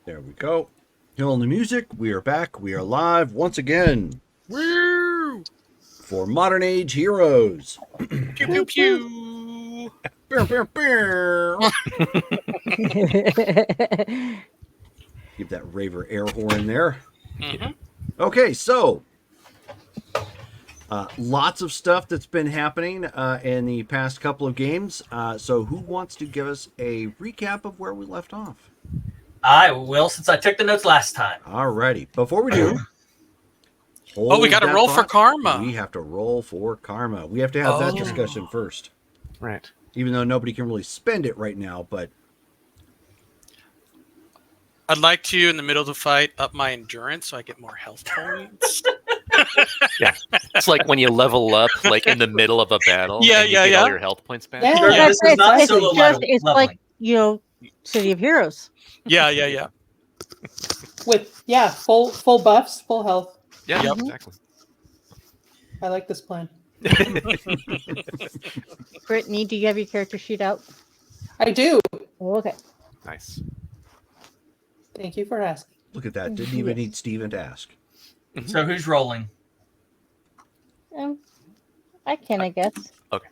There we go. Killing the music. We are back. We are live once again. Woo! For Modern Age Heroes. Pew pew pew. Bow, bow, bow. Give that raver air horn there. Mm-hmm. Okay, so lots of stuff that's been happening in the past couple of games. So who wants to give us a recap of where we left off? I will, since I took the notes last time. Alrighty. Before we do, We got to roll for karma. We have to roll for karma. We have to have that discussion first. Right. Even though nobody can really spend it right now, but I'd like to, in the middle of the fight, up my endurance so I get more health points. Yeah. It's like when you level up, like in the middle of a battle. Yeah, and you get all your health points back. Yeah, Sure, this is not solo it's leveling. like, City of Heroes. Yeah. With full buffs, full health. Yeah, Yep. Exactly. I like this plan. Brittany, do you have your character sheet out? I do. Oh, okay. Nice. Thank you for asking. look at that. Didn't even need Steven to ask. So who's rolling? I can, I guess. Okay.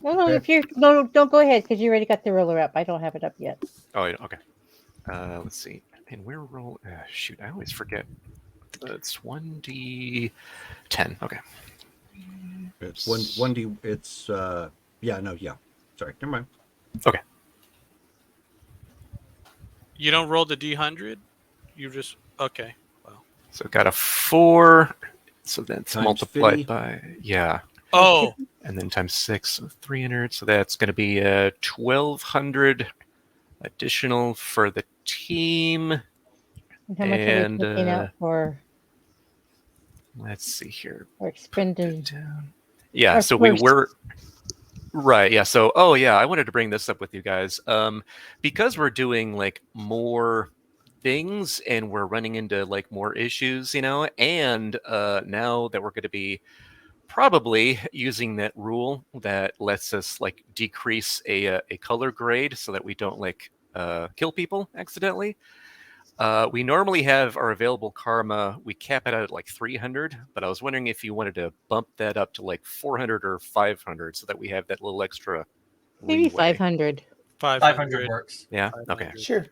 No, if you're don't go ahead because you already got the roller up. I don't have it up yet. Oh, okay. Let's see. And where roll? Shoot, I always forget. It's 1d10. Okay. It's one D. It's yeah, no, yeah. Sorry, never mind. Okay. You don't roll the D100. You just okay. Well. So got a 4. So that's Times multiplied 50. by Oh, and then times 6, so 300. So that's going to be 1,200 additional for the team. And how much And, are we taking out for Let's see here. expended? Yeah, Our so we first- were right. Yeah, so I wanted to bring this up with you guys. Because we're doing like more things and we're running into like more issues, and now that we're going to be probably using that rule that lets us like decrease a color grade so that we don't like kill people accidentally. We normally have our available karma, we cap it out at like 300, but I was wondering if you wanted to bump that up to like 400 or 500 so that we have that little extra Maybe leeway. 500. 500 works. Yeah, okay. 500. Sure.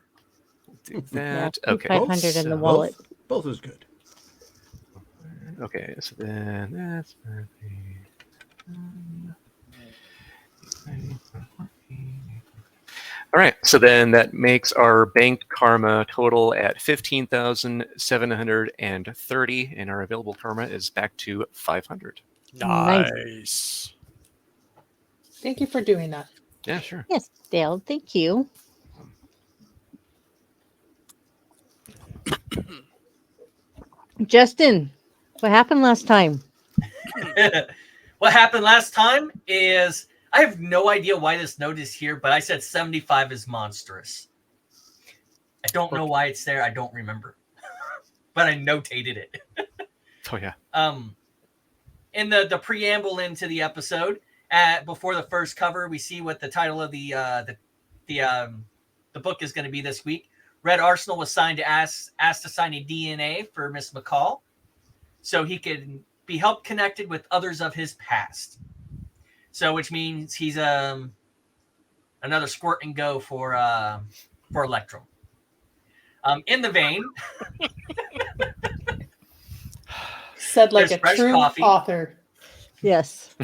Do that. keep Okay. 500 in the so- wallet. Both is good. Okay, so then that's all right. So then that makes our bank karma total at 15,730, and our available karma is back to 500. Nice. Nice. Thank you for doing that. Yeah, sure. Yes, Dale. Thank you. Justin, what happened last time? What happened last time is I have no idea why this note is here, but I said 75 is monstrous. I don't know why it's there. I don't remember, but I notated it. Oh yeah. In the preamble into the episode, before the first cover, we see what the title of the book is going to be this week. Red Arsenal was asked to sign a DNA for Miss McCall, so he can be helped connected with others of his past. So, which means he's another squirt and go for Electrum. In the vein, Said like There's a fresh true coffee. author. Yes.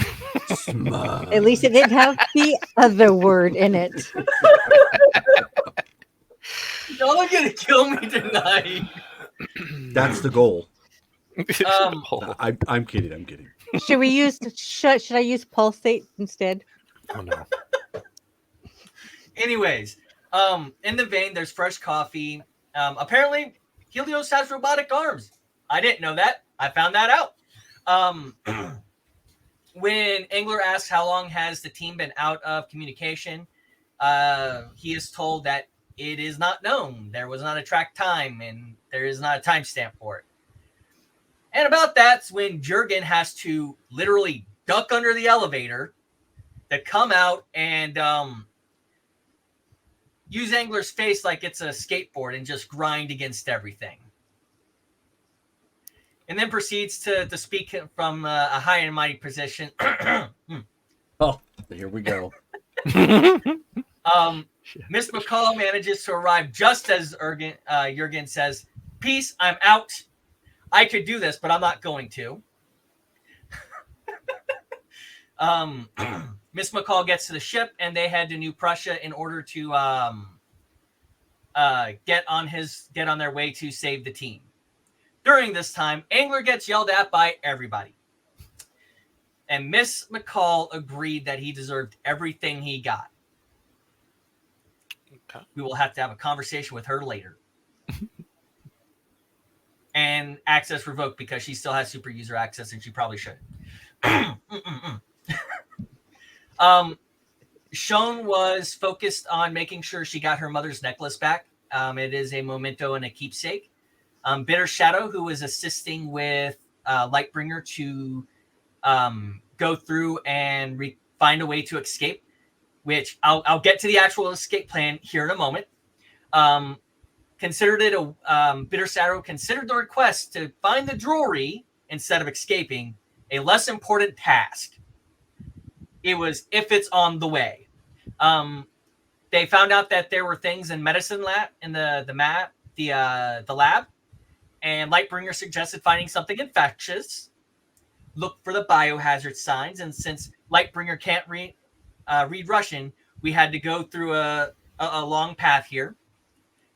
Smug. At least it didn't have the other word in it. y'all are gonna kill me tonight. That's the goal. Oh, I'm kidding. I'm kidding. Should we use should I use pulsate instead? oh no. Anyways, in the vein, there's fresh coffee. Apparently, Helios has robotic arms. I didn't know that. I found that out. When Angler asks how long has the team been out of communication, he is told that it is not known. There was not a track time, and there is not a timestamp for it. And about that's when Jurgen has to literally duck under the elevator to come out and use Angler's face like it's a skateboard and just grind against everything. And then proceeds to speak from a high and mighty position. Oh, here we go. Miss McCall manages to arrive just as Jurgen says, "Peace, I'm out. I could do this, but I'm not going to." Miss McCall gets to the ship, and they head to New Prussia in order to get on their way to save the team. During this time, Angler gets yelled at by everybody. And Miss McCall agreed that he deserved everything he got. Okay. We will have to have a conversation with her later. And access revoked because she still has super user access and she probably should. Sean was focused on making sure she got her mother's necklace back. It is a memento and a keepsake. Bitter Shadow, who was assisting with Lightbringer to go through and find a way to escape, which I'll get to the actual escape plan here in a moment. Considered it Bitter Shadow considered the request to find the jewelry instead of escaping a less important task. It was if it's on the way. They found out that there were things in medicine lab in the lab, and Lightbringer suggested finding something infectious. look for the biohazard signs. And since Lightbringer can't read Russian, we had to go through a long path here.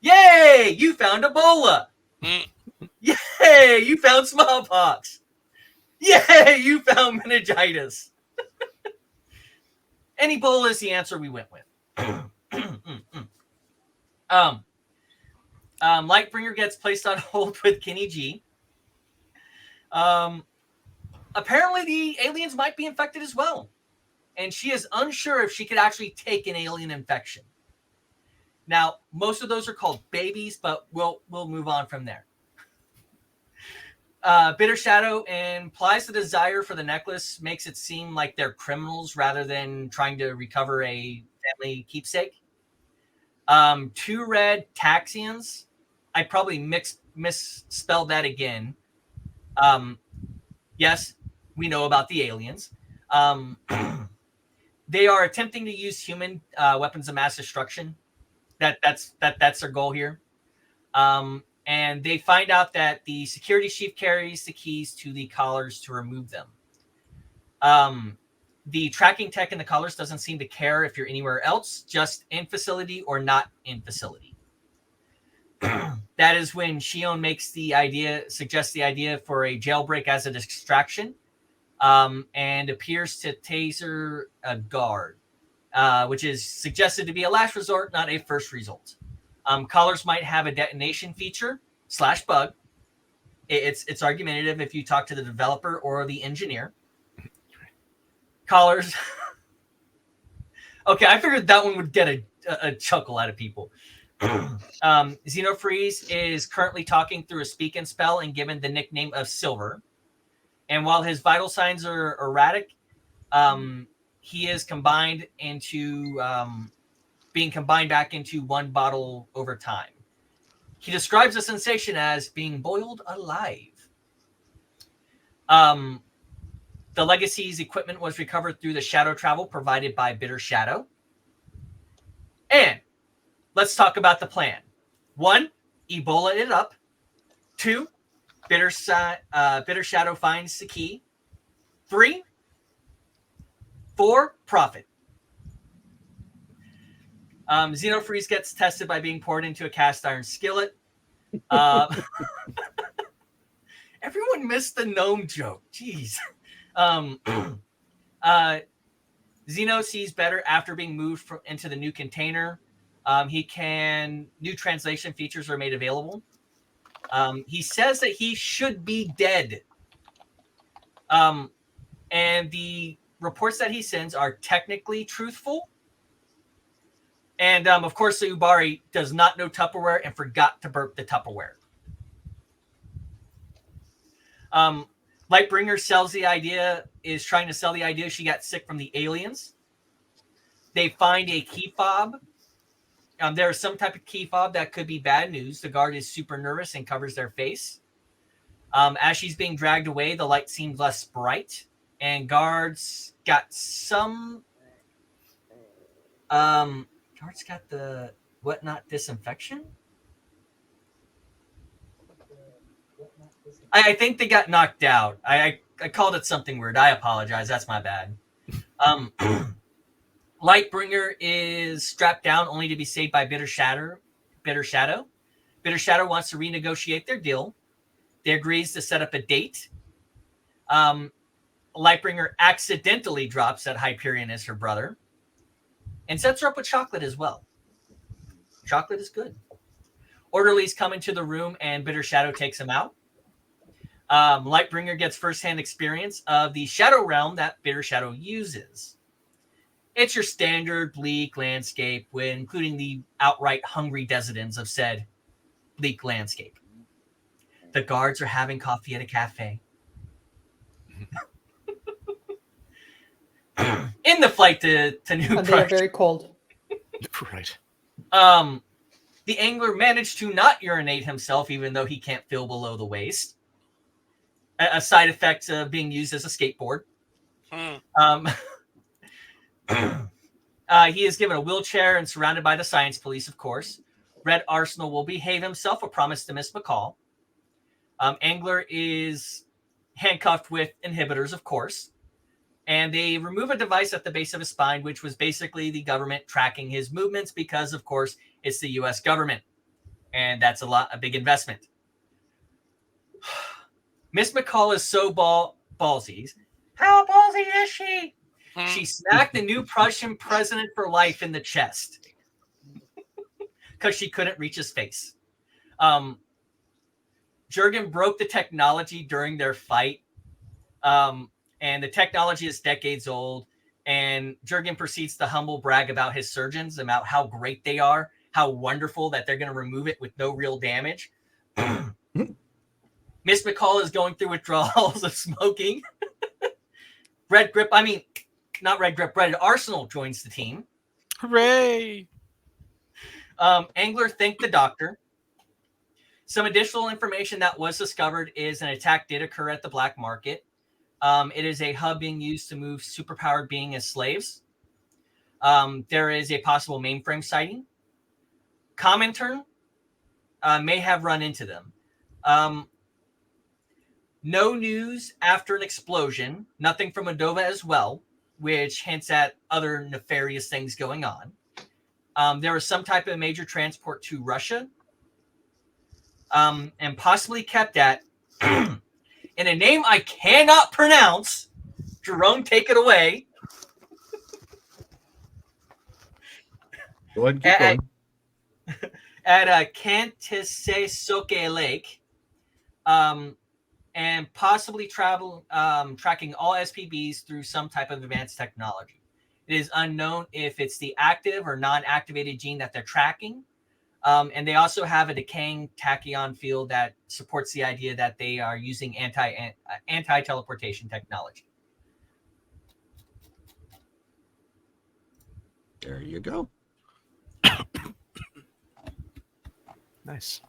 Yay! You found Ebola. Mm. Yay! You found smallpox. Yay! You found meningitis. And Ebola is the answer we went with. Lightbringer gets placed on hold with Kenny G. Apparently, the aliens might be infected as well, and she is unsure if she could actually take an alien infection. Now, most of those are called babies, but we'll move on from there. Bitter Shadow implies the desire for the necklace makes it seem like they're criminals rather than trying to recover a family keepsake. Two red Taxians. I probably misspelled that again. Yes, we know about the aliens. They are attempting to use human weapons of mass destruction. That's their goal here. And they find out that the security chief carries the keys to the collars to remove them. The tracking tech in the collars doesn't seem to care if you're anywhere else, just in facility or not in facility. That is when Shion suggests the idea for a jailbreak as a distraction, and appears to taser a guard, which is suggested to be a last resort, not a first result. Collars might have a detonation feature / bug. It's argumentative if you talk to the developer or the engineer. Collars. Okay, I figured that one would get a chuckle out of people. Xenofreeze is currently talking through a speak and spell and given the nickname of Silver. And while his vital signs are erratic, he is combined into being combined back into one bottle over time. He describes the sensation as being boiled alive. The Legacy's equipment was recovered through the shadow travel provided by Bitter Shadow. And let's talk about the plan. 1, Ebola it up. 2, Bitter Shadow finds the key. 3, 4, profit. Xenofreeze gets tested by being poured into a cast iron skillet. Everyone missed the gnome joke. Jeez. Xeno sees better after being moved into the new container. New translation features are made available. He says that he should be dead. And the reports that he sends are technically truthful. And, of course, the Ubari does not know Tupperware and forgot to burp the Tupperware. Lightbringer is trying to sell the idea she got sick from the aliens. They find a key fob. There is some type of key fob that could be bad news. The guard is super nervous and covers their face. As she's being dragged away, the light seems less bright. And guards got some... guards got the whatnot disinfection? I think they got knocked out. I called it something weird. I apologize. That's my bad. Lightbringer is strapped down only to be saved by Bitter Shadow. Bitter Shadow wants to renegotiate their deal. They agrees to set up a date. Lightbringer accidentally drops that Hyperion is her brother and sets her up with chocolate as well. Chocolate is good. Orderlies come into the room and Bitter Shadow takes him out. Lightbringer gets firsthand experience of the Shadow Realm that Bitter Shadow uses. It's your standard bleak landscape, including the outright hungry desertons of said bleak landscape. The guards are having coffee at a cafe. In the flight to New And they are very cold. Right. The angler managed to not urinate himself, even though he can't feel below the waist. A side effect of being used as a skateboard. He is given a wheelchair and surrounded by the science police, of course. Red Arsenal will behave himself, a promise to Miss McCall. Angler is handcuffed with inhibitors, of course. And they remove a device at the base of his spine, which was basically the government tracking his movements because, of course, it's the U.S. government. And that's a big investment. Miss McCall is so ballsy. How ballsy is she? She smacked the new Prussian president for life in the chest because she couldn't reach his face. Jurgen broke the technology during their fight. And the technology is decades old. And Jurgen proceeds to humble brag about his surgeons, about how great they are, how wonderful that they're going to remove it with no real damage. Miss McCall is going through withdrawals of smoking. Red Arsenal joins the team. Hooray! Angler thanked the doctor. Some additional information that was discovered is an attack did occur at the black market. It is a hub being used to move superpowered beings as slaves. There is a possible mainframe sighting. Comintern may have run into them. No news after an explosion. Nothing from Moldova as well, which hints at other nefarious things going on. There was some type of major transport to Russia. And possibly kept at in a name I cannot pronounce. Jerome, take it away. Go ahead and keep going. At Kantisesoke Lake, and possibly tracking all SPBs through some type of advanced technology. It is unknown if it's the active or non-activated gene that they're tracking. And they also have a decaying tachyon field that supports the idea that they are using anti-teleportation technology. There you go. Nice.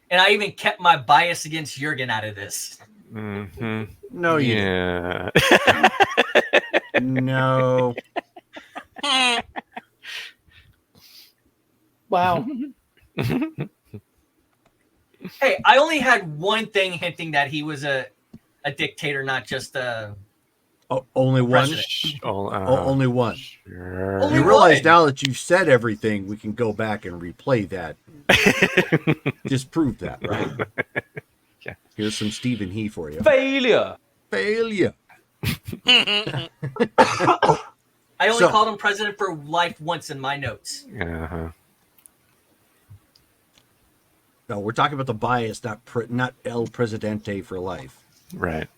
And I even kept my bias against Jurgen out of this. Mm-hmm. No, you Yeah. didn't. No. Wow. Hey, I only had one thing hinting that he was a dictator, not just a... Oh, only one? President. Only one. Sure. Only You realize one. now that you've said everything, we can go back and replay that. Disprove that, right? Yeah. Here's some Stephen He for you. Failure. Failure. I only So- called him president for life once in my notes. Uh-huh. No, we're talking about the bias, not El Presidente for life. Right.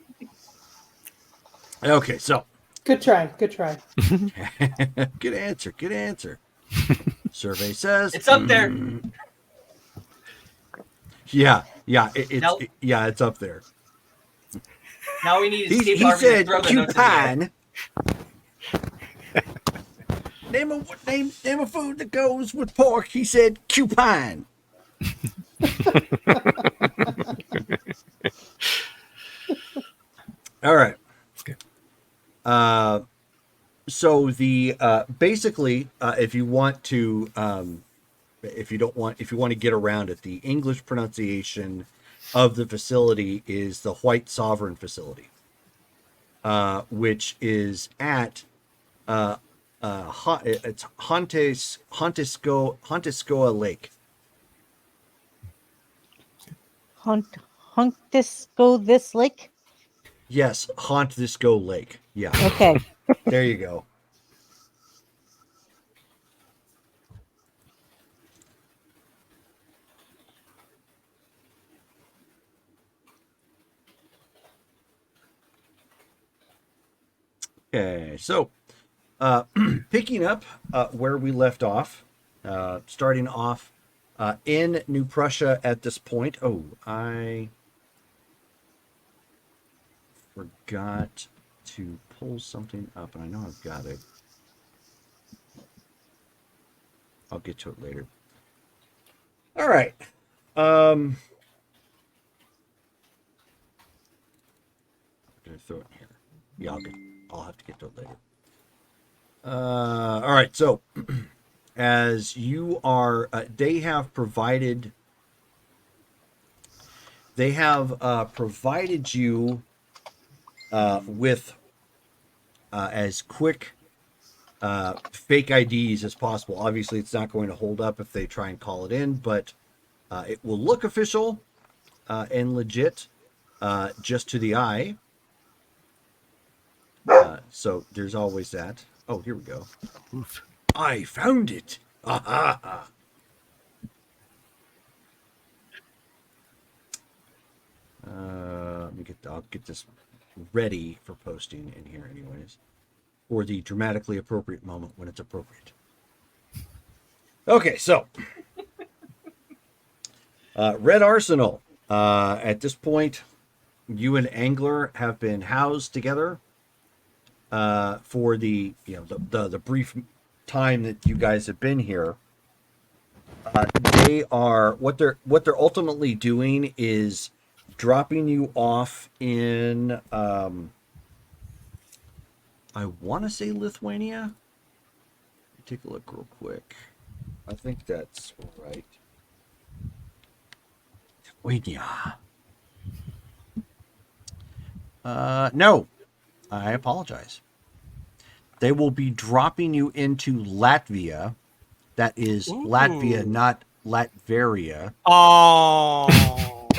Okay, so Good try. Good try. good answer. Good answer. Survey says It's up there. Yeah, it's Nope. it's up there. Now we need to see He if Harvey said can throw the notes in the air. cupine. Name a food that goes with pork. He said cupine. All right. Okay. So the basically, if you want to, if you want to get around it, the English pronunciation of the facility is the White Sovereign Facility, which is at it's Hontiscoa Lake. Hunk this go this lake. Yes, Hontisco Lake. Yeah, Okay. there you go. Okay, so picking up where we left off, starting off in New Prussia at this point. Oh, I forgot to pull something up, and I know I've got it. I'll get to it later. All right. I'm gonna throw it in here. Yeah, I'll have to get to it later. All right. So, as you are, they have provided you with as quick fake IDs as possible. Obviously, it's not going to hold up if they try and call it in, but it will look official and legit just to the eye. So there's always that. Oh, here we go. Oof. I found it. Aha. I'll get this ready for posting in here anyways. For the dramatically appropriate moment when it's appropriate. Okay, so Red Arsenal. At this point, you and Angler have been housed together for the the brief time that you guys have been here. They are what they're ultimately doing is dropping you off in I want to say Lithuania. Take a look real quick. I think that's right. Lithuania. No, I apologize. They will be dropping you into Latvia. That is Latvia, Ooh. not Latveria. Oh.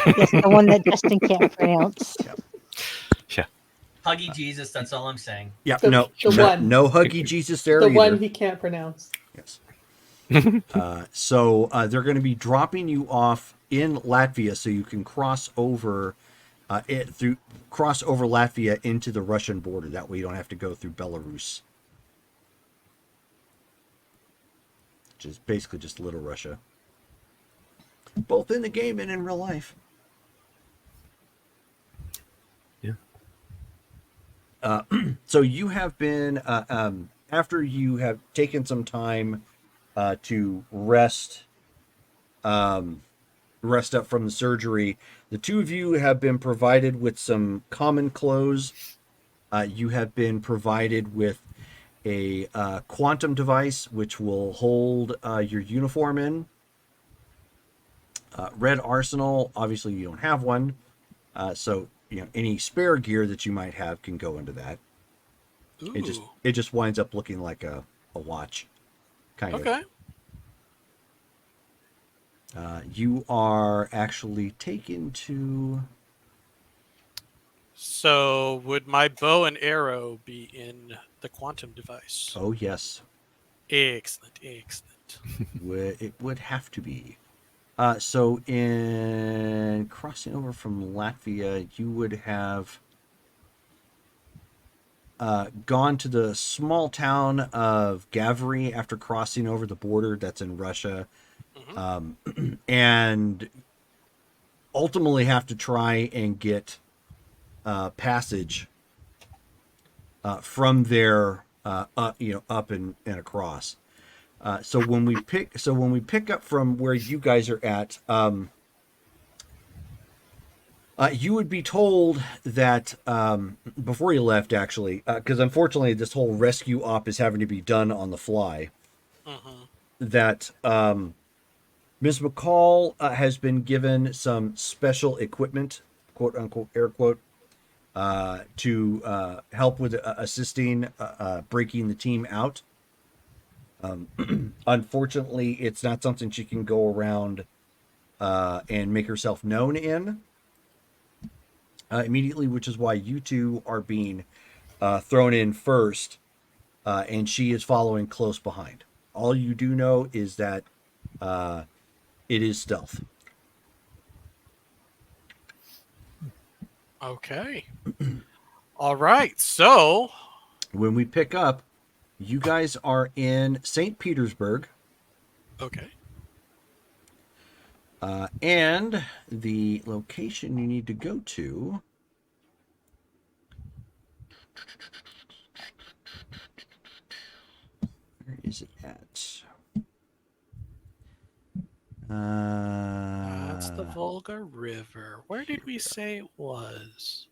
Yes, the one that Justin can't pronounce. Yeah. Huggy Jesus, that's all I'm saying. Yeah, The no one. huggy Jesus there The either. one he can't pronounce. Yes. So they're going to be dropping you off in Latvia, so you can cross over Latvia into the Russian border. That way, you don't have to go through Belarus, which is basically just Little Russia, both in the game and in real life. Yeah. So you have been after you have taken some time to rest up from the surgery. The two of you have been provided with some common clothes. You have been provided with a quantum device which will hold your uniform in. Red Arsenal, obviously you don't have one, so any spare gear that you might have can go into that. Ooh. It just winds up looking like a watch, kind of. Okay. You are actually taken to. So would my bow and arrow be in the quantum device? Oh yes, Excellent. it would have to be. So in crossing over from Latvia, you would have gone to the small town of Gavri after crossing over the border. That's in Russia, and ultimately have to try and get passage from there, up and across. So when we pick up from where you guys are at, you would be told that before you left, actually, because unfortunately this whole rescue op is having to be done on the fly. That Ms. McCall has been given some special equipment, quote unquote, air quote, to help with assisting breaking the team out. Unfortunately, it's not something she can go around and make herself known in immediately, which is why you two are being thrown in first, and she is following close behind. All you do know is that it is stealth. Okay. All right. So When we pick up, you guys are in St. Petersburg. okay. And the location you need to go to. Where is it at? That's the Volga River. Where did we say it was?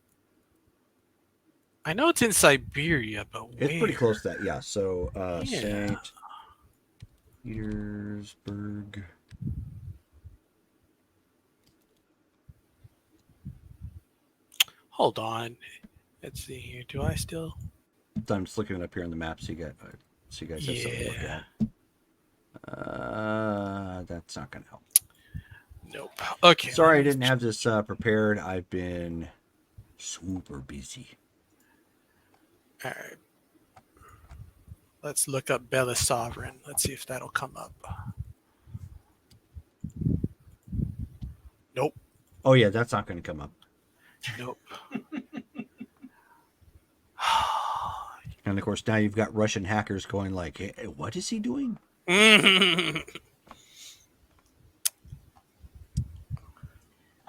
I know it's in Siberia, but where? It's pretty close to that, yeah. So Yeah. St. Petersburg. Hold on. Let's see here. Do I still? I'm just looking it up here on the map so you guys have something to look Yeah. at. That's not going to help. Nope. Okay. Sorry, I let me didn't have this prepared. I've been super busy. All right. Let's look up Bella Sovereign. Let's see if that'll come up. Nope. Oh yeah, that's not going to come up. Nope. And of course, now you've got Russian hackers going like, hey, "What is he doing?" I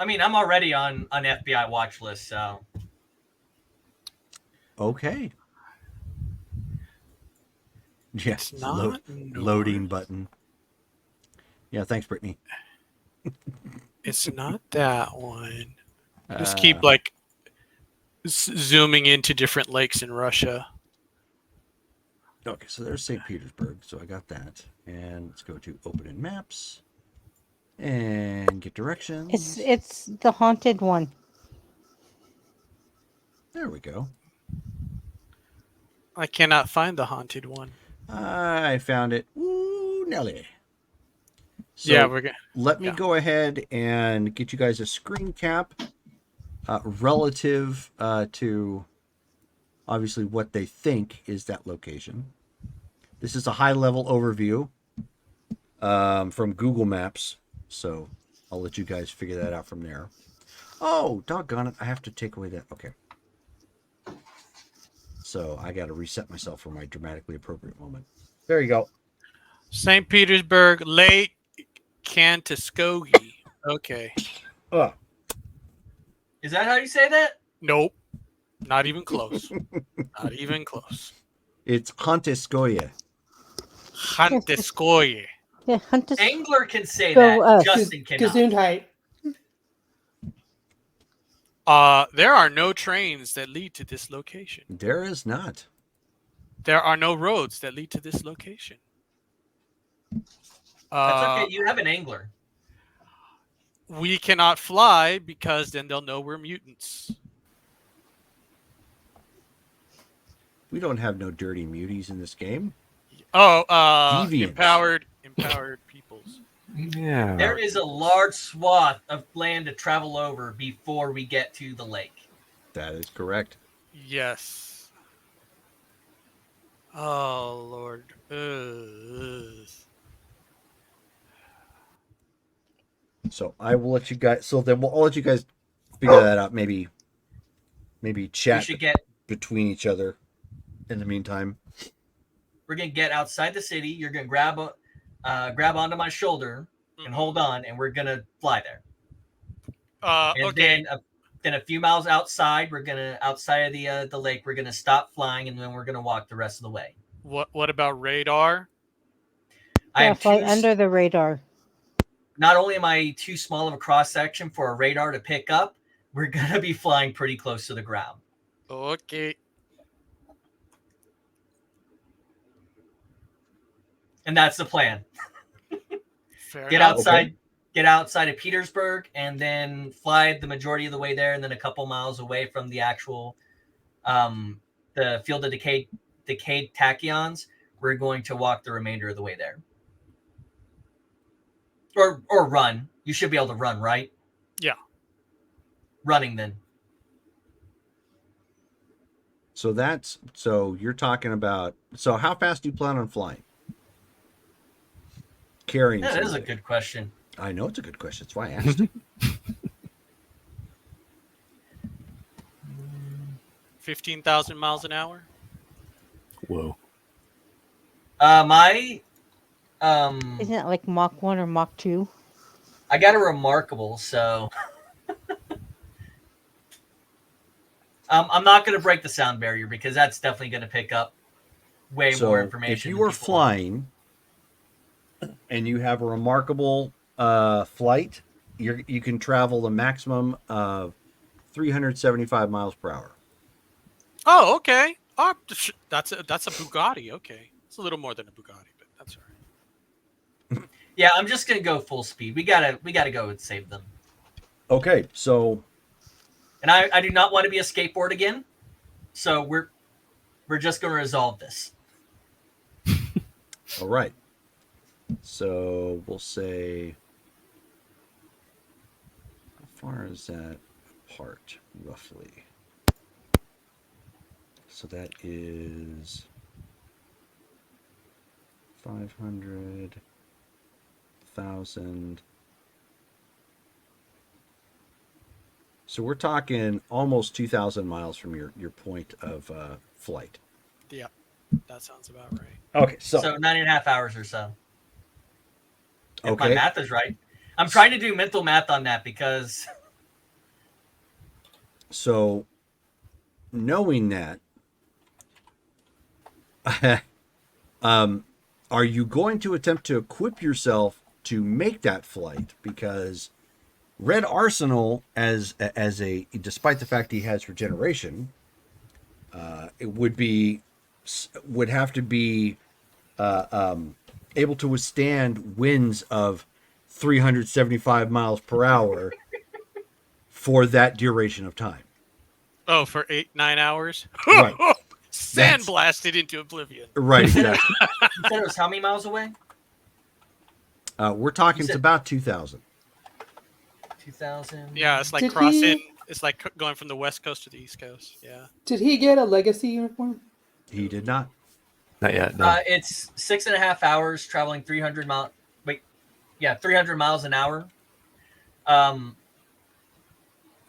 mean, I'm already on an FBI watch list, so Okay. Yes, It's not loading north. button. Yeah, thanks, Brittany. It's not that one. Just Uh, keep like zooming into different lakes in Russia. Okay, so there's St. Petersburg. So I got that. And let's go to open in maps and get directions. It's the haunted one. There we go. I cannot find the haunted one. I found it. Ooh, Nelly. So Yeah, we're gonna. let me yeah. go ahead and get you guys a screen cap relative to obviously what they think is that location. This is a high-level overview from Google Maps, so I'll let you guys figure that out from there. Oh, doggone it. I have to take away that. Okay. So I got to reset myself for my dramatically appropriate moment. There you go. St. Petersburg, Lake Kantaskogie. Okay. is that how you say that? Nope. Not even close. Not even close. It's Hanteskoye. Kantaskogie. Yeah, hunt us. Angler can say So, that. Justin cannot. Gesundheit. There are no trains that lead to this location. There is not. There are no roads that lead to this location. That's okay. You have an angler. We cannot fly because then they'll know we're mutants. We don't have no dirty muties in this game. Oh, Deviants. empowered peoples. Yeah. There is a large swath of land to travel over before we get to the lake. That is correct. Yes. Oh Lord. So I will let you guys. So then I'll let you guys figure that out. Maybe We chat should get. between each other. In the meantime, We're gonna get outside the city. You're gonna grab onto my shoulder and hold on, and we're gonna fly there. And Okay. then a few miles outside, outside of the lake. We're gonna stop flying, and then we're gonna walk the rest of the way. What about radar? I Yeah, am fly too. under the radar. Not only am I too small of a cross section for a radar to pick up, we're gonna be flying pretty close to the ground. Okay. And that's the plan. Fair Get enough. outside, get outside of Petersburg, and then fly the majority of the way there, and then a couple miles away from the actual, the field of decayed tachyons. We're going to walk the remainder of the way there, or run. You should be able to run, right? Yeah. Running then. so you're talking about. So how fast do you plan on flying? Carrying. That is a somebody. good question. I know it's a good question. That's why I asked. 15,000 miles an hour. Whoa. My Isn't it like Mach 1 or Mach 2? I got a remarkable, so I'm not going to break the sound barrier because that's definitely going to pick up way So more information. if you than are people- flying and you have a remarkable flight, you can travel a maximum of 375 miles per hour. Oh, okay. Oh, that's a Bugatti. Okay, it's a little more than a Bugatti, but that's all right. yeah, I'm just going to go full speed. We gotta go and save them. Okay, so And I do not want to be a skateboard again. So we're just going to resolve this. All right. So we'll say, how far is that apart, roughly? So that is 500, 1,000. So we're talking almost 2,000 miles from your point of flight. Yeah, that sounds about right. Okay, So 9.5 hours or so. If my okay. math is right. I'm trying to do mental math on that because So knowing that, are you going to attempt to equip yourself to make that flight? Because Red Arsenal, as a despite the fact he has regeneration, it would have to be able to withstand winds of 375 miles per hour for that duration of time. Oh, for 8-9 hours? Right. Sandblasted into oblivion. Right, you said exactly. it was how many miles away? We're talking You it's said- about 2,000. 2,000. Yeah, it's like Did crossing. he- It's like going from the west coast to the east coast. Yeah. Did he get a legacy uniform? He did not. Not yet. No. It's 6.5 hours traveling 300 miles. Wait, yeah, 300 miles an hour.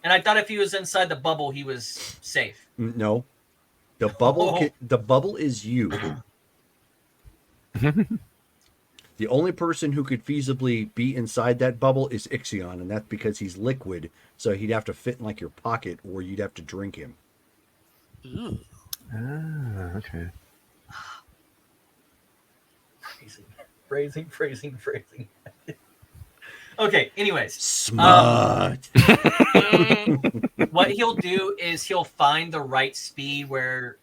And I thought if he was inside the bubble, he was safe. No. The bubble is you. The only person who could feasibly be inside that bubble is Ixion, and that's because he's liquid, so he'd have to fit in like your pocket, or you'd have to drink him. Ooh. Ah, okay. Phrasing. Okay, anyways. Smart. What he'll do is he'll find the right speed where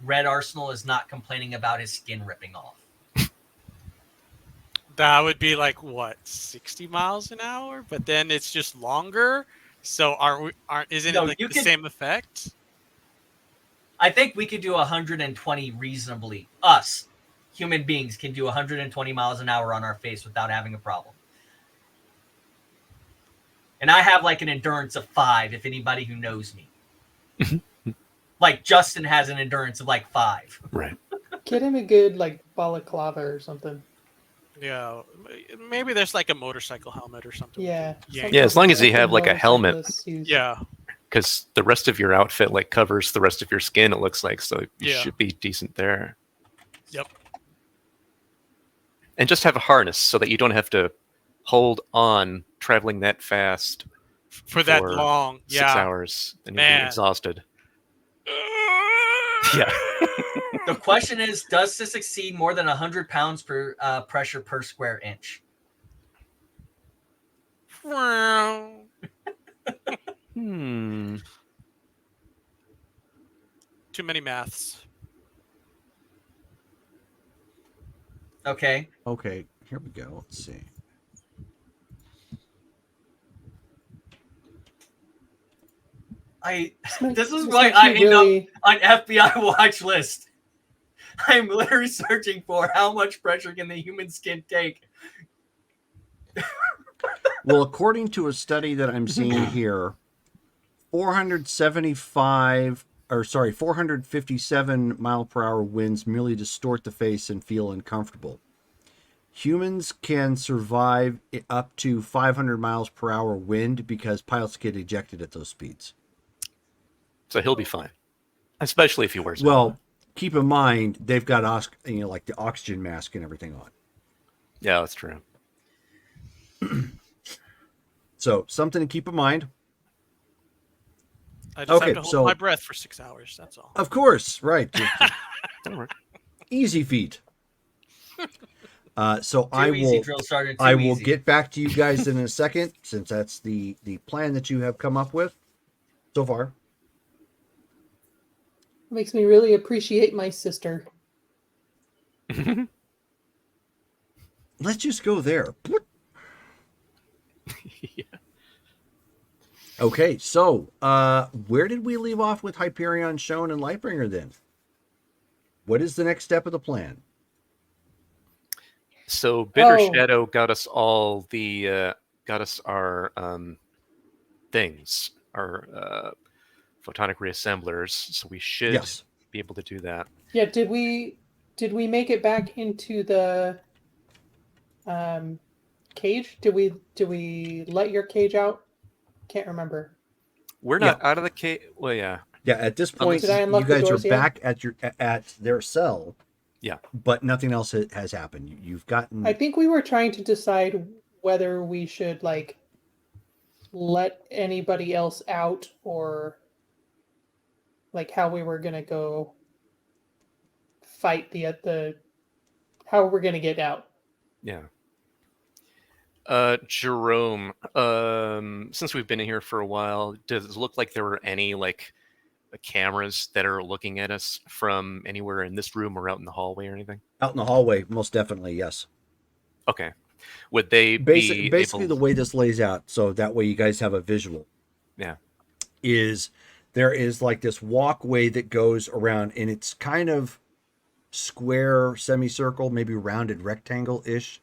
Red Arsenal is not complaining about his skin ripping off. That would be like what, 60 miles an hour? But then it's just longer. So isn't No, it like you the can- same effect? I think we could do 120 reasonably. Us, human beings, can do 120 miles an hour on our face without having a problem. And I have like an endurance of 5, if anybody who knows me. Like Justin has an endurance of like 5. Right. Get him a good like balaclava or something. Yeah, maybe there's like a motorcycle helmet or something. Yeah. Yeah. something Yeah, as long as you the have, like, a helmet. motorcyclists use. Yeah. Because the rest of your outfit like covers the rest of your skin. It looks like, so you Yeah. should be decent there. Yep. And just have a harness so that you don't have to hold on traveling that fast For that for long. 6 Yeah. hours, and you'll be Man. exhausted. Yeah. The question is, does this exceed more than 100 pounds per pressure per square inch? Hmm. Too many maths. Okay. Okay, here we go. Let's see. This is This why makes I you end really, up on FBI watch list. I'm literally searching for how much pressure can the human skin take. Well, according to a study that I'm seeing here, 457 mile per hour winds merely distort the face and feel uncomfortable. Humans can survive up to 500 miles per hour wind because pilots get ejected at those speeds. So he'll be fine, especially if he wears. Well, keep in mind they've got like the oxygen mask and everything on. yeah, that's true. So something to keep in mind. I just Okay, have to hold so- my breath for 6 hours. That's all. Of course, right. That'll work. Easy feat. So Too I easy, will drill sergeant. Too I will easy. get back to you guys in a second, since that's the plan that you have come up with so far. makes me really appreciate my sister. Let's just go there. Yeah. Okay, so where did we leave off with Hyperion, Shown, and Lightbringer then? What is the next step of the plan? So Bitter Oh. Shadow got us all the got us our things, our photonic reassemblers. So we should Yes. be able to do that. Yeah, did we make it back into the cage? Did we let your cage out? Can't remember. We're Yeah. not out of the cave. Well, yeah. Yeah, at this point, Did I you unlock the guys are doors yet? back at their cell. Yeah. But nothing else has happened. You've gotten. I think we were trying to decide whether we should like let anybody else out or like how we were gonna go fight the how we're gonna get out. Yeah. Jerome, since we've been in here for a while, does it look like there were any like cameras that are looking at us from anywhere in this room or out in the hallway or anything? Out in the hallway, most definitely, yes. Okay. Would they Basically, be the able... way this lays out, so that way you guys have a visual, Yeah. is there is like this walkway that goes around, and it's kind of square, semicircle, maybe rounded rectangle-ish,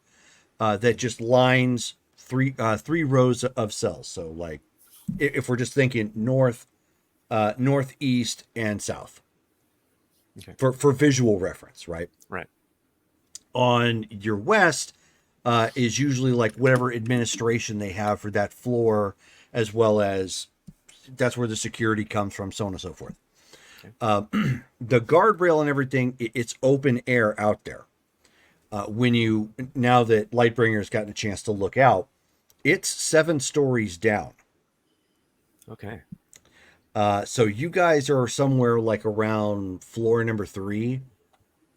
that just lines three rows of cells. So, like, if we're just thinking north, northeast, and south, Okay. for visual reference, right? Right. On your west is usually like whatever administration they have for that floor, as well as that's where the security comes from, so on and so forth. Okay. The guardrail and everything, it's open air out there. Now that Lightbringer's gotten a chance to look out, it's 7 stories down. Okay. So you guys are somewhere like around floor number 3.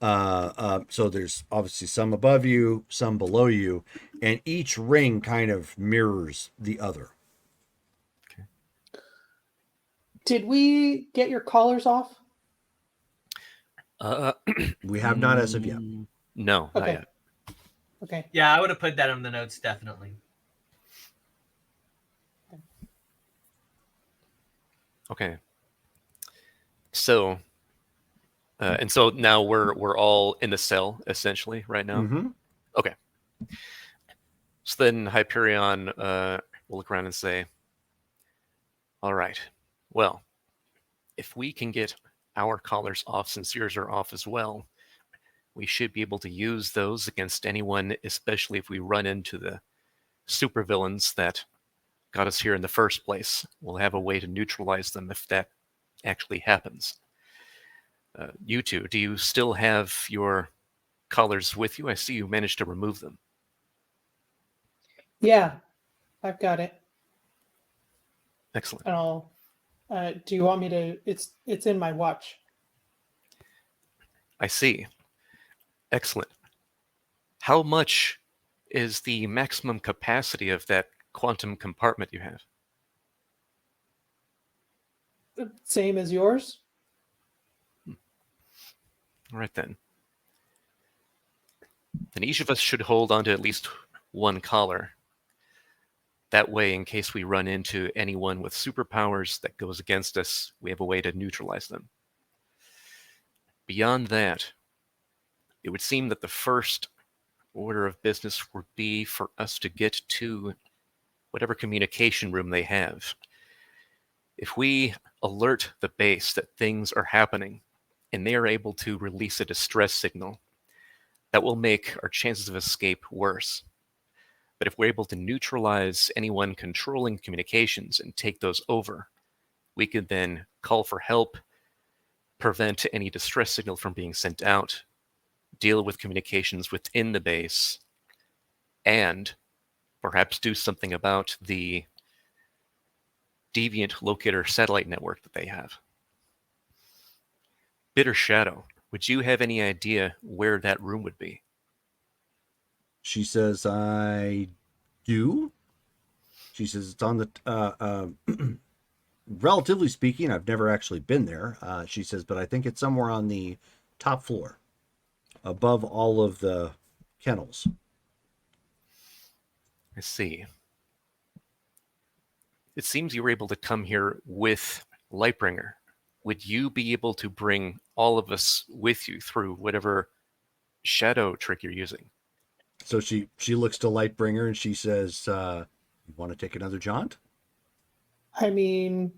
So there's obviously some above you, some below you, and each ring kind of mirrors the other. Did we get your collars off? We have not as of yet. No, not Okay. yet. Okay. Yeah, I would have put that on the notes definitely. Okay. So, and so now we're all in the cell essentially right now. Mm-hmm. Okay. So then Hyperion will look around and say, "All right. Well, if we can get our collars off since yours are off as well, we should be able to use those against anyone, especially if we run into the supervillains that got us here in the first place. We'll have a way to neutralize them if that actually happens. You two, do you still have your collars with you? I see you managed to remove them." Yeah, I've got it. Excellent. And I'll. Do you want me to? It's in my watch. I see. Excellent. How much is the maximum capacity of that quantum compartment you have? Same as yours. All right then. Then each of us should hold on to at least one collar. That way, in case we run into anyone with superpowers that goes against us, we have a way to neutralize them. Beyond that, it would seem that the first order of business would be for us to get to whatever communication room they have. If we alert the base that things are happening and they are able to release a distress signal, that will make our chances of escape worse. But if we're able to neutralize anyone controlling communications and take those over, we could then call for help, prevent any distress signal from being sent out, deal with communications within the base, and perhaps do something about the deviant locator satellite network that they have. Bitter Shadow, would you have any idea where that room would be? She says, I do. She says, it's on the, relatively speaking, I've never actually been there. She says, but I think it's somewhere on the top floor, above all of the kennels. I see. It seems you were able to come here with Lightbringer. Would you be able to bring all of us with you through whatever shadow trick you're using? So she looks to Lightbringer and she says, "You want to take another jaunt?" I mean,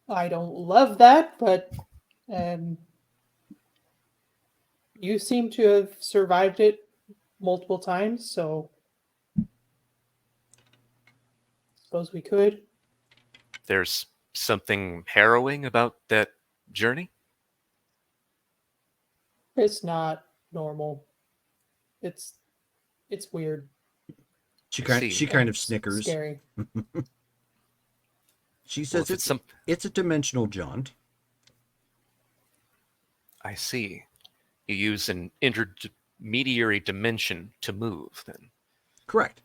I don't love that, but um, you seem to have survived it multiple times, so suppose we could. There's something harrowing about that journey? It's not normal. It's weird. She See. kind of It's snickers. Scary. She Well, says if it's it's a dimensional jaunt. I see. You use an intermediary dimension to move, then. Correct.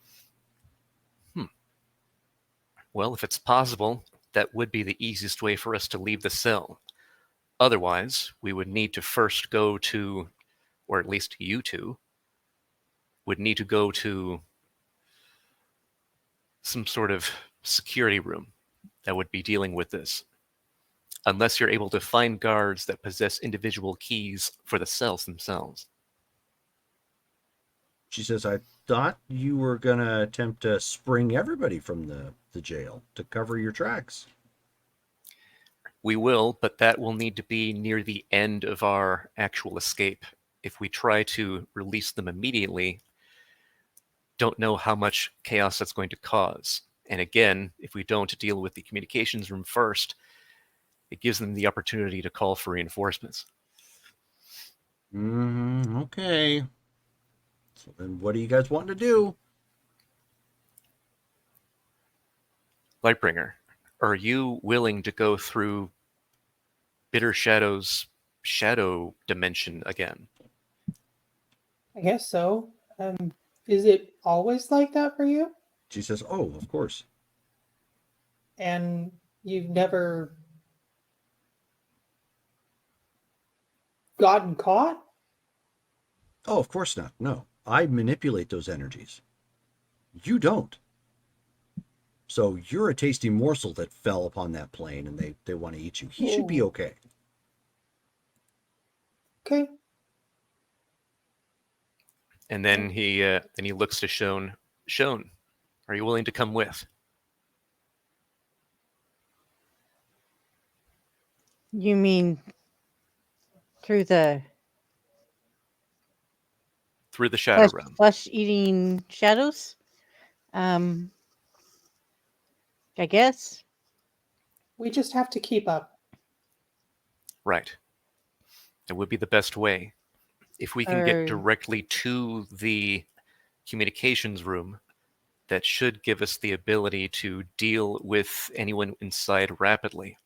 Well, if it's possible, that would be the easiest way for us to leave the cell. Otherwise, we would need to first go to, or at least you two, would need to go to some sort of security room that would be dealing with this. Unless you're able to find guards that possess individual keys for the cells themselves. She says, "I thought you were gonna attempt to spring everybody from the jail to cover your tracks." We will, but that will need to be near the end of our actual escape. If we try to release them immediately, don't know how much chaos that's going to cause. And again, if we don't deal with the communications room first, it gives them the opportunity to call for reinforcements. Okay. So then what do you guys want to do? Lightbringer, are you willing to go through Bitter Shadow's shadow dimension again? I guess so. Is it always like that for you? She says, "Oh, of course." And you've never gotten caught? "Oh, of course not. No. I manipulate those energies. You don't. So you're a tasty morsel that fell upon that plane and they want to eat you. He should be Ooh. okay." Okay. And then he looks to Shone. Shone, are you willing to come with? You mean through the Through the shadow flesh, realm. flesh-eating shadows? I guess. We just have to keep up. Right. It would be the best way. If we can get Or directly to the communications room, that should give us the ability to deal with anyone inside rapidly.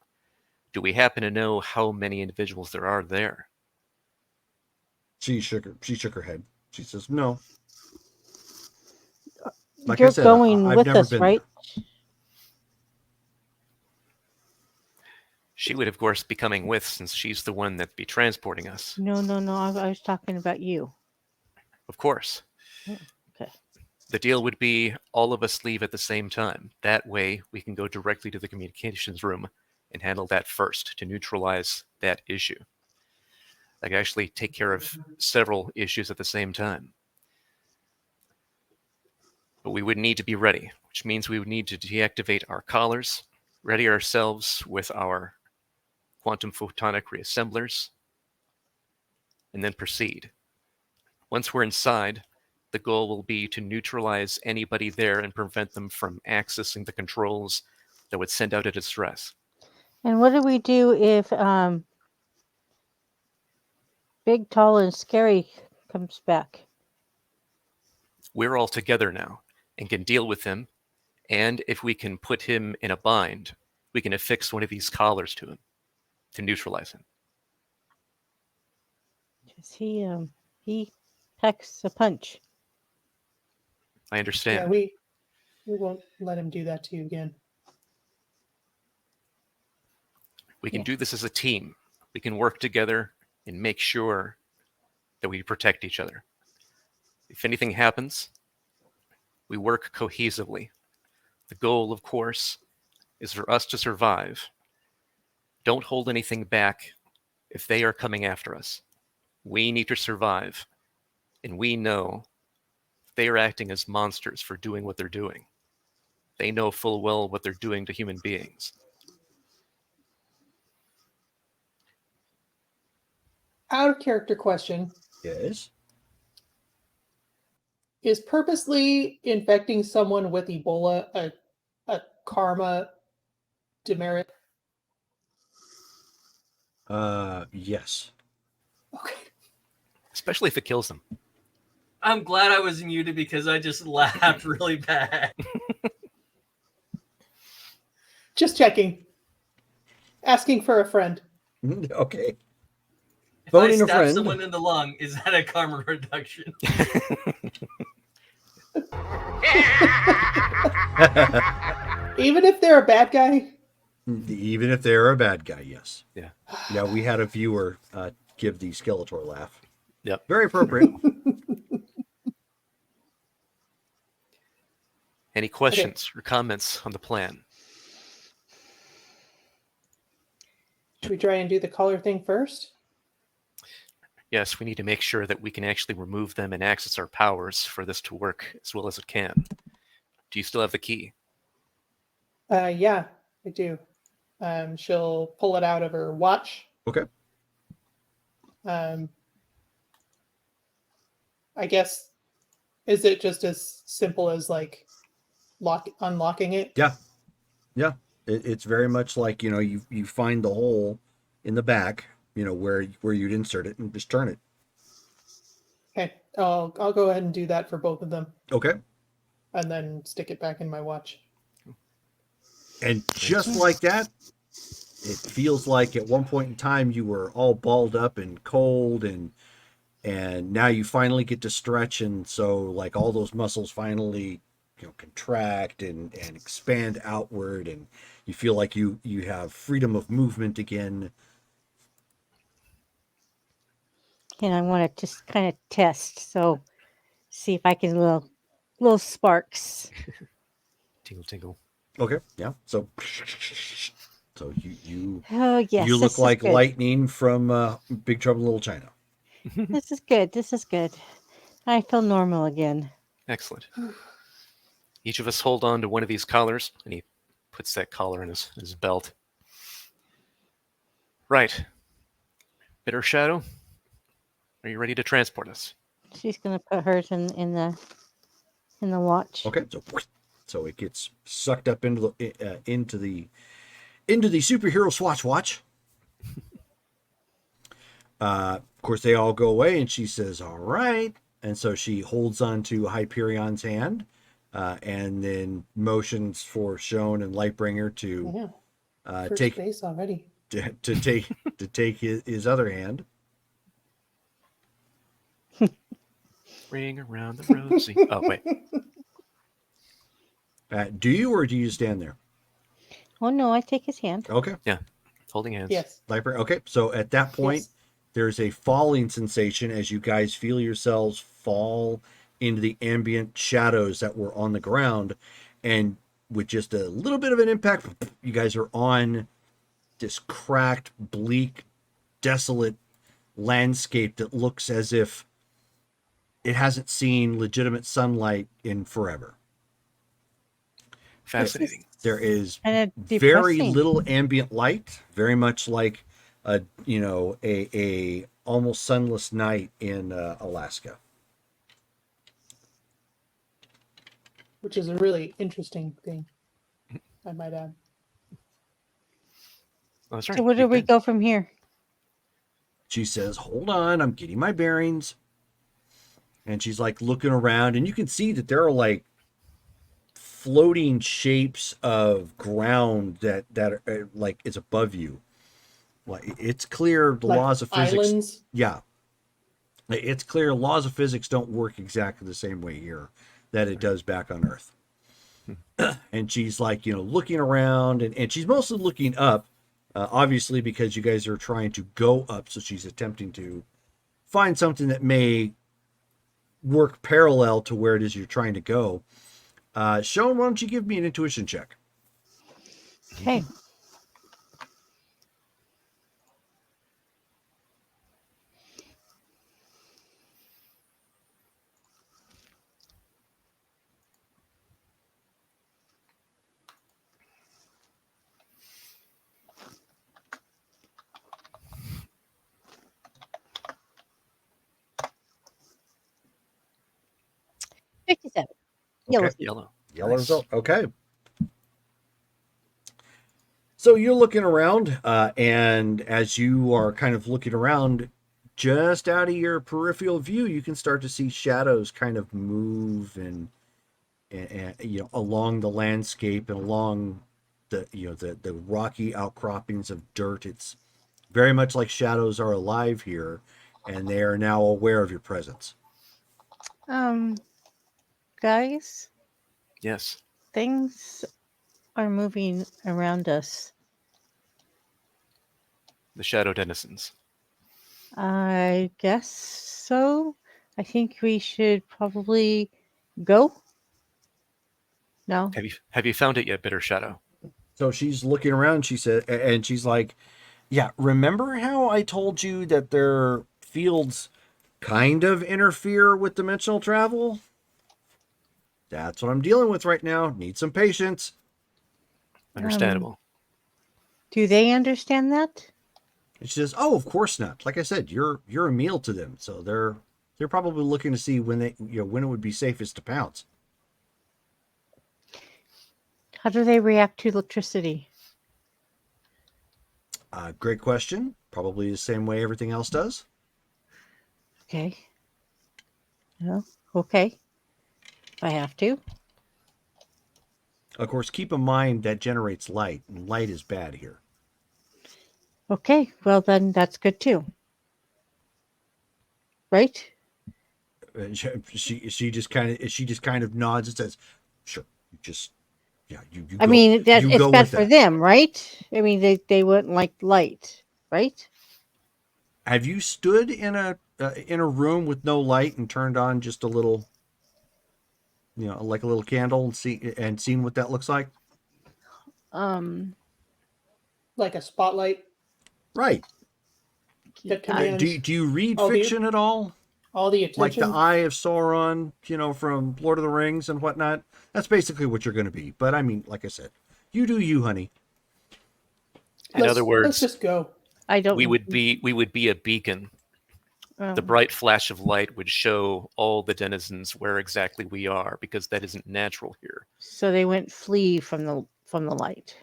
Do we happen to know how many individuals there are there? She shook her head. She says, "No. Like I you're said, going I've with never us, been right? there." She would, of course, be coming with since she's the one that'd be transporting us. No, no, no. I was talking about you. Of course. Oh, okay. The deal would be all of us leave at the same time. That way, we can go directly to the communications room and handle that first to neutralize that issue. I can actually take care of several issues at the same time. But we would need to be ready, which means we would need to deactivate our collars, ready ourselves with our quantum photonic reassemblers, and then proceed. Once we're inside, the goal will be to neutralize anybody there and prevent them from accessing the controls that would send out a distress. And what do we do if Big, Tall, and Scary comes back? We're all together now and can deal with him, and if we can put him in a bind, we can affix one of these collars to him to neutralize him. 'Cause he packs a punch. I Yeah, understand. we won't let him do that to you again. We can Yeah. do this as a team. We can work together and make sure that we protect each other. If anything happens, we work cohesively. The goal, of course, is for us to survive. Don't hold anything back if they are coming after us. We need to survive. And we know they are acting as monsters for doing what they're doing. They know full well what they're doing to human beings. Out of character question. Yes. Is purposely infecting someone with Ebola a karma demerit? Yes. Okay. Especially if it kills them. I'm glad I was muted because I just laughed really bad. Just checking. Asking for a friend. Okay. If I Phoning a stab friend. someone in the lung, is that a karma reduction? Even if they're a bad guy? Even if they're a bad guy, yes. Yeah. Yeah, we had a viewer give the Skeletor laugh. Yep. Very appropriate. Any questions or comments on the plan? Should we try and do the collar thing first? Yes, we need to make sure that we can actually remove them and access our powers for this to work as well as it can. Do you still have the key? Yeah, I do. She'll pull it out of her watch. Okay. I guess, is it just as simple as like unlocking it? Yeah. Yeah. It's very much like, you find the hole in the back, where you'd insert it and just turn it. Okay, I'll go ahead and do that for both of them, Okay. and then stick it back in my watch. And just like that, it feels like at one point in time you were all balled up and cold, and now you finally get to stretch, and so like all those muscles finally contract and expand outward, and you feel like you have freedom of movement again. And I want to just kind of test, so see if I can little sparks. Tingle, tingle. Okay. Yeah. So you Oh yes, you this look is like good. lightning from Big Trouble in Little China. This is good. This is good. I feel normal again. Excellent. Each of us hold on to one of these collars, and he puts that collar in his belt. Right. Bitter Shadow, are you ready to transport us? She's gonna put hers in the watch. Okay. So it gets sucked up into the superhero Swatch watch. Of course, they all go away, and she says, "All right." And so she holds on to Hyperion's hand, and then motions for Shone and Lightbringer to Yeah, first take base already. to take his other hand. Ring around the rosy. Oh, wait. Do you, or do you stand there? Oh no, I take his hand. Okay. Yeah. Holding hands. Yes. Lightbringer. Okay. So at that point, Yes. there's a falling sensation as you guys feel yourselves fall into the ambient shadows that were on the ground, and with just a little bit of an impact, you guys are on this cracked, bleak, desolate landscape that looks as if it hasn't seen legitimate sunlight in forever. Fascinating. There is Kind of very depressing. little ambient light, very much like a almost sunless night in Alaska. Which is a really interesting thing, I might add. Oh, that's right. So where do You we did. go from here? She says, "Hold on, I'm getting my bearings." And she's like looking around, and you can see that there are like floating shapes of ground that are like is above you. Like it's clear the Like laws of physics. islands? Yeah, it's clear laws of physics don't work exactly the same way here that it does back on Earth. And she's like, looking around, and she's mostly looking up, obviously because you guys are trying to go up. So she's attempting to find something that may work parallel to where it is you're trying to go. Sean, why don't you give me an intuition check? Okay. $57. Yellow Okay. suit. Yellow. Yellow Nice. result. Okay. So you're looking around, and as you are kind of looking around, just out of your peripheral view, you can start to see shadows kind of move and along the landscape and along the rocky outcroppings of dirt. It's very much like shadows are alive here, and they are now aware of your presence. Guys, Yes. things are moving around us. The shadow denizens. I guess so. I think we should probably go. No. Have you found it yet, Bitter Shadow? So she's looking around. She said, and she's like, "Yeah, remember how I told you that their fields kind of interfere with dimensional travel? That's what I'm dealing with right now. Need some patience." Understandable. Do they understand that? And she says, "Oh, of course not. Like I said, you're a meal to them, so they're probably looking to see when when it would be safest to pounce." How do they react to electricity? Great question. Probably the same way everything else does. Okay. Well, okay. If I have to. Of course, keep in mind that generates light, and light is bad here. Okay. Well, then that's good too. Right? She just kind of nods and says, "Sure, you just you I go, mean, that you it's go bad with for that." them, right? I mean, they wouldn't like light, right? Have you stood in a room with no light and turned on just a little, like a little candle and seen what that looks like? Um, Like a spotlight Right. that I- commands Do you read all the fiction at all? all the Like the attention. Eye of Sauron, from Lord of the Rings and whatnot? That's basically what you're going to be. But I mean, like I said, you do you, honey. In other Let's words, just go. I don't. we would be a beacon. The um, bright flash of light would show all the denizens where exactly we are, because that isn't natural here. So they went flee from the light.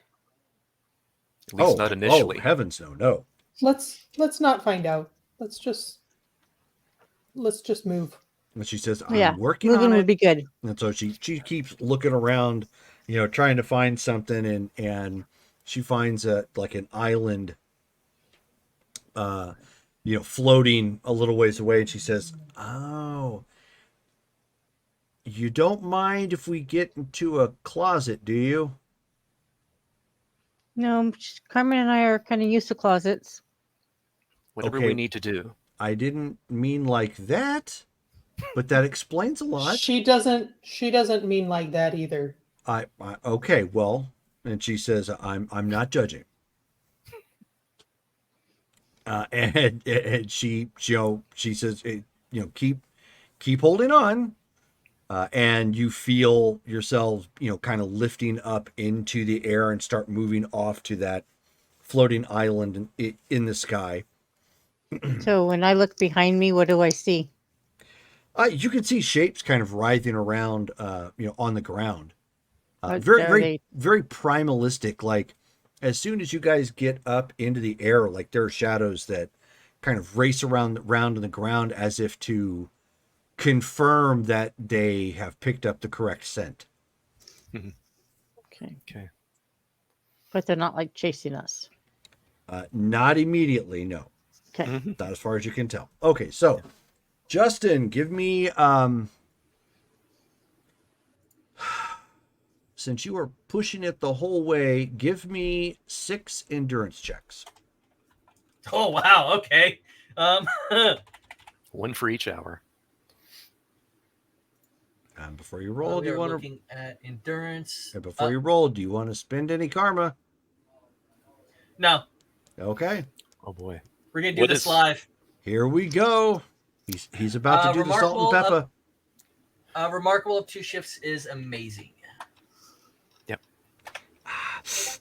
At least not Oh initially. heavens, no. Let's not find out. Let's just move. And she says, "I'm Yeah, working moving on would it." be good. And so she keeps looking around, trying to find something, and she finds like an island, floating a little ways away, and she says, "Oh, you don't mind if we get into a closet, do you?" No, Carmen and I are kind of used to closets. Whatever Okay. we need to do. I didn't mean like that, but that explains a lot. She doesn't mean like that either. I okay, well, and she says, "I'm not judging." And she says, keep holding on, and you feel yourselves, kind of lifting up into the air and start moving off to that floating island in the sky. So when I look behind me, what do I see? You can see shapes kind of writhing around, on the ground. Are Very, very, they- very primalistic. Like as soon as you guys get up into the air, like there are shadows that kind of race around in the ground as if to confirm that they have picked up the correct scent. Okay, Okay. but they're not like chasing us. Not immediately, no. Okay. Mhm. Not as far as you can tell. Okay, so Justin, give me since you are pushing it the whole way, give me 6 endurance checks. Oh wow. Okay. Um. One for each hour. And before you roll, do we you are want to? looking at endurance. And before you roll, do you want to spend any karma? No, Okay, Oh boy. we're gonna do What this is- live. here we go. He's about to do the salt and Remarkable pepper. Remarkable of 2 shifts is amazing.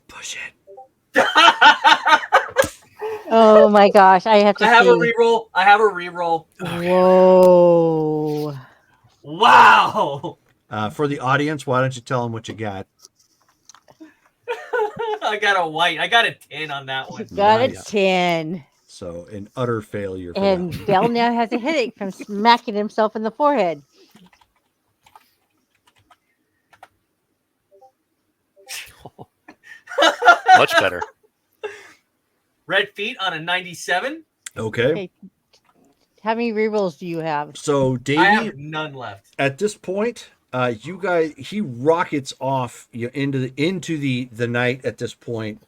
Push it. Oh my gosh, I have to I have a see. reroll. I have a reroll. Whoa. Wow. For the audience, why don't you tell them what you got? I got a white. I got a 10 on that one. Got Nice. a 10. So an utter failure for And that one. Bell now has a headache from smacking himself in the forehead. Much better. Red feet on a 97. Okay. Okay. How many rerolls do you have? So I Davey, have none left. at this point, you guys, he rockets off into the night at this point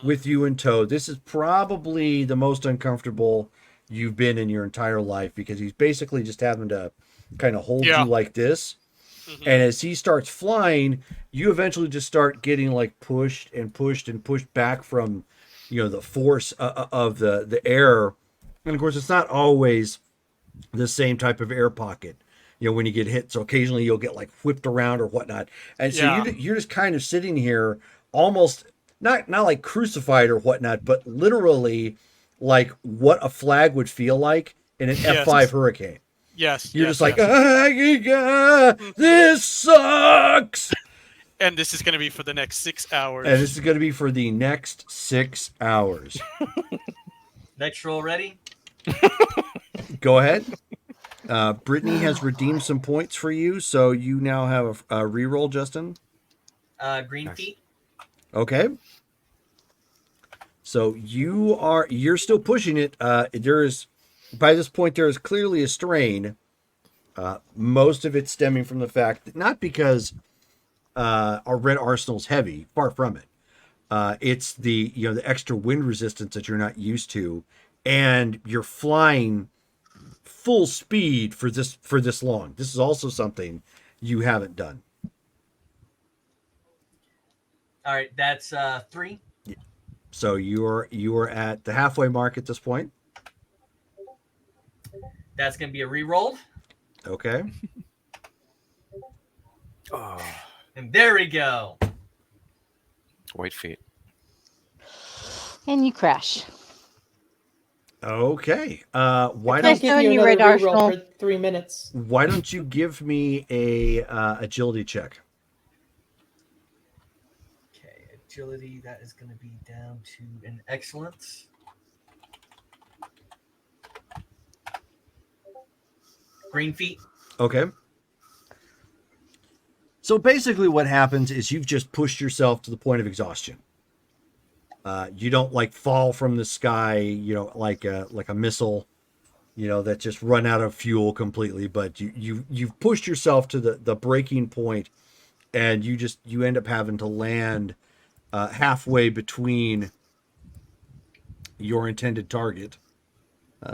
with you in tow. This is probably the most uncomfortable you've been in your entire life because he's basically just having to kind of hold Yeah. you like this. Mhm. And as he starts flying, you eventually just start getting like pushed and pushed and pushed back from, the force of the air. And of course, it's not always the same type of air pocket, when you get hit. So occasionally you'll get like whipped around or whatnot. And so Yeah. you're just kind of sitting here almost not like crucified or whatnot, but literally like what a flag would feel like in an Yes. F5 hurricane. Yes. You're yes, just like, yes. this sucks. And this is going to be for the next 6 hours. And this is going to be for the next 6 hours. Next roll ready? Go ahead. Brittany has redeemed some points for you, so you now have a reroll, Justin. Green Nice. feet. Okay. So you're still pushing it. By this point there is clearly a strain. Most of it stemming from the fact that not because our red arsenal's heavy, far from it. It's the extra wind resistance that you're not used to, and you're flying full speed for this long. This is also something you haven't done. All right, that's 3. So you are at the halfway mark at this point. That's going to be a reroll. Okay. Oh, And there we go. white feet. And you crash. Okay. Why I don't can't give Nice you knowing you, another Red reroll Arsenal. for 3 minutes. why don't you give me a agility check? Okay, agility, that is going to be down to an excellence. Green feet. Okay. So basically what happens is you've just pushed yourself to the point of exhaustion. You don't like fall from the sky, like a missile, that just run out of fuel completely, but you've pushed yourself to the breaking point, and you end up having to land halfway between your intended target.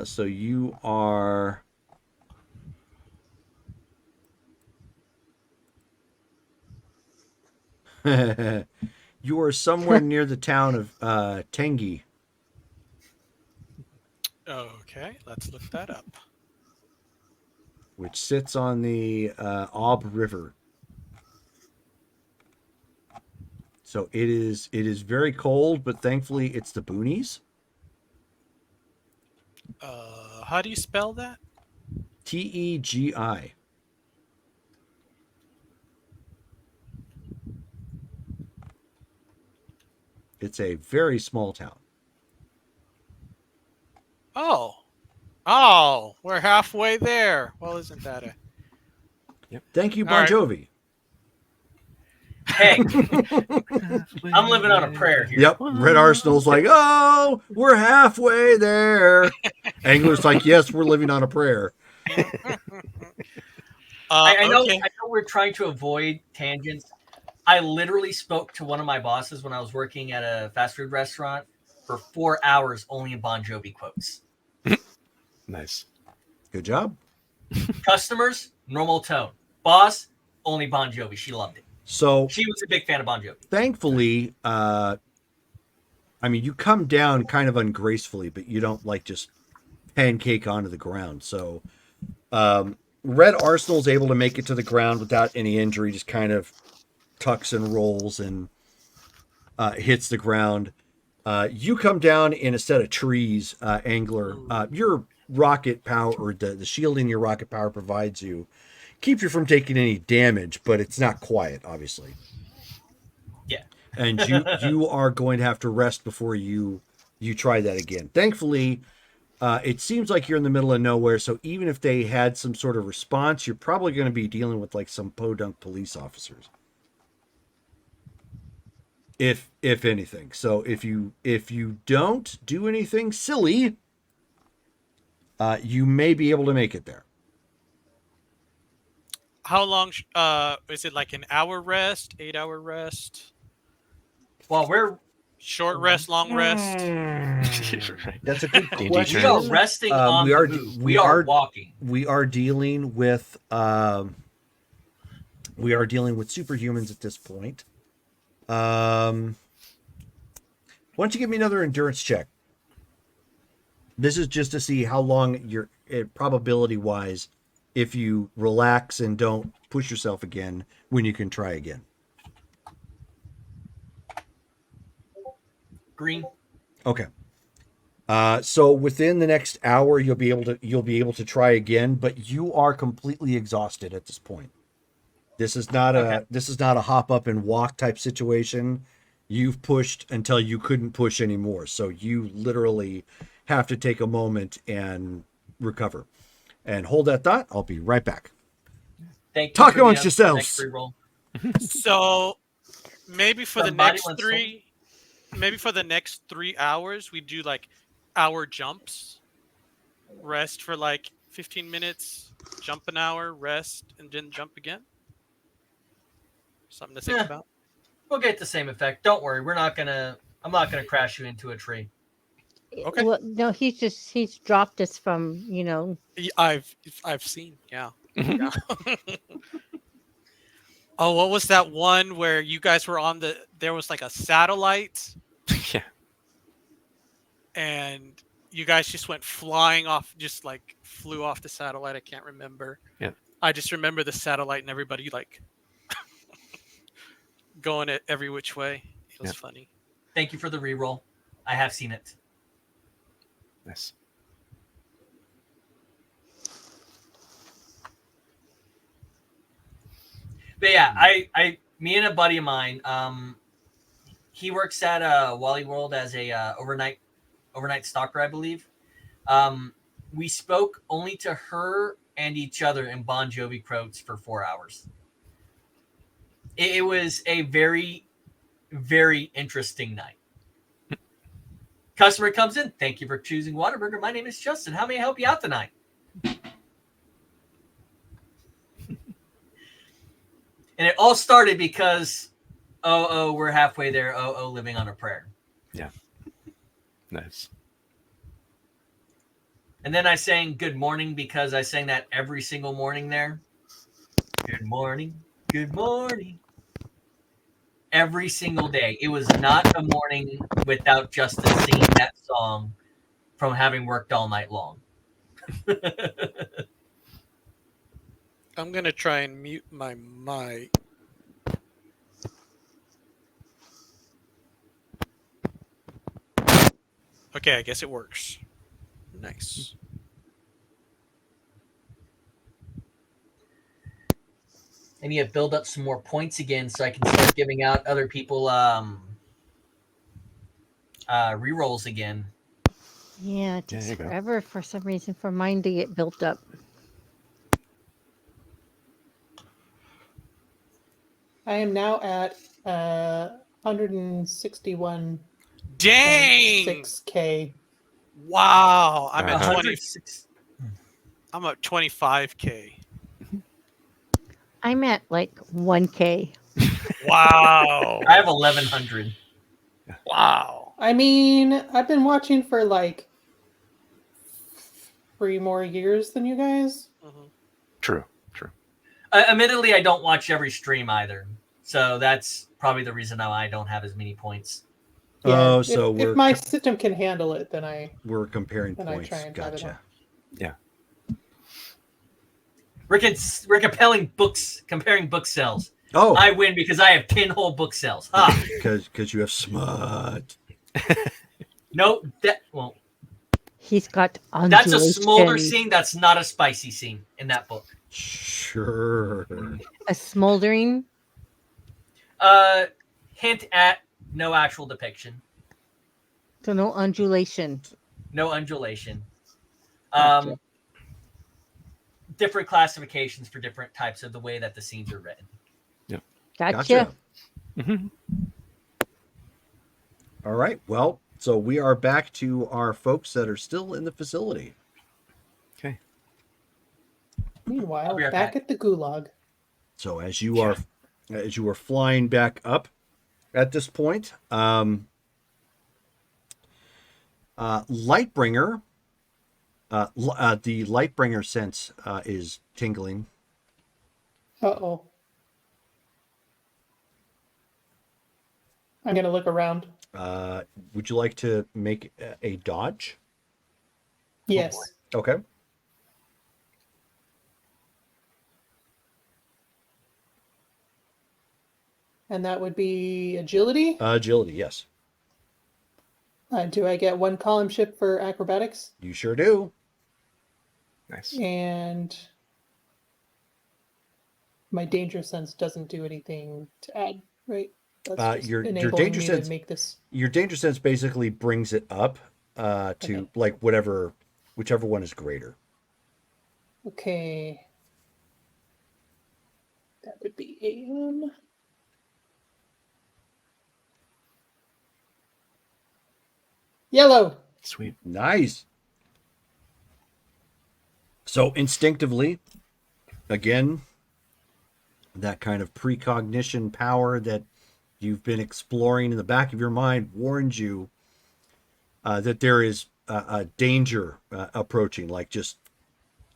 So you are you are somewhere near the town of Tengi. Okay, let's look that up. Which sits on the Ob River. So it is very cold, but thankfully it's the boonies. How do you spell that? Tegi. It's a very small town. Oh, we're halfway there. Well, isn't that a... Thank you, All Bon right. Jovi. Hey, I'm living on a prayer here. Yep. Red Arsenal's like, oh, we're halfway there. Angler's like, yes, we're living on a prayer. I know Okay. we're trying to avoid tangents. I literally spoke to one of my bosses when I was working at a fast food restaurant for 4 hours only in Bon Jovi quotes. Nice. Good job. Customers, normal tone. Boss, only Bon Jovi. She loved it. So She was a big fan of Bon Jovi. thankfully, I mean, you come down kind of ungracefully, but you don't like just pancake onto the ground. So Red Arsenal's able to make it to the ground without any injury, just kind of tucks and rolls and hits the ground. You come down in a set of trees, Angler. Your rocket power, or the shield in your rocket power provides you, keeps you from taking any damage, but it's not quiet, obviously. Yeah. And you are going to have to rest before you try that again. Thankfully, it seems like you're in the middle of nowhere, so even if they had some sort of response, you're probably going to be dealing with like some podunk police officers. If anything. So if you don't do anything silly, you may be able to make it there. How long? Is it like an hour rest, 8-hour rest, Well, we're short rest, long rest? That's a good D&D question. we are resting on we are the move. we We are are walking. we are dealing with superhumans at this point. Why don't you give me another endurance check? This is just to see how long you're probability wise, if you relax and don't push yourself again, when you can try again. Green. Okay. So within the next hour, you'll be able to try again, but you are completely exhausted at this point. This is not a hop up and walk type situation. You've pushed until you couldn't push anymore. So you literally have to take a moment and recover. And hold that thought. I'll be right back. Thank you. Talk for the amongst next yourselves. reroll. So maybe for the Somebody next wants maybe for the next 3 hours, we do like hour jumps, rest for like 15 minutes, jump an hour, rest, and then jump again. Something to think Yeah. about. We'll get the same effect. Don't worry. I'm not gonna crash you into a tree. Okay. Well, no, he's dropped us from, I've seen, yeah. Yeah. Oh, what was that one where you guys were on there was like a satellite Yeah. and you guys just went flying off, just like flew off the satellite. I can't remember. Yeah. I just remember the satellite and everybody like going it every which way. It was funny. Thank you for the reroll. I have seen it. Nice. But yeah, me and a buddy of mine, he works at Wally World as a overnight stalker, I believe. We spoke only to her and each other in Bon Jovi quotes for 4 hours. It was a very, very interesting night. Customer comes in. Thank you for choosing Whataburger. My name is Justin. How may I help you out tonight? And it all started because, we're halfway there. Living on a prayer. Yeah. Nice. And then I sang good morning because I sang that every single morning there. Good morning. Good morning. Every single day. It was not a morning without Justin singing that song from having worked all night long. I'm going to try and mute my mic. Okay, I guess it works. Nice. I need to build up some more points again so I can start giving out other people rerolls again. Yeah, it takes there you go. forever for some reason for mine to get built up. I am now at 161.6K. Dang! Wow, I'm at 20. 106. I'm at 25K. I'm at like 1K. Wow. I have 1,100. Wow. I mean, I've been watching for like 3 more years than you guys. Mhm. True. Admittedly, I don't watch every stream either, so that's probably the reason why I don't have as many points. Oh, if, so if my system can handle it, then I we're comparing Then I points. try and have it Gotcha. We're comparing book sales. Oh, I win because I have 10 whole book sales. Ha! because you have smut. No, well, He's got that's a smolder undulation. scene. That's not a spicy scene in that book. Sure. A smoldering. Hint at no actual depiction, So no undulation. no undulation. Gotcha. Different classifications for different types of the way that the scenes are written. Gotcha. Mhm. All right. Well, so we are back to our folks that are still in the facility. Okay. meanwhile I'll be right back back. at the gulag. So as you are flying back up at this point, Lightbringer, the Lightbringer sense is tingling. Uh-oh. I'm gonna look around. Would you like to make a dodge? Yes. Okay. And that would be agility. Agility, yes. Do I get one column shift for acrobatics? You sure do. Nice. And my danger sense doesn't do anything to add, right? That's just your enabling danger me sense- to make this. Your danger sense basically brings it up to Okay. like whichever one is greater. Okay. That would be AM. Yellow. Sweet. Nice. So instinctively, again, that kind of precognition power that you've been exploring in the back of your mind warns you that there is a danger approaching, like just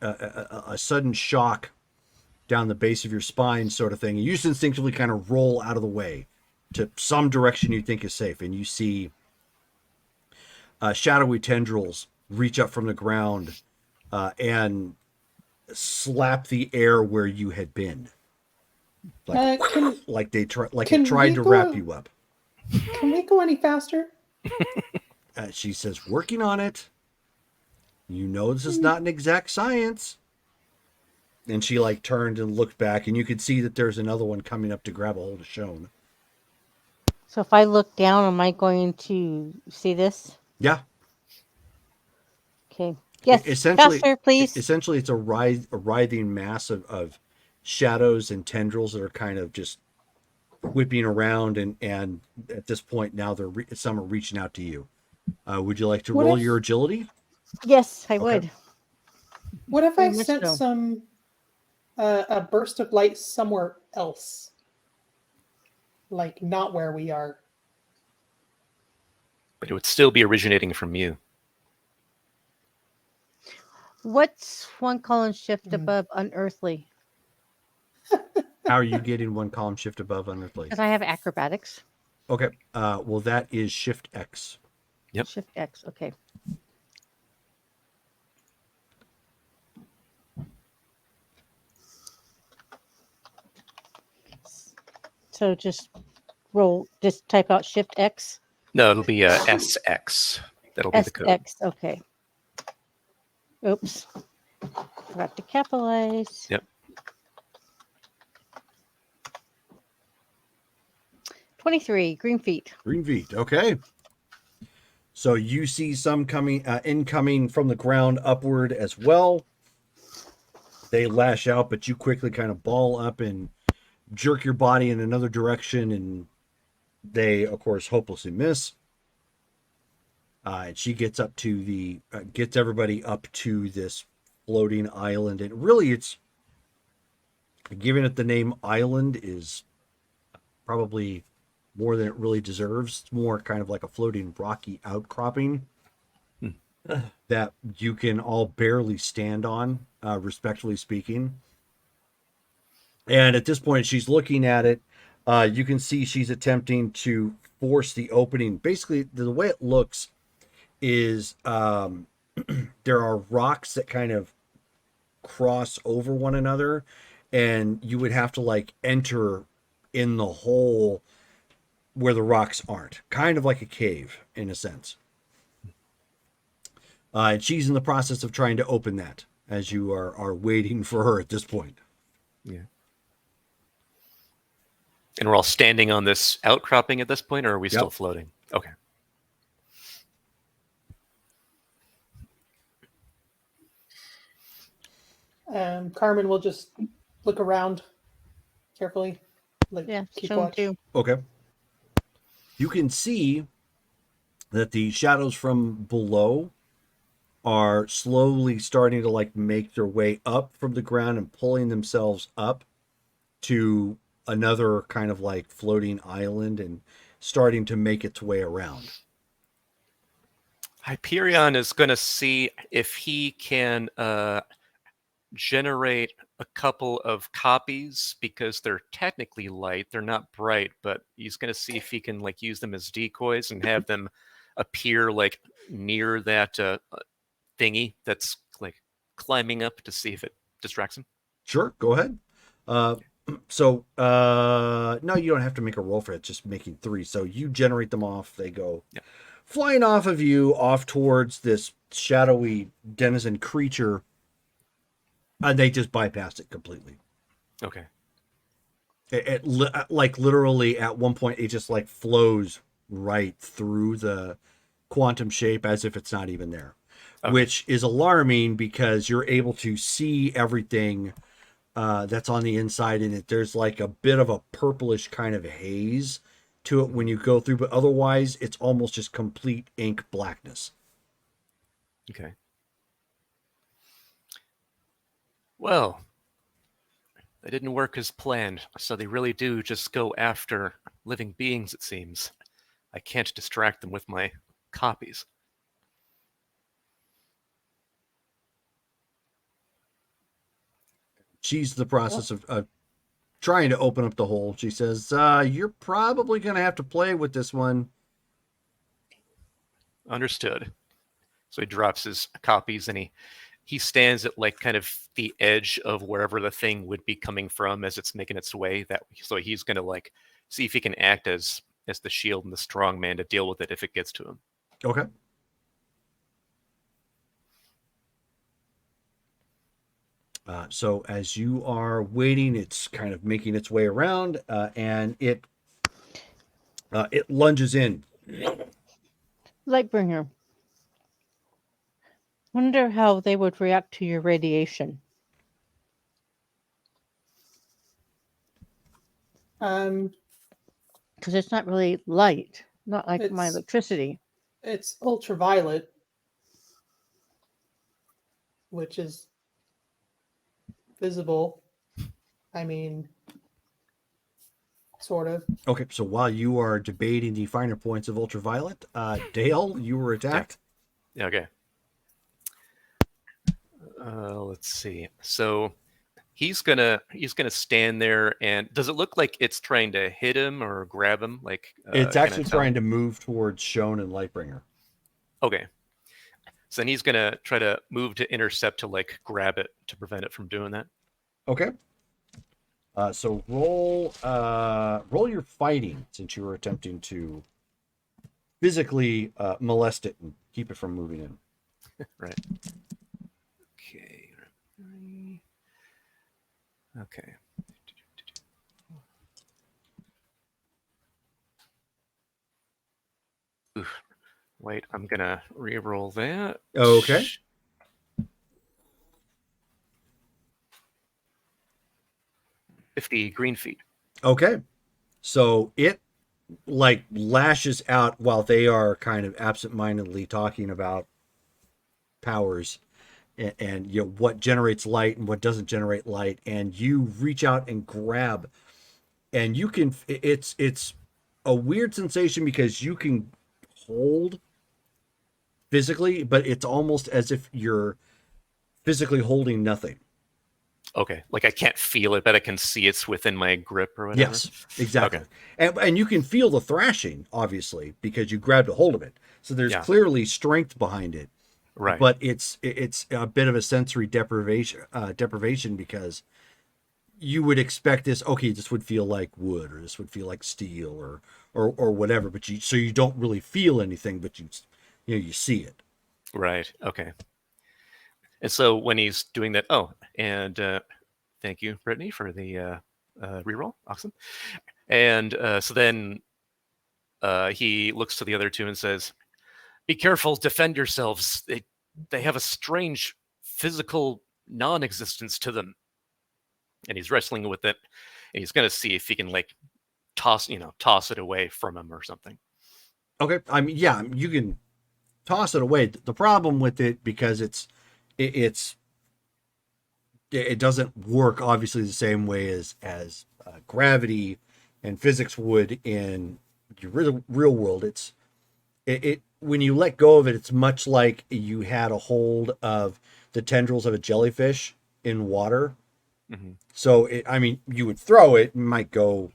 a sudden shock down the base of your spine sort of thing. You just instinctively kind of roll out of the way to some direction you think is safe, and you see shadowy tendrils reach up from the ground and slap the air where you had been, like like they tried to wrap you up. Can we go any faster? She says, "Working on it. You know this is not an exact science." And she like turned and looked back, and you could see that there's another one coming up to grab a hold of Shone. So if I look down, am I going to see this? Yeah. Okay. Yes. Essentially, faster, please. Essentially, it's a writhing mass of shadows and tendrils that are kind of just whipping around, and at this point now some are reaching out to you. Would you like to What roll if- your agility? Yes, I Okay. would. What if I Very much sent so. some a burst of light somewhere else? Like not where we are. But it would still be originating from you. What's one column shift Hmm. above unearthly? How are you getting one column shift above unearthly? Because I have acrobatics. Okay. Well, that is Shift X. Yep. Shift X. Okay. So just type out Shift X. No, it'll be SX. That'll be the code. SX. Okay. Oops. Forgot to capitalize. Yep. 23 green feet. Green feet. Okay. So you see some incoming from the ground upward as well. They lash out, but you quickly kind of ball up and jerk your body in another direction, and they, of course, hopelessly miss. And she gets up to gets everybody up to this floating island, and really, it's giving it the name island is probably more than it really deserves. It's more kind of like a floating rocky outcropping that you can all barely stand on, respectfully speaking. And at this point, she's looking at it. You can see she's attempting to force the opening. Basically, the way it looks is there are rocks that kind of cross over one another, and you would have to like enter in the hole where the rocks aren't, kind of like a cave in a sense. And she's in the process of trying to open that as you are waiting for her at this point. Yeah. And we're all standing on this outcropping at this point, or are we still floating? Okay. Carmen will just look around carefully. Like, Yeah, keep show 'em watch. too. Okay. You can see that the shadows from below are slowly starting to like make their way up from the ground and pulling themselves up to another kind of like floating island and starting to make its way around. Hyperion is going to see if he can generate a couple of copies, because they're technically light. They're not bright, but he's going to see if he can like use them as decoys and have them appear like near that thingy that's like climbing up to see if it distracts him. Sure, go ahead. No, you don't have to make a roll for it, just making 3. So you generate them off, they go flying off of you, off towards this shadowy denizen creature, and they just bypassed it completely. Okay. Like literally at one point, it just like flows right through the quantum shape as if it's not even there, which is alarming because you're able to see everything that's on the inside in it. There's like a bit of a purplish kind of haze to it when you go through, but otherwise it's almost just complete ink blackness. Okay. Well, they didn't work as planned, so they really do just go after living beings, it seems. I can't distract them with my copies. She's in the process of trying to open up the hole. She says, you're probably going to have to play with this one. Understood. So he drops his copies and he stands at like kind of the edge of wherever the thing would be coming from as it's making its way. So he's going to like see if he can act as the shield and the strong man to deal with it if it gets to him. Okay. So as you are waiting, it's kind of making its way around, and it lunges in. Lightbringer. Wonder how they would react to your radiation. Because it's not really light, not like my electricity. It's ultraviolet, which is visible. I mean, sort of. Okay, so while you are debating the finer points of ultraviolet, Dale, you were attacked. Yeah. Okay. Let's see. So he's gonna stand there, and does it look like it's trying to hit him or grab him? Like It's actually trying to move towards Shone and Lightbringer. Okay. So then he's gonna try to move to intercept to like grab it to prevent it from doing that. Okay. So roll your fighting, since you were attempting to physically molest it and keep it from moving in. Right. Okay. Okay. Oof. Wait, I'm gonna re-roll that. Okay. The green feet. Okay. So it like lashes out while they are kind of absentmindedly talking about powers and you know what generates light and what doesn't generate light, and you reach out and grab, and you can it's a weird sensation because you can hold physically, but it's almost as if you're physically holding nothing. Okay, like I can't feel it, but I can see it's within my grip or whatever. Yes, exactly. Okay. And you can feel the thrashing, obviously, because you grabbed a hold of it. So there's Yeah. clearly strength behind it. Right. But it's a bit of a sensory deprivation because you would expect this. Okay, this would feel like wood, or this would feel like steel, or whatever. But you don't really feel anything, but you see it. Right. Okay. And so when he's doing that, and thank you, Brittany, for the reroll. Awesome. And so then he looks to the other two and says, "Be careful, defend yourselves. They have a strange physical non-existence to them." And he's wrestling with it, and he's gonna see if he can like toss it away from him or something. Okay, I mean, yeah, you can toss it away. The problem with it, because it doesn't work obviously the same way as gravity and physics would in the real world. It when you let go of it, it's much like you had a hold of the tendrils of a jellyfish in water. Mm-hmm. So I mean, you would throw it, might go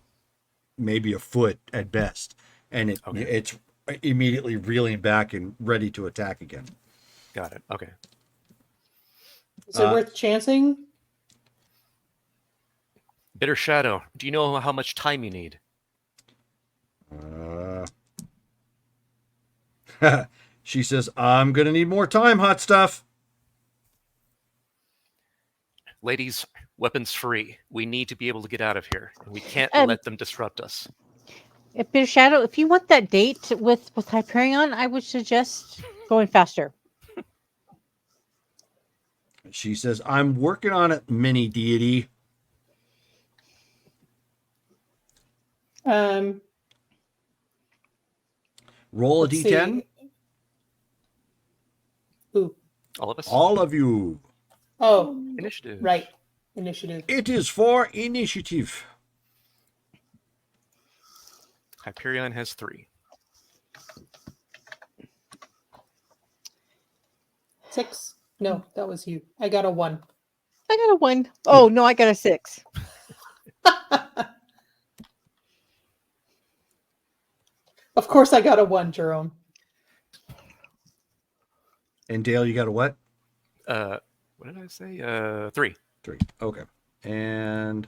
maybe a foot at best, and it's immediately reeling back and ready to attack again. Got it. Okay. Is it worth chancing? Bitter Shadow, do you know how much time you need? She says, "I'm gonna need more time, hot stuff." Ladies, weapons free. We need to be able to get out of here. We can't let them disrupt us. Bitter Shadow, if you want that date with Hyperion, I would suggest going faster. She says, "I'm working on it, mini deity." Roll a let's d10. see. Ooh. All of us? All of you. Oh, Initiative. right. Initiative. It is for initiative. Hyperion has 3. 6. No, that was you. I got a 1. I got a 1. Oh, no, I got a 6. Of course I got a 1, Jerome. And Dale, you got a what? What did I say? 3. 3. Okay. And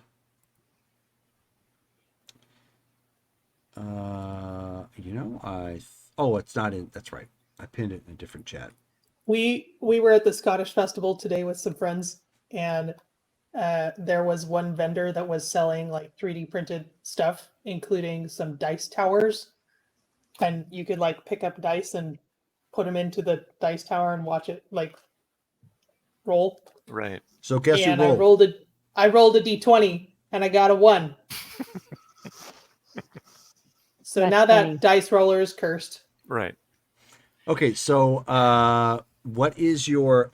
it's not in. That's right. I pinned it in a different chat. We were at the Scottish Festival today with some friends, and there was one vendor that was selling like 3D printed stuff, including some dice towers, and you could like pick up dice and put them into the dice tower and watch it like roll. Right. So guess and who rolled? I rolled a d20 and I got a 1. So That's now funny. that dice roller is cursed. Right. Okay, so what is your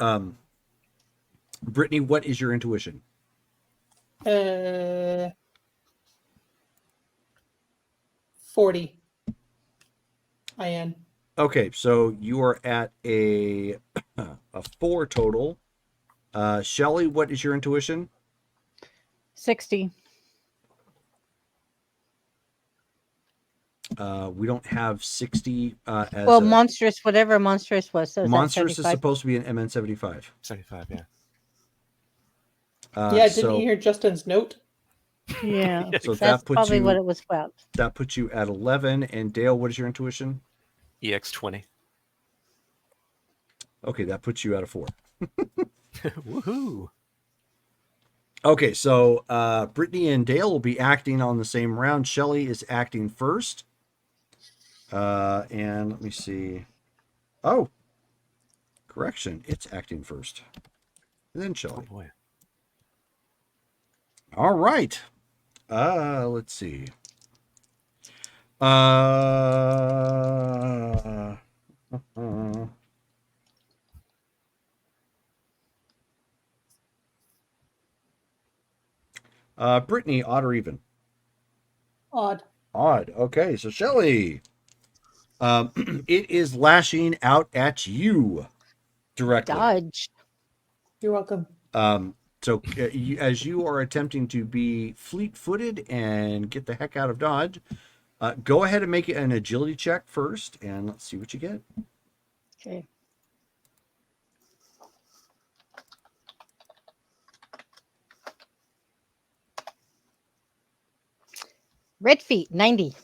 Brittany? What is your intuition? 40. I am. Okay, so you are at a 4 total. Shelly, what is your intuition? 60. We don't have 60 as Well, monstrous, whatever monstrous was. So monstrous is 75? supposed to be an MN75. 75, yeah. Yeah, didn't you hear Justin's note? Yeah. So That's that puts probably you what it was about. that puts you at 11. And Dale, what is your intuition? EX20. Okay, that puts you at a 4. Woohoo. Okay, so Brittany and Dale will be acting on the same round. Shelly is acting first. And let me see. Oh, correction. It's acting first. And then Oh Shelly. boy. All right. Let's see. Brittany, odd or even? Odd. Odd. Okay, so Shelly. It is lashing out at you directly. Dodge. You're welcome. So as you are attempting to be fleet-footed and get the heck out of Dodge, go ahead and make an agility check first, and let's see what you get. Okay. Red feet, 90.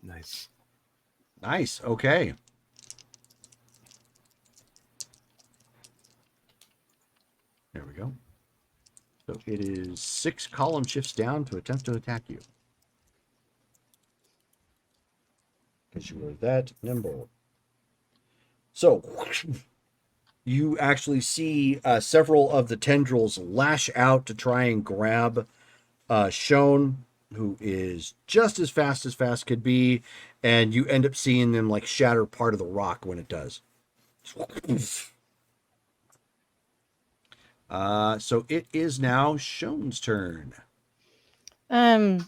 Nice. Nice. Okay. There we go. So it is 6 column shifts down to attempt to attack you. Because you were that nimble. So you actually see several of the tendrils lash out to try and grab Shone, who is just as fast could be, and you end up seeing them like shatter part of the rock when it does. So it is now Shone's turn. I,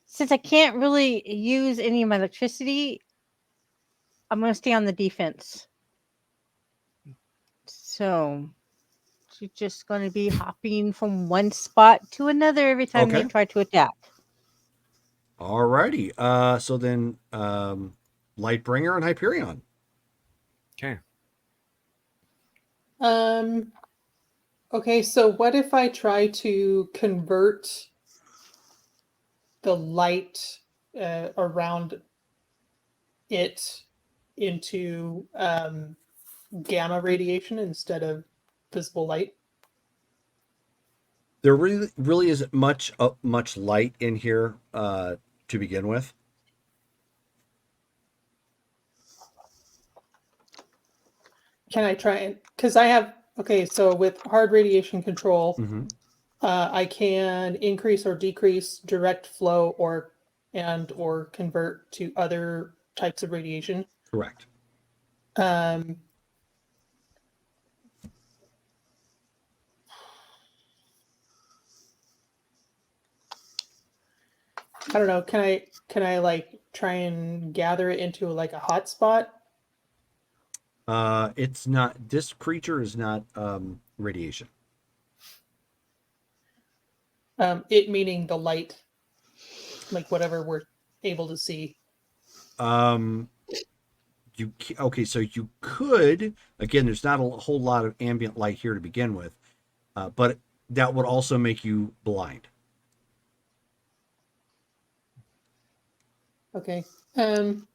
since I can't really use any of my electricity, I'm going to stay on the defense. So she's just going to be hopping from one spot to another every time they Okay. try to attack. Alrighty. So then Lightbringer and Hyperion. Okay. Okay, so what if I try to convert the light around it into gamma radiation instead of visible light? There really isn't much light in here to begin with. Can I try and because I have so with hard radiation control, Mm-hmm. I can increase or decrease direct flow or convert to other types of radiation. Correct. I don't know. Can I like try and gather it into like a hotspot? It's not. This creature is not radiation. It meaning the light, like whatever we're able to see. Okay, so you could, again, there's not a whole lot of ambient light here to begin with, but that would also make you blind. Okay. Dang.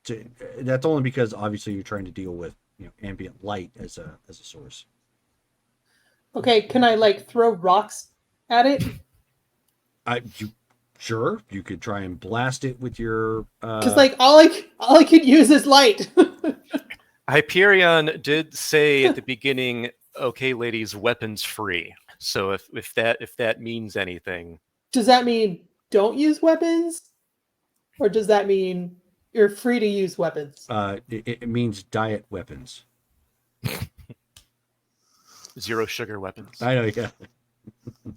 So, that's only because obviously you're trying to deal with ambient light as a source. Okay, can I like throw rocks at it? Sure, you could try and blast it with your. Because like all I could use is light. Hyperion did say at the beginning, "Okay, ladies, weapons free." So if that means anything, Does that mean don't use weapons, or does that mean you're free to use weapons? It means diet weapons. 0 sugar weapons. I know, yeah.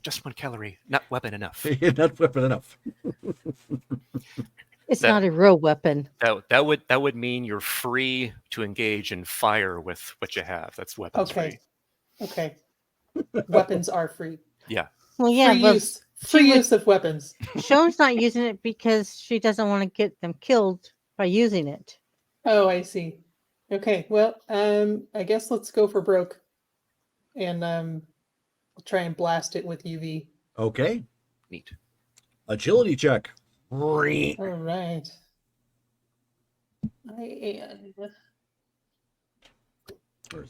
Just 1 calorie, not weapon enough. Not weapon enough. It's not a real weapon. That would mean you're free to engage in fire with what you have. That's weapons free. Okay. Weapons are free. Yeah. Well, yeah, Free use of weapons. Shone's not using it because she doesn't want to get them killed by using it. Oh, I see. Okay, well, I guess let's go for broke, and I'll try and blast it with UV. Okay. Neat. Agility check. All right. Or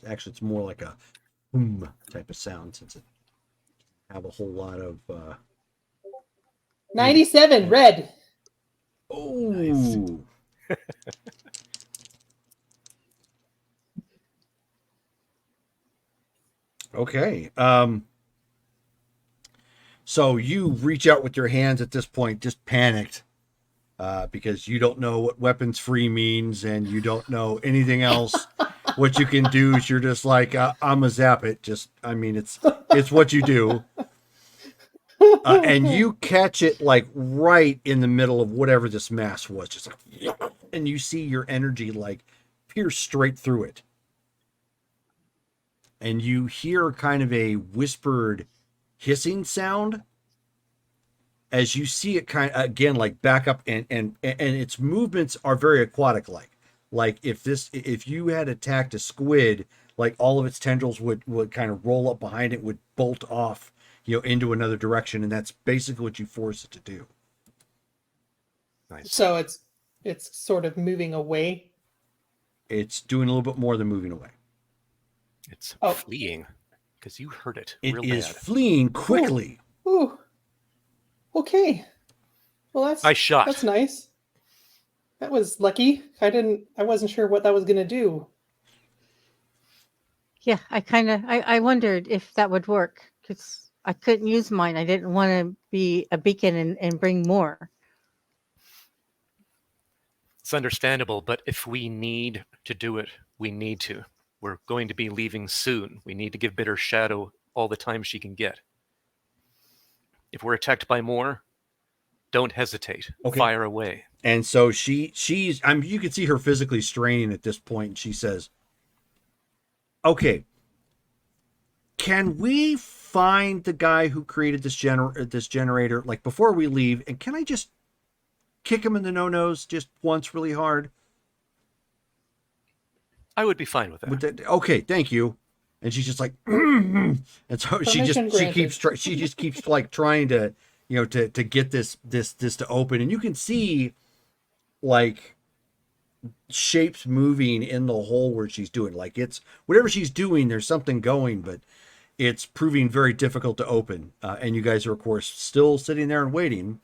actually, it's more like a boom type of sound since it have a whole lot of 97 red. oh Nice. Okay. So you reach out with your hands at this point, just panicked, because you don't know what weapons free means and you don't know anything else. What you can do is you're just like, I'm a zap it. It's what you do. And you catch it like right in the middle of whatever this mass was, just like, and you see your energy like pierce straight through it. and you hear kind of a whispered hissing sound as you see it kind of again like back up, and its movements are very aquatic like if you had attacked a squid, like all of its tendrils would kind of roll up behind it, would bolt off, into another direction, and that's basically what you force it to do. Nice. So it's sort of moving away. It's doing a little bit more than moving away. It's Oh. fleeing because you heard it It real is bad. fleeing quickly. Ooh. Okay. Well, I shot. that's nice. That was lucky. I wasn't sure what that was gonna do. Yeah, I wondered if that would work because I couldn't use mine. I didn't want to be a beacon and bring more. It's understandable, but if we need to do it, we need to. We're going to be leaving soon. We need to give Bitter Shadow all the time she can get. If we're attacked by more, don't hesitate. Okay. Fire away. And so she's you can see her physically straining at this point, and she says, okay, can we find the guy who created this generator, like, before we leave, and can I just kick him in the no-nos just once really hard? I would be fine with that. Okay, thank you. And she's just like, and so she just keeps like trying to, to get this to open, and you can see like shapes moving in the hole where she's doing, like, it's whatever she's doing, there's something going, but it's proving very difficult to open. And you guys are, of course, still sitting there and waiting.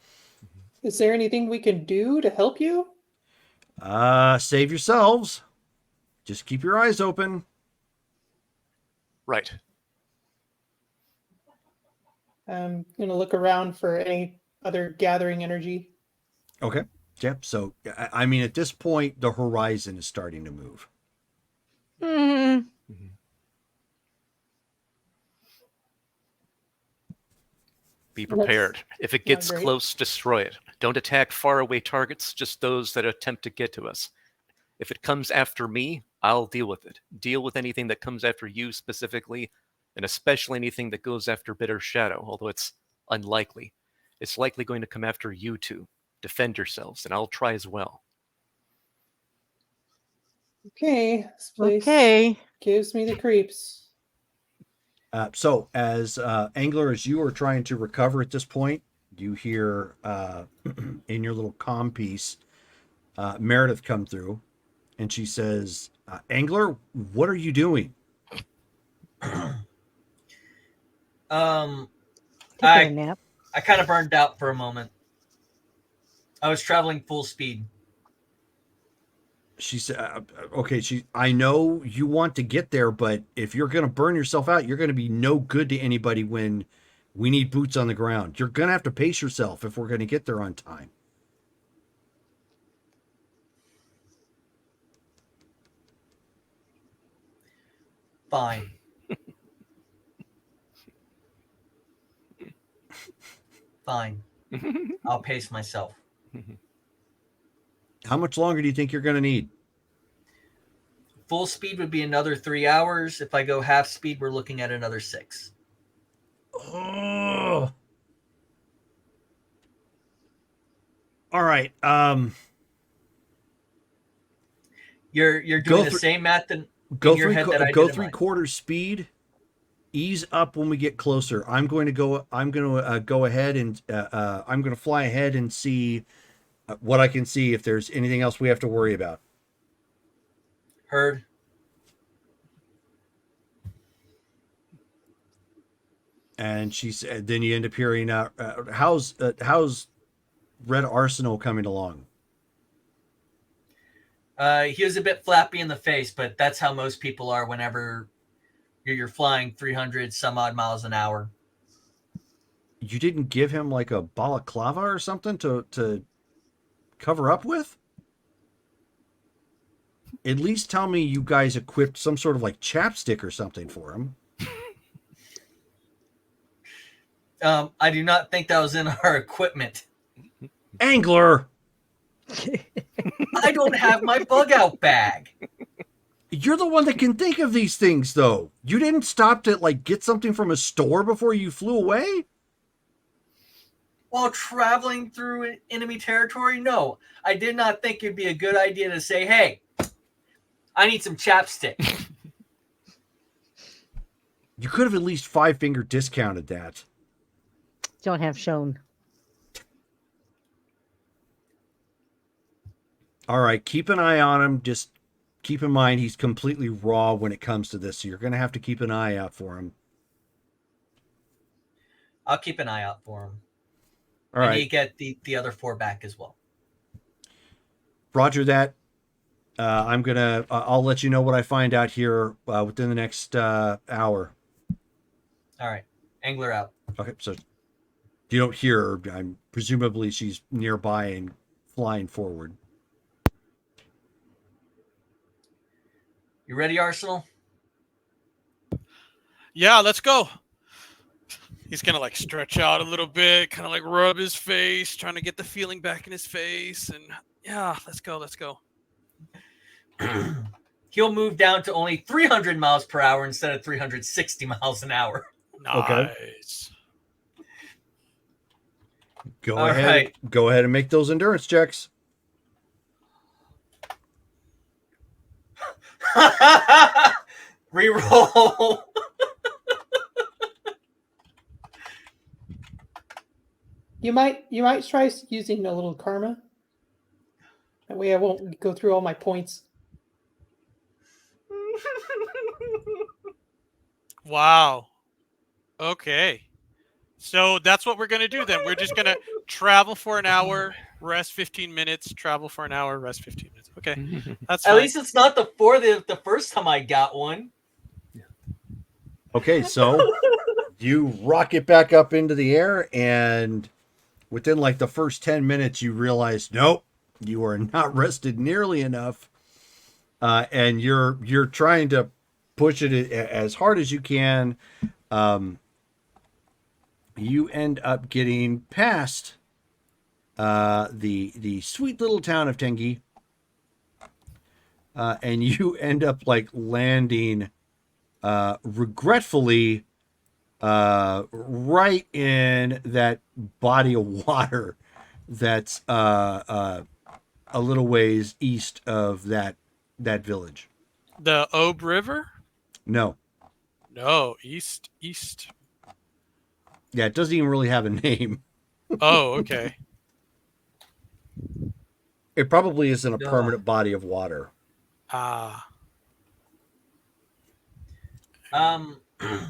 Is there anything we can do to help you? Save yourselves. Just keep your eyes open. Right. I'm gonna look around for any other gathering energy. Okay. Yep. So, I mean, at this point, the horizon is starting to move. Mm, Be That's prepared. If it not gets great. close, destroy it. Don't attack faraway targets, just those that attempt to get to us. If it comes after me, I'll deal with it. Deal with anything that comes after you specifically, and especially anything that goes after Bitter Shadow, although it's unlikely. It's likely going to come after you two. Defend yourselves, and I'll try as well. Okay, this place okay. gives me the creeps. So, as Angler, as you are trying to recover at this point, you hear in your little comm piece, Meredith come through, and she says, Angler, what are you doing? Take I a nap. kind of burned out for a moment. I was traveling full speed. She said, okay, I know you want to get there, but if you're going to burn yourself out, you're going to be no good to anybody when we need boots on the ground. You're going to have to pace yourself if we're going to get there on time. Fine. Fine. I'll pace myself. How much longer do you think you're going to need? Full speed would be another 3 hours. If I go half speed, we're looking at another 6. Oh. All right. You're doing the same math in your head that I go did in mine. 3/4 speed. Ease up when we get closer. I'm going to go ahead and I'm going to fly ahead and see what I can see, if there's anything else we have to worry about. Heard. And she said, then you end up hearing, how's Red Arsenal coming along? He was a bit flappy in the face, but that's how most people are whenever you're flying 300 some odd miles an hour. You didn't give him like a balaclava or something to cover up with? At least tell me you guys equipped some sort of like chapstick or something for him. I do not think that was in our equipment. Angler! I don't have my bug out bag. You're the one that can think of these things, though. You didn't stop to like get something from a store before you flew away? While traveling through enemy territory, no. I did not think it'd be a good idea to say, hey, I need some chapstick. You could have at least 5-finger discounted that. Don't have shown. All right, keep an eye on him. Just keep in mind he's completely raw when it comes to this, so you're going to have to keep an eye out for him. I'll keep an eye out for him. All and right. you get the other 4 back as well. Roger that. I'll let you know what I find out here within the next hour. All right. Angler out. Okay, so you don't hear her. Presumably she's nearby and flying forward. You ready, Arsenal? Yeah, let's go. He's gonna like stretch out a little bit, kind of like rub his face, trying to get the feeling back in his face. And yeah, let's go. Let's go. He'll move down to only 300 miles per hour instead of 360 miles an hour. Nice. Go All ahead. right. Go ahead and make those endurance checks. Reroll. You might try using a little karma. That way I won't go through all my points. Wow. Okay. So that's what we're gonna do then. We're just gonna travel for an hour, rest 15 minutes, travel for an hour, rest 15 minutes. Okay. That's At fine. least it's not the first time I got one. Okay, so you rocket back up into the air, and within like the first 10 minutes, you realize, nope, you are not rested nearly enough, and you're trying to push it as hard as you can. You end up getting past the sweet little town of Tengi, and you end up like landing regretfully right in that body of water that's a little ways east of that village. The Obe River? No, No, east. yeah, it doesn't even really have a name. Oh, okay. It probably isn't a No. permanent body of water. Ah.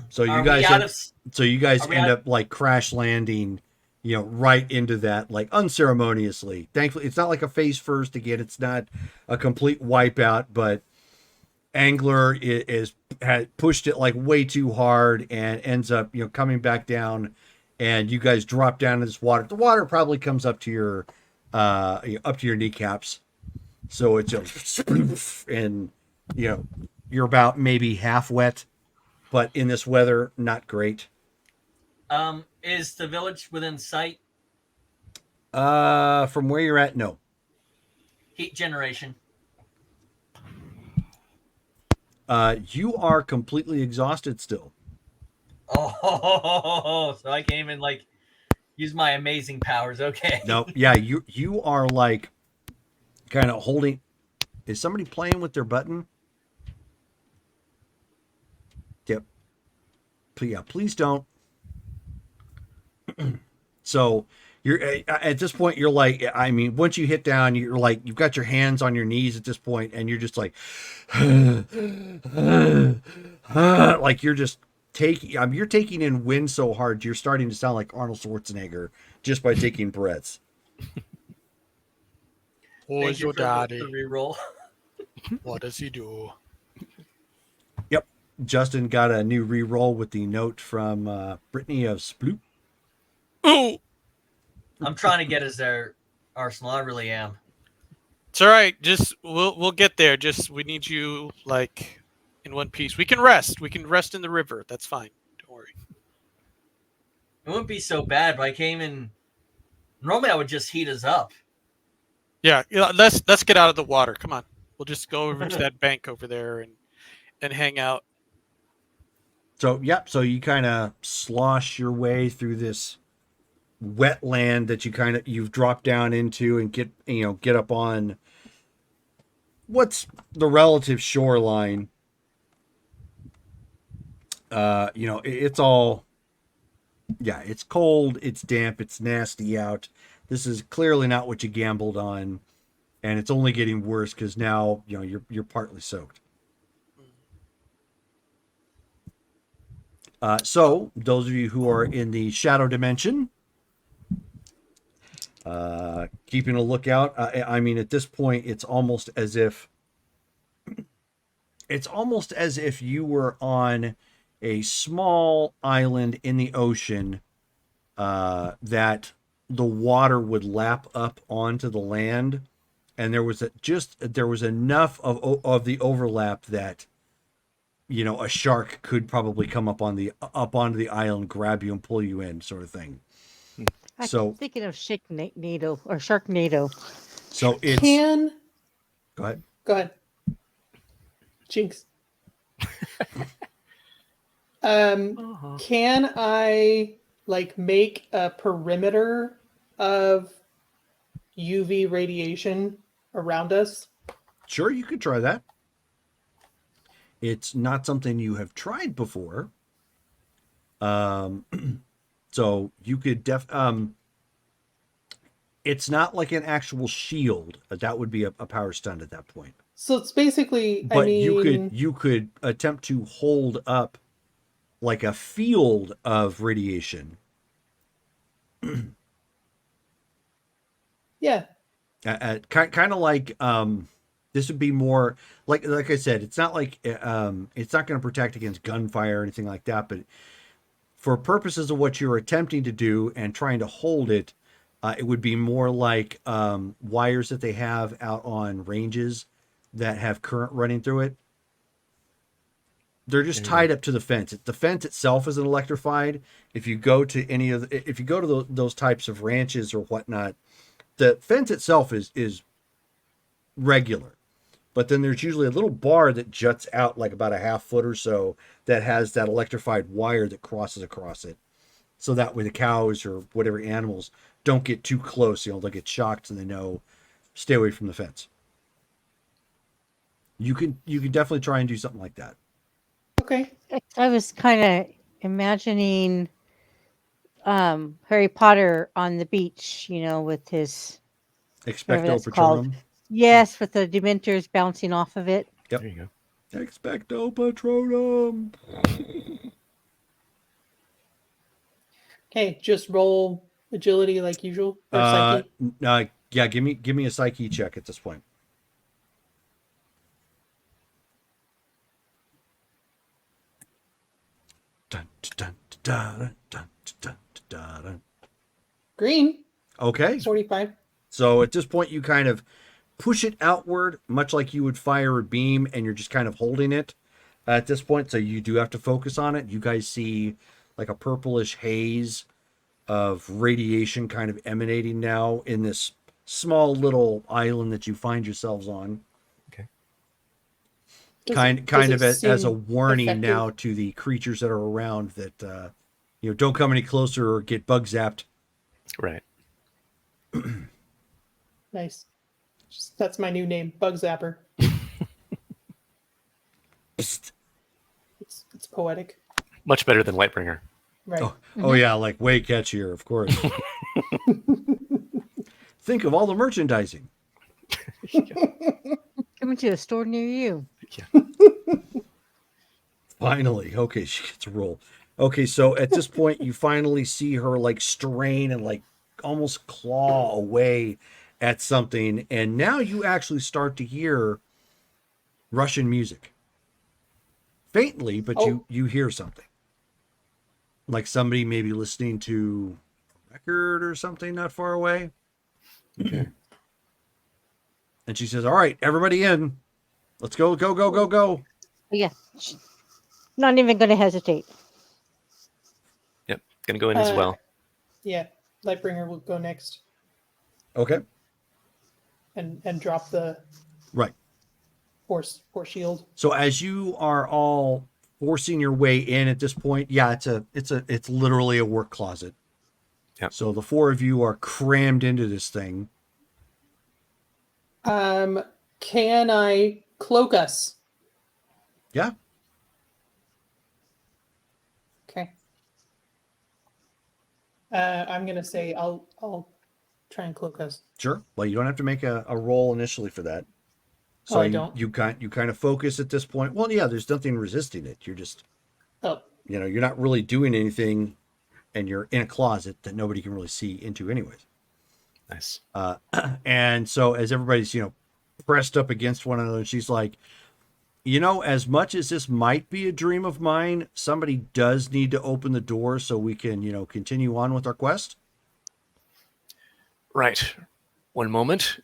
So you Are guys we out end, of so you guys are we end out- up like crash landing, right into that, like unceremoniously. Thankfully, it's not like a face first again. It's not a complete wipeout, but Angler had pushed it like way too hard and ends up coming back down, and you guys drop down into this water. The water probably comes up to your kneecaps, so it's just and you're about maybe half wet, but in this weather, not great. Is the village within sight? From where you're at, no. Heat generation. You are completely exhausted still. Oh, so I can't even use my amazing powers. Okay. No, yeah, you are like kind of holding. Is somebody playing with their button? Yep. Yeah, please don't. So you're at this point. You're like, I mean, once you hit down, you're like, you've got your hands on your knees at this point, and you're just like, like you're just taking. You're taking in wind so hard, you're starting to sound like Arnold Schwarzenegger just by taking breaths. Who Thank is you your for daddy? the reroll. What does he do? Yep. Justin got a new re-roll with the note from Brittany of Sploop. Oh, I'm trying to get us there, Arsenal. I really am. it's all right. Just we'll get there. Just we need you like in one piece. We can rest. We can rest in the river. That's fine. Don't worry. It wouldn't be so bad if I came in. Normally, I would just heat us up. Yeah. Let's get out of the water. Come on. We'll just go over to that bank over there and hang out. So, yep. So you kind of slosh your way through this wetland that you've dropped down into and get up on what's the relative shoreline. It's all, yeah, it's cold, it's damp, it's nasty out. This is clearly not what you gambled on, and it's only getting worse because now you're partly soaked. So those of you who are in the shadow dimension, keeping a lookout. I mean, at this point, it's almost as if you were on a small island in the ocean that the water would lap up onto the land, and there was enough of the overlap that a shark could probably come up onto the island, grab you, and pull you in, sort of thing. I'm thinking of Sharknado or Sharknado. So it's go ahead. Go ahead. Jinx. Can I make a perimeter of UV radiation around us? Sure, you could try that. It's not something you have tried before. So you could it's not like an actual shield. That would be a power stunt at that point. So it's basically, But you could attempt to hold up like a field of radiation. Yeah. Kind of like this would be more like I said, it's not like it's not going to protect against gunfire or anything like that, but for purposes of what you're attempting to do and trying to hold it, it would be more like wires that they have out on ranges that have current running through it. They're just tied up to the fence. The fence itself isn't electrified. If you go to those types of ranches or whatnot, the fence itself is regular. But then there's usually a little bar that juts out like about a half foot or so that has that electrified wire that crosses across it. So that way the cows or whatever animals don't get too close. They'll get shocked and they know, stay away from the fence. You can definitely try and do something like that. Okay. I was kind of imagining Harry Potter on the beach, with his Expecto Patronum. Yes, with the Dementors bouncing off of it. Yep. There you go. Expecto Patronum. Okay, just roll agility like usual. Or psyche. Yeah, give me a psyche check at this point. Dun, dun, dun, dun, dun, dun, dun. Green. Okay. 45. So at this point, you kind of push it outward, much like you would fire a beam, and you're just kind of holding it at this point. So you do have to focus on it. You guys see like a purplish haze of radiation kind of emanating now in this small little island that you find yourselves on. Okay. Kind of as a seem warning effective? now to the creatures that are around that don't come any closer or get bug zapped. Right. Nice. That's my new name, Bug Zapper. Psst. It's poetic. Much better than Lightbringer. Right. Oh yeah, like way catchier, of course. Think of all the merchandising. Coming to a store near you. Finally. Okay, she gets a roll. Okay, so at this point, you finally see her like strain and like almost claw away at something. And now you actually start to hear Russian music. Faintly, but you hear something. Like somebody maybe listening to a record or something not far away. Okay. And she says, all right, everybody in. Let's go. Oh, yeah. Not even going to hesitate. Yep. Gonna go in as well. Yeah. Lightbringer will go next Okay. and drop the Right. Or shield. So as you are all forcing your way in at this point, yeah, it's literally a work closet. Yep. So the four of you are crammed into this thing. Can I cloak us? Yeah, Okay. I'm gonna say I'll try and cloak us. sure. Well, you don't have to make a roll initially for that. So Oh, I you, don't? you kind of focus at this point. Well, yeah, there's nothing resisting it. You're just, Oh, you're not really doing anything, and you're in a closet that nobody can really see into anyways. Nice. And so as everybody's, pressed up against one another, she's like, as much as this might be a dream of mine, somebody does need to open the door so we can, continue on with our quest. Right. One moment.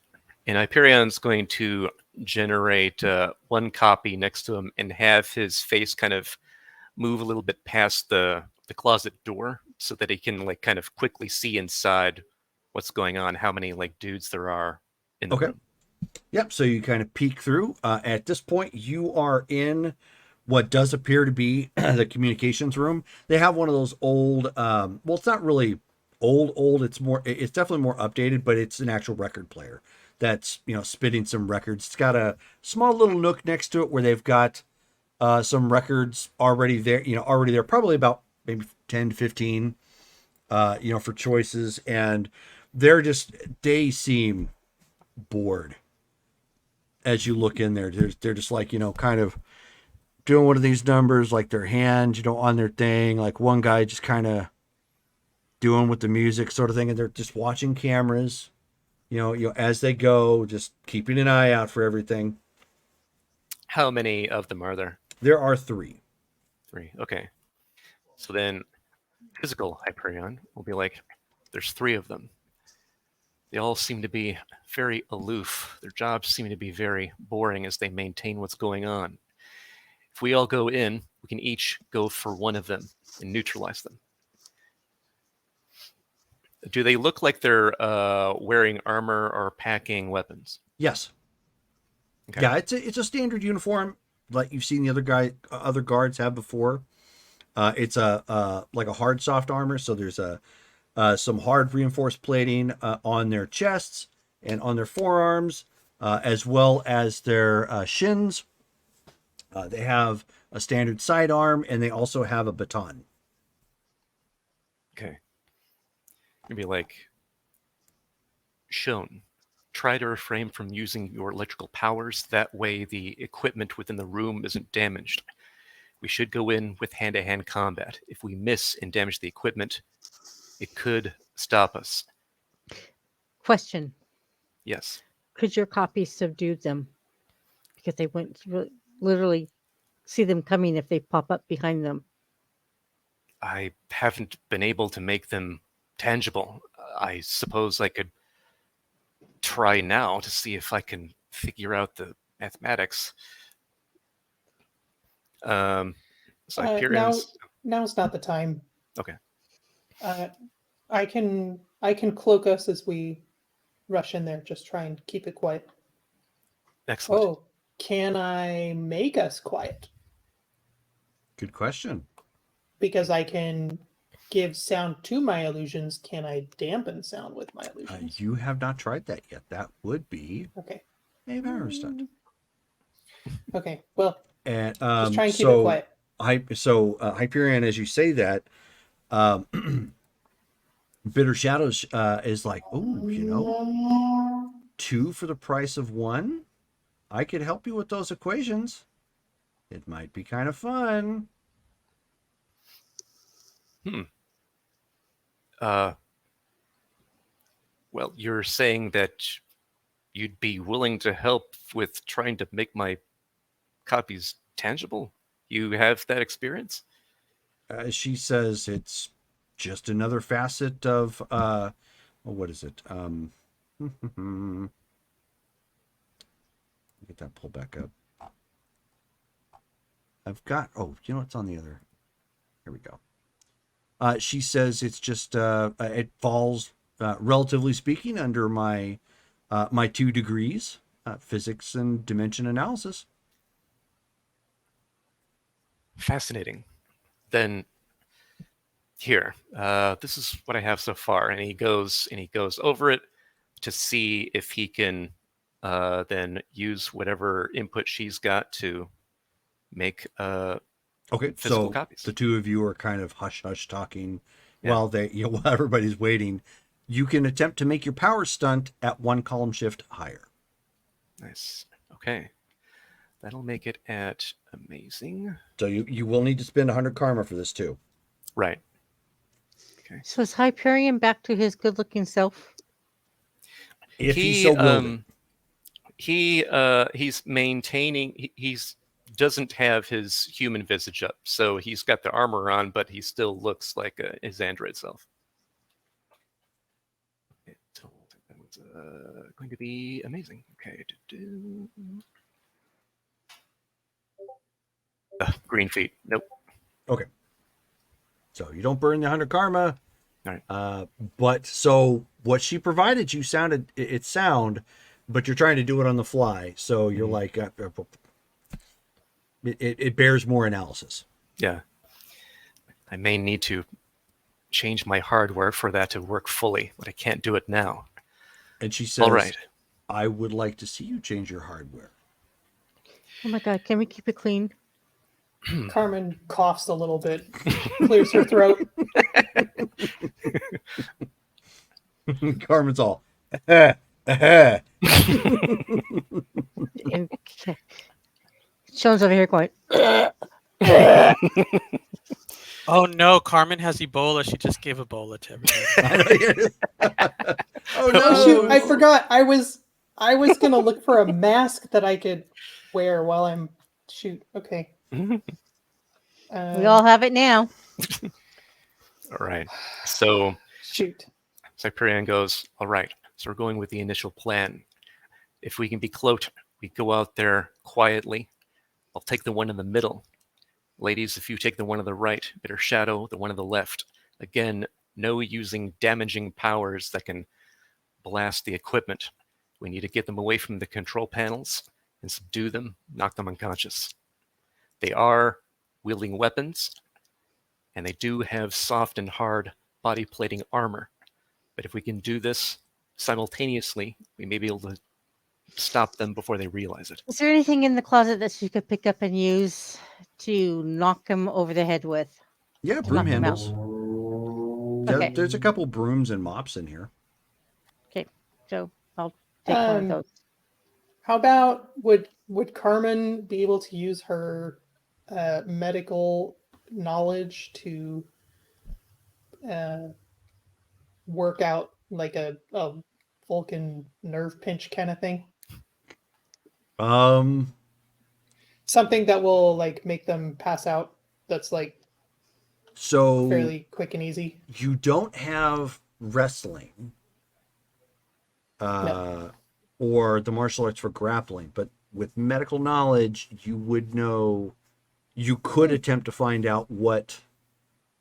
And Hyperion's going to generate one copy next to him and have his face kind of move a little bit past the closet door so that he can like kind of quickly see inside what's going on, how many like dudes there are in the Okay. room. Yep. So you kind of peek through. At this point, you are in what does appear to be the communications room. They have one of those old, well, it's not really old. It's definitely more updated, but it's an actual record player that's, spitting some records. It's got a small little nook next to it where they've got some records already there, probably about maybe 10 to 15, for choices. And they seem bored as you look in there. They're just like, kind of doing one of these numbers, like their hands, on their thing. Like one guy just kind of doing with the music sort of thing. And they're just watching cameras, as they go, just keeping an eye out for everything. How many of them are there? There are 3. 3. Okay. So then physical Hyperion will be like, there's 3 of them. They all seem to be very aloof. Their jobs seem to be very boring as they maintain what's going on. If we all go in, we can each go for one of them and neutralize them. Do they look like they're wearing armor or packing weapons? Yes. Okay. Yeah, it's a standard uniform like you've seen the other guards have before. It's like a hard soft armor, so there's some hard reinforced plating on their chests and on their forearms, as well as their shins. They have a standard sidearm, and they also have a baton. Okay. Maybe like, shown. Try to refrain from using your electrical powers. That way the equipment within the room isn't damaged. We should go in with hand-to-hand combat. If we miss and damage the equipment, it could stop us. Question: Yes. could your copy subdue them? Because they wouldn't literally see them coming if they pop up behind them. I haven't been able to make them tangible. I suppose I could try now to see if I can figure out the mathematics. So Hyperion's... Now's not the time. Okay. I can cloak us as we rush in there. Just try and keep it quiet. Excellent. Oh, can I make us quiet? Good question. Because I can give sound to my illusions. Can I dampen sound with my illusions? You have not tried that yet. That would be Okay. a power stunt. Okay. Well, And just try and keep it quiet. Hyperion, as you say that, Bitter Shadows is like, oh, 2 for the price of 1. I could help you with those equations. It might be kind of fun. Well, you're saying that you'd be willing to help with trying to make my copies tangible? You have that experience? She says it's just another facet of, what is it? Get that pulled back up. I've got, it's on the other. Here we go. She says it's just, it falls, relatively speaking, under my 2 degrees, physics and dimension analysis. Fascinating. Then here, this is what I have so far, and he goes over it to see if he can then use whatever input she's got to make Okay, physical so copies. the two of you are kind of hush hush talking Yeah. while while everybody's waiting. You can attempt to make your power stunt at 1 column shift higher. Nice. Okay. That'll make it at amazing. So you will need to spend 100 karma for this too. Right. So is Hyperion back to his good-looking self? If he so willed it. He's maintaining. He's doesn't have his human visage up, so he's got the armor on, but he still looks like his android self. That was going to be amazing. Okay. Green feet. Nope. Okay. So you don't burn the 100 karma. All right. But so what she provided you sounded it sound, but you're trying to do it on the fly. So you're like, it bears more analysis. Yeah. I may need to change my hardware for that to work fully, but I can't do it now. And she says, All right. I would like to see you change your hardware. Oh my God, can we keep it clean? Carmen coughs a little bit, clears her throat. Carmen's all, And Sean's over here going, Oh no, Carmen has Ebola. She just gave Ebola to everybody. oh no! Oh shoot! I forgot. I was gonna look for a mask that I could wear while I'm shoot. Okay. we all have it now. All right. So Shoot. Cyprian goes, all right. So we're going with the initial plan. If we can be cloaked, we go out there quietly. I'll take the one in the middle. Ladies, if you take the one on the right, better shadow the one on the left. Again, no using damaging powers that can blast the equipment. We need to get them away from the control panels and subdue them, knock them unconscious. They are wielding weapons, and they do have soft and hard body plating armor. But if we can do this simultaneously, we may be able to stop them before they realize it. Is there anything in the closet that she could pick up and use to knock him over the head with? Yeah, To broom knock him out. handles. Okay. There's a couple brooms and mops in here. Okay, so I'll take one of those. How about would Carmen be able to use her medical knowledge to work out like a Vulcan nerve pinch kind of thing? Something that will like make them pass out. That's like So fairly quick and easy. you don't have wrestling, No. or the martial arts for grappling, but with medical knowledge, you would know. You could attempt to find out what,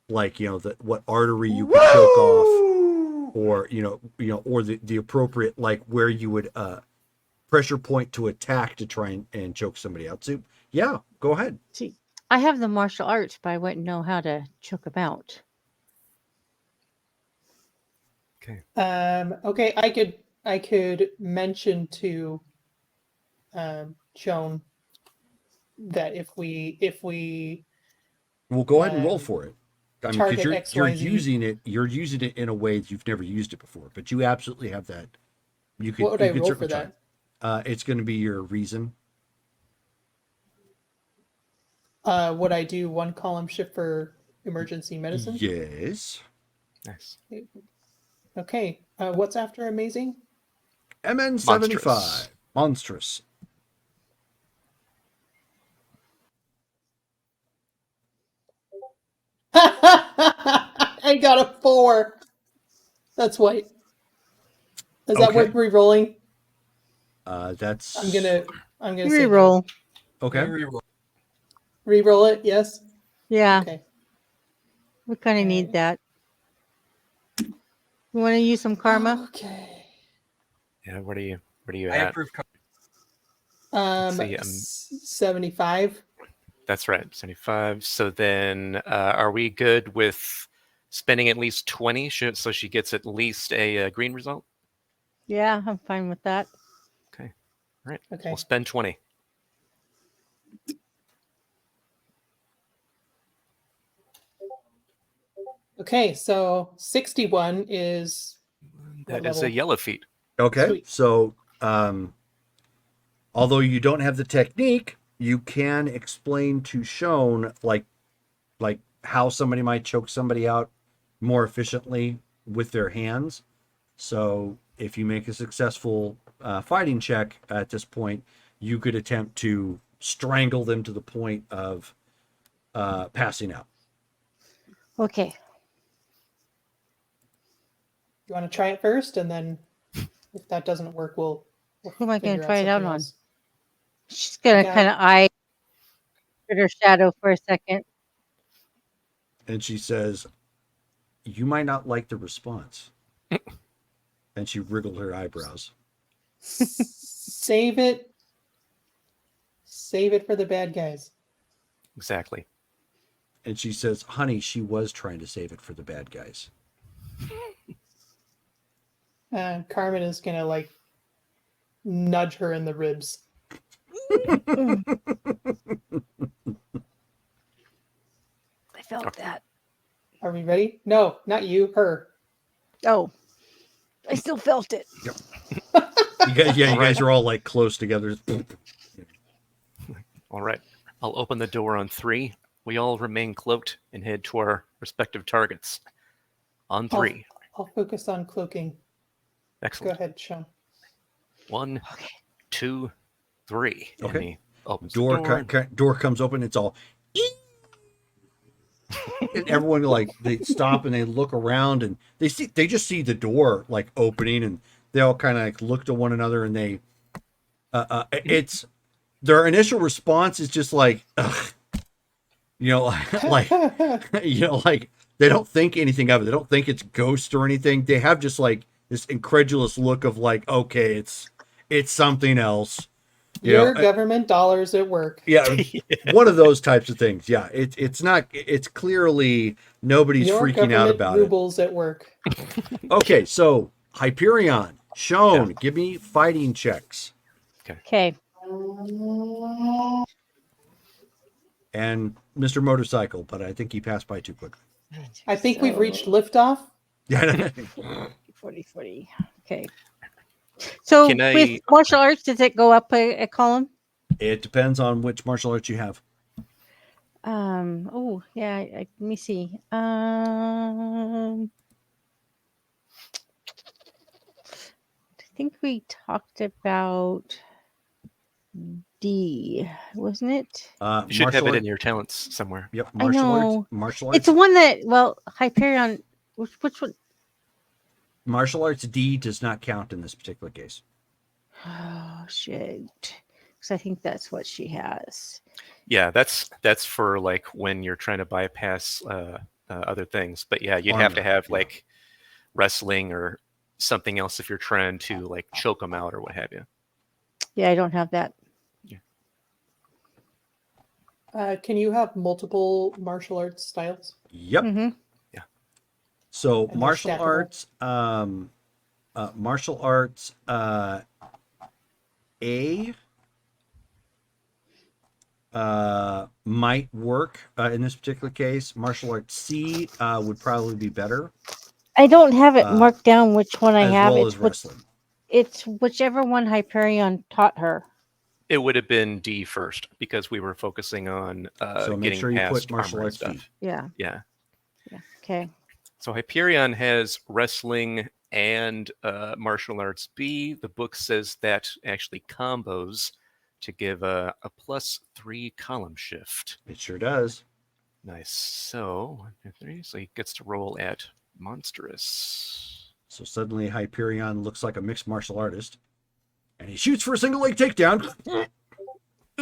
like what artery you could choke off, or or the appropriate where you would pressure point to attack to try and choke somebody out. So yeah, go ahead. See, I have the martial arts, but I wouldn't know how to choke him out. Okay. Okay, I could mention to Joan that if we Well, go ahead and roll for it. I mean, target because you're XYZ. you're using it in a way that you've never used it before, but you absolutely have that. You could. What would you I could roll certainly for try it. It's going to be your reason. would I do 1 column shift for emergency medicine? Yes. Nice. Okay. What's after amazing? MN75. Monstrous. I got a 4. That's white. Is that Okay. worth re-rolling? That's. I'm gonna say Reroll. Okay. re-roll it. Yes. Yeah, Okay. we kind of need Okay. that. You want to use some karma? Okay. Yeah, where are you I at? approve. See, 75. That's right, 75. So then, are we good with spending at least 20 so she gets at least a green result? Yeah, I'm fine with that. Okay. All right. Okay. We'll spend 20. Okay, so 61 is That what is a level? yellow feat. Okay. Sweet. So, although you don't have the technique, you can explain to Shone like how somebody might choke somebody out more efficiently with their hands. So if you make a successful fighting check at this point, you could attempt to strangle them to the point of passing out. Okay. You want to try it first, and then if that doesn't work, we'll Who am I going figure to try it out something on? else. She's going to Yeah. kind of eye her shadow for a second. And she says, "You might not like the response." And she wriggled her eyebrows. Save it. Save it for the bad guys. Exactly. And she says, "Honey, she was trying to save it for the bad guys." Carmen is gonna like nudge her in the ribs. I felt that. Are we ready? No, not you. Her. Oh, I still felt it. You guys are all like close together. All right. I'll open the door on 3. We all remain cloaked and head to our respective targets. On 3. I'll focus on cloaking. Go Excellent. ahead, Sean. 1, Okay. 2, 3. Okay. And he opens Door the door. door comes open. It's all. And everyone like they stop and they look around and they just see the door like opening and they all kind of like look to one another and they it's their initial response is just like ugh. Like like they don't think anything of it. They don't think it's ghost or anything. They have just like this incredulous look of like, okay, it's something else. Your government dollars at work. Yeah, one of those types of things. Yeah, it's not. It's clearly nobody's Your freaking out government about rubles at work. it. Okay, so Hyperion, Shone, give me fighting checks, Okay. and Mr. Motorcycle, but I think he passed by too quickly. I think we've reached liftoff. Yeah, 40. Okay. So Can I- with martial arts, does it go up a column? it depends on which martial arts you have. Oh yeah. Let me see. I think we talked about D, wasn't it? You should have Martial it in art- your talents somewhere. Yep, I know. Martial arts. It's the one that Hyperion. Which one? Martial arts D does not count in this particular case. Oh shit! Because I think that's what she has. Yeah, that's for like when you're trying to bypass other things. But yeah, you'd have Armor, to have yeah. like wrestling or something else if you're trying to like choke them out or what have you. Yeah, I don't have that. Can you have multiple martial arts styles? Yep. Mm-hmm. So And they're stackable. martial arts A might work in this particular case. Martial arts C would probably be better, I don't have it Uh, marked down which one I as have. well It's as what, wrestling. it's whichever one Hyperion taught her. It would have been D first because we were focusing on So make getting sure you past put martial armor and arts D. stuff. Yeah. Yeah. Okay. So Hyperion has wrestling and martial arts B. The book says that actually combos to give a +3 column shift. It sure does. Nice. So 1, 2, 3. So he gets to roll at monstrous. So suddenly Hyperion looks like a mixed martial artist, and he shoots for a single leg takedown.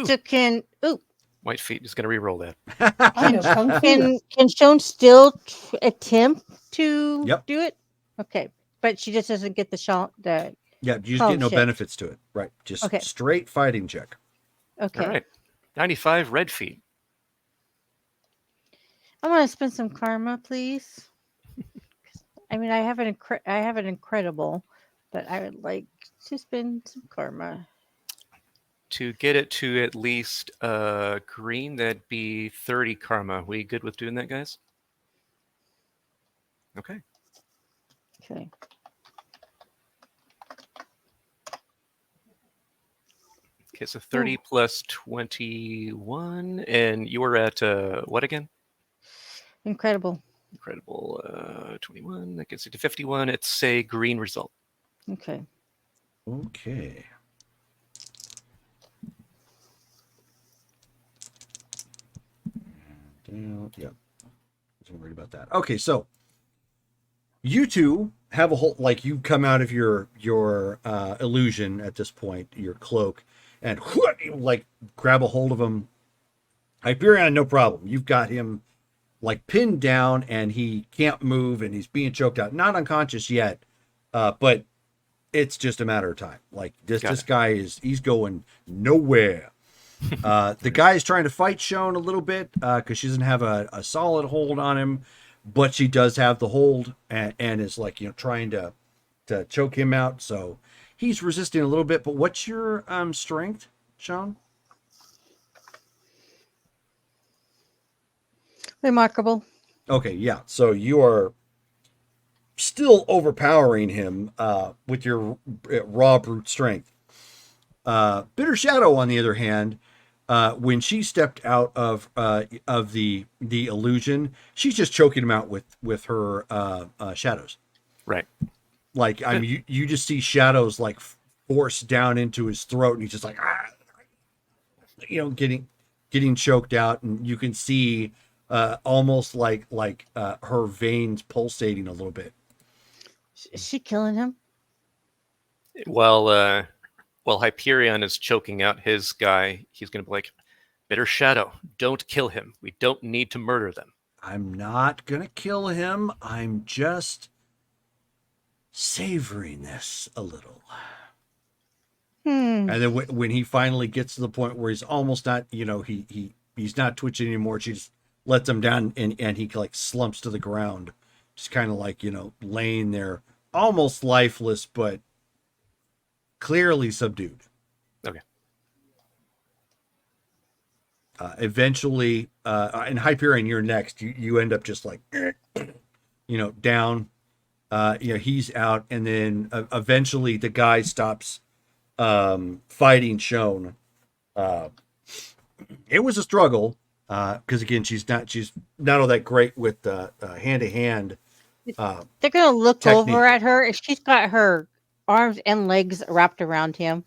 So can White Feet is going to re-roll that. I know kung fu. can Shone still attempt to Yep. do it? Okay, but she just doesn't get the shot. The Yeah, you just Column get no shift. benefits to it. Right. Just Okay. straight fighting check. okay. All right. 95 Red Feet. I want to spend some karma, please. I mean, I have an incredible, but I would like to spend some karma. To get it to at least green, that'd be 30 karma. We good with doing that, guys? Okay. Okay. Okay, so 30 plus 21, and you were at what again? Incredible. Incredible 21. That gets you to 51. It's a green result. Okay. Okay. Down. Yep. Wasn't worried about that. Okay, so you two have a whole like you come out of your illusion at this point, your cloak, and like grab a hold of him. Hyperion, no problem. You've got him like pinned down, and he can't move, and he's being choked out. Not unconscious yet, but it's just a matter of time. Like this guy he's going nowhere. The guy is trying to fight Shone a little bit because she doesn't have a solid hold on him, but she does have the hold and is like, trying to choke him out. So he's resisting a little bit. But what's your strength, Shone? Remarkable. Okay, yeah. So you are still overpowering him with your raw brute strength. Bitter Shadow, on the other hand, when she stepped out of the illusion, she's just choking him out with her shadows. Right. Like, I mean, you just see shadows like force down into his throat, and he's just like, getting choked out, and you can see almost like her veins pulsating a little bit. Is she killing him? While Hyperion is choking out his guy, he's going to be like, Bitter Shadow, don't kill him. We don't need to murder them. I'm not going to kill him. I'm just savoring this a little. And then when he finally gets to the point where he's almost not, he's not twitching anymore, she just lets him down and he like slumps to the ground, just kind of like, laying there almost lifeless, but clearly subdued. Okay. Eventually, and Hyperion, you're next. You end up just like, down. He's out, and then eventually the guy stops fighting Shone. It was a struggle because again, she's not all that great with hand to hand. They're gonna look technique. over at her if she's got her arms and legs wrapped around him,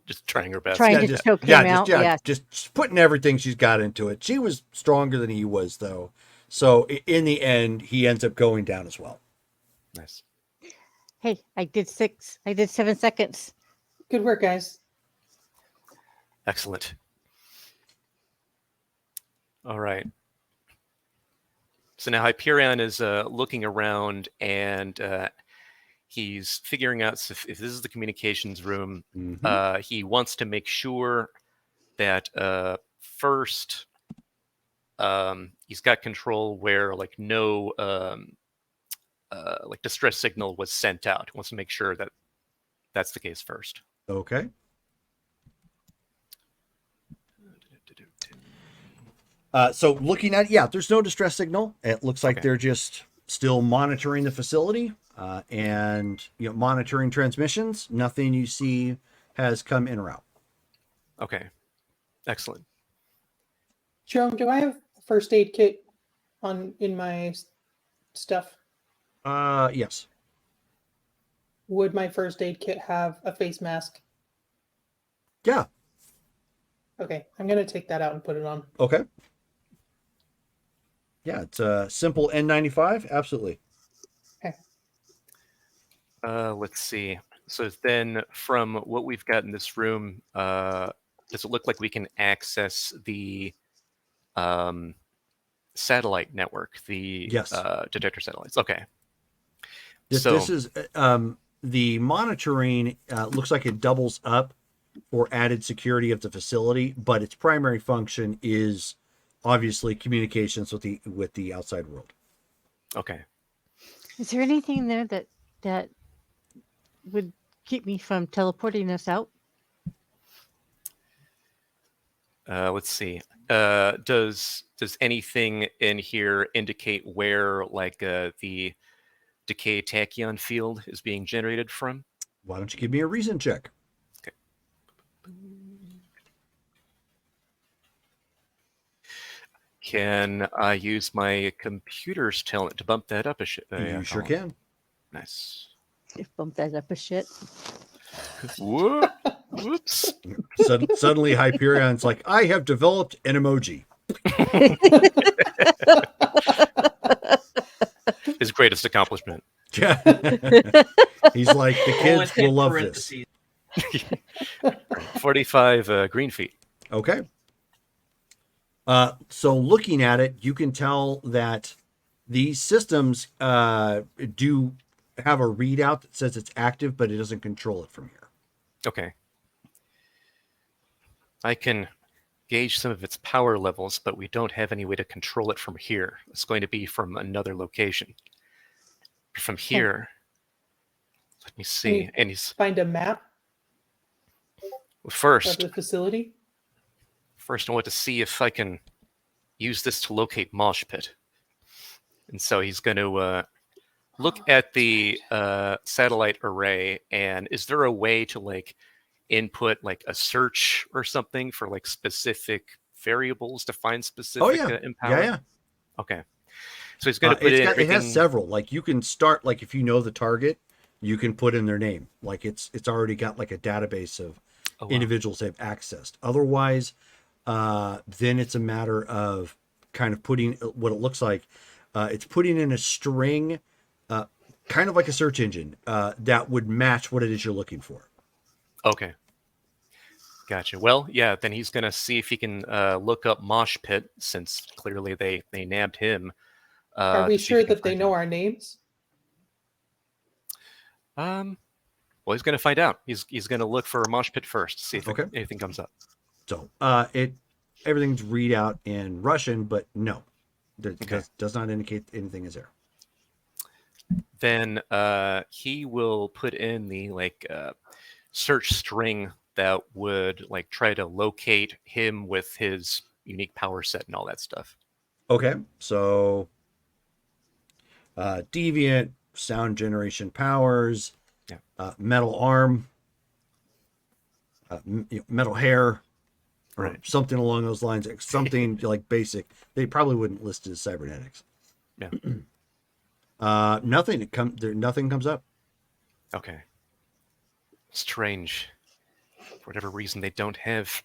Just trying her best. trying to choke him out. Yes. Just putting everything she's got into it. She was stronger than he was, though. So in the end, he ends up going down as well. Nice. Hey, I did 7 seconds. Good work, guys. Excellent. All right. So now Hyperion is looking around, and he's figuring out if this is the communications room. Mm-hmm. He wants to make sure that first he's got control where like no like distress signal was sent out. He wants to make sure that that's the case first. Okay. So looking at, there's no distress signal. It looks like they're just still monitoring the facility and monitoring transmissions. Nothing you see has come in or out. Okay. Excellent. Joan, do I have a first aid kit in my stuff? Yes. Would my first aid kit have a face mask? Yeah. Okay, I'm gonna take that out and put it on. Okay. Yeah, it's a simple N95. Absolutely. Okay. Let's see. So then from what we've got in this room, does it look like we can access the satellite network, the Yes. detector satellites? Okay. This is the monitoring looks like it doubles up for added security of the facility, but its primary function is obviously communications with the outside world. Okay. Is there anything there that would keep me from teleporting us out? Let's see. Does anything in here indicate where like the decay tachyon field is being generated from? Why don't you give me a reason check? Okay. Can I use my computer's talent to bump that up a shit? You sure column? can. Nice. Just bump that up a shit. Whoops. Suddenly Hyperion's like, I have developed an emoji. His greatest accomplishment. Yeah. He's like, the kids Bullet will love parentheses. this. 45 green feet. Okay. So looking at it, you can tell that these systems do have a readout that says it's active, but it doesn't control it from here. Okay. I can gauge some of its power levels, but we don't have any way to control it from here. It's going to be from another location. From here, let me see. And he's Find a map of first. the facility. First, I want to see if I can use this to locate Mosh Pit. And so he's going to look at the satellite array, and is there a way to like input like a search or something for like specific variables to find specific empower? Yeah. Okay. So he's going to put in it has several. Like you can start, like if you know the target, you can put in their name. Like it's already got like a database of individuals they've accessed. Otherwise, then it's a matter of kind of putting what it looks like. It's putting in a string, kind of like a search engine, that would match what it is you're looking for. Okay. Gotcha. Well, yeah, then he's going to see if he can look up Mosh Pit, since clearly they nabbed him. Are we sure that they know our names? Well, he's going to find out. He's going to look for a Mosh Pit first, see if anything comes up. So everything's read out in Russian, but no, does not indicate anything is there. Then he will put in the like search string that would like try to locate him with his unique power set and all that stuff. Okay, so deviant, sound generation powers, metal arm, metal hair, or something along those lines. Something like basic. They probably wouldn't list it as cybernetics. Yeah. Nothing. Nothing comes up. Okay. Strange. For whatever reason, they don't have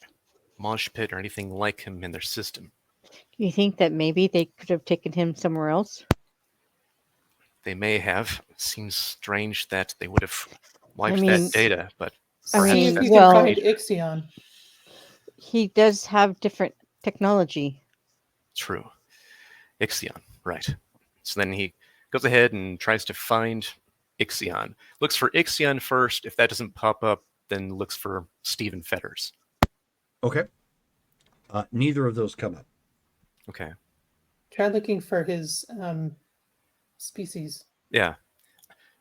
Mosh Pit or anything like him in their system. Do you think that maybe they could have taken him somewhere else? They may have. Seems strange that they would have wiped that data, but See if you can find Ixion. He does have different technology. True. Ixion, right. So then he goes ahead and tries to find Ixion. Looks for Ixion first. If that doesn't pop up, then looks for Stephen Fetters. Okay. Neither of those come up. Okay. Try looking for his species. Yeah.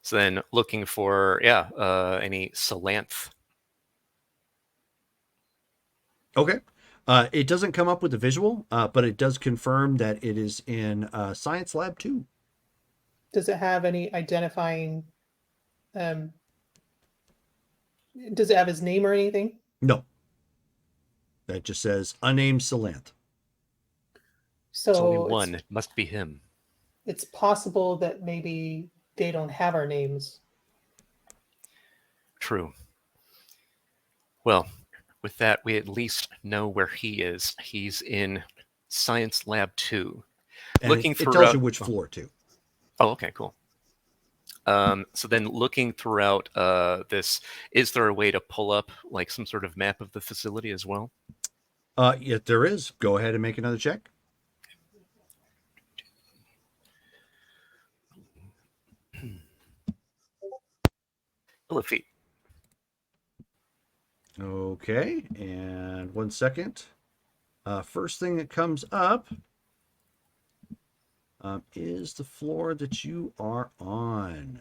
So then looking for, any Salanth. Okay. It doesn't come up with a visual, but it does confirm that it is in Science Lab 2. Does it have any identifying... does it have his name or anything? No. That just says unnamed Salanth. So There's only one. It must be him. It's possible that maybe they don't have our names. True. Well, with that, we at least know where he is. He's in Science Lab 2. And looking it tells you which floor, too. Oh, okay, cool. So then looking throughout this, is there a way to pull up like some sort of map of the facility as well? Yeah, there is. Go ahead and make another check. Feet. Okay, and 1 second. First thing that comes up is the floor that you are on.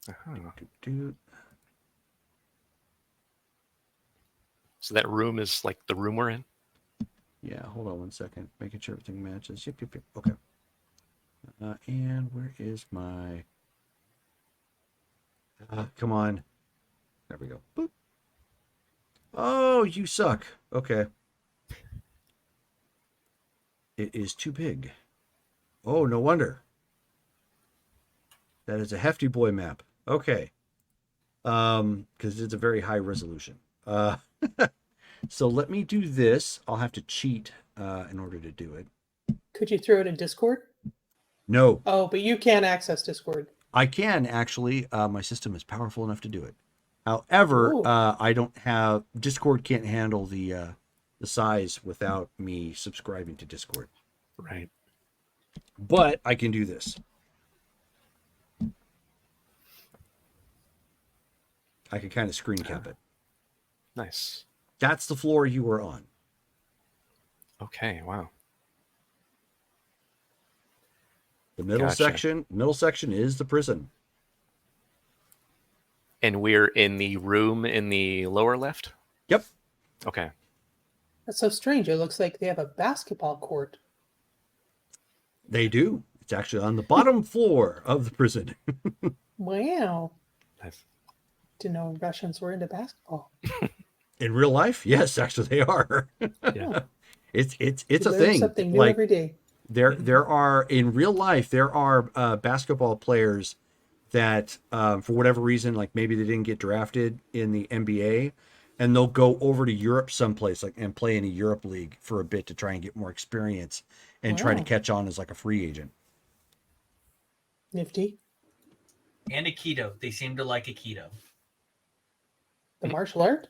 Do-do-do. So that room is like the room we're in? Yeah, hold on one second. Making sure everything matches. Yep. Okay. And where is my... come on. There we go. Boop. Oh, you suck. Okay. It is too big. Oh, no wonder. That is a hefty boy map. Okay. Because it's a very high resolution. So let me do this. I'll have to cheat in order to do it. Could you throw it in Discord? No, Oh, but you can't access Discord. I can actually. My system is powerful enough to do it. However, Ooh. I don't have Discord. Can't handle the size without me subscribing to Discord. Right. But I can do this. I can kind of screen cap it. Nice. That's the floor you were on. Okay, wow. The middle Gotcha. middle section is the prison. And we're in the room in the lower left? Yep, Okay. That's so strange. It looks like they have a basketball court. they do. It's actually on the bottom floor of the prison. Wow. Nice. Didn't know Russians were into basketball. In real life, yes, actually they are. Yeah. It's You a learn thing. something new Like every day. there are in real life there are basketball players that for whatever reason, like maybe they didn't get drafted in the NBA, and they'll go over to Europe someplace like and play in a Europe league for a bit to try and get more experience and try to Wow. catch on as like a free agent. Nifty. And Aikido. They seem to like Aikido. The martial art?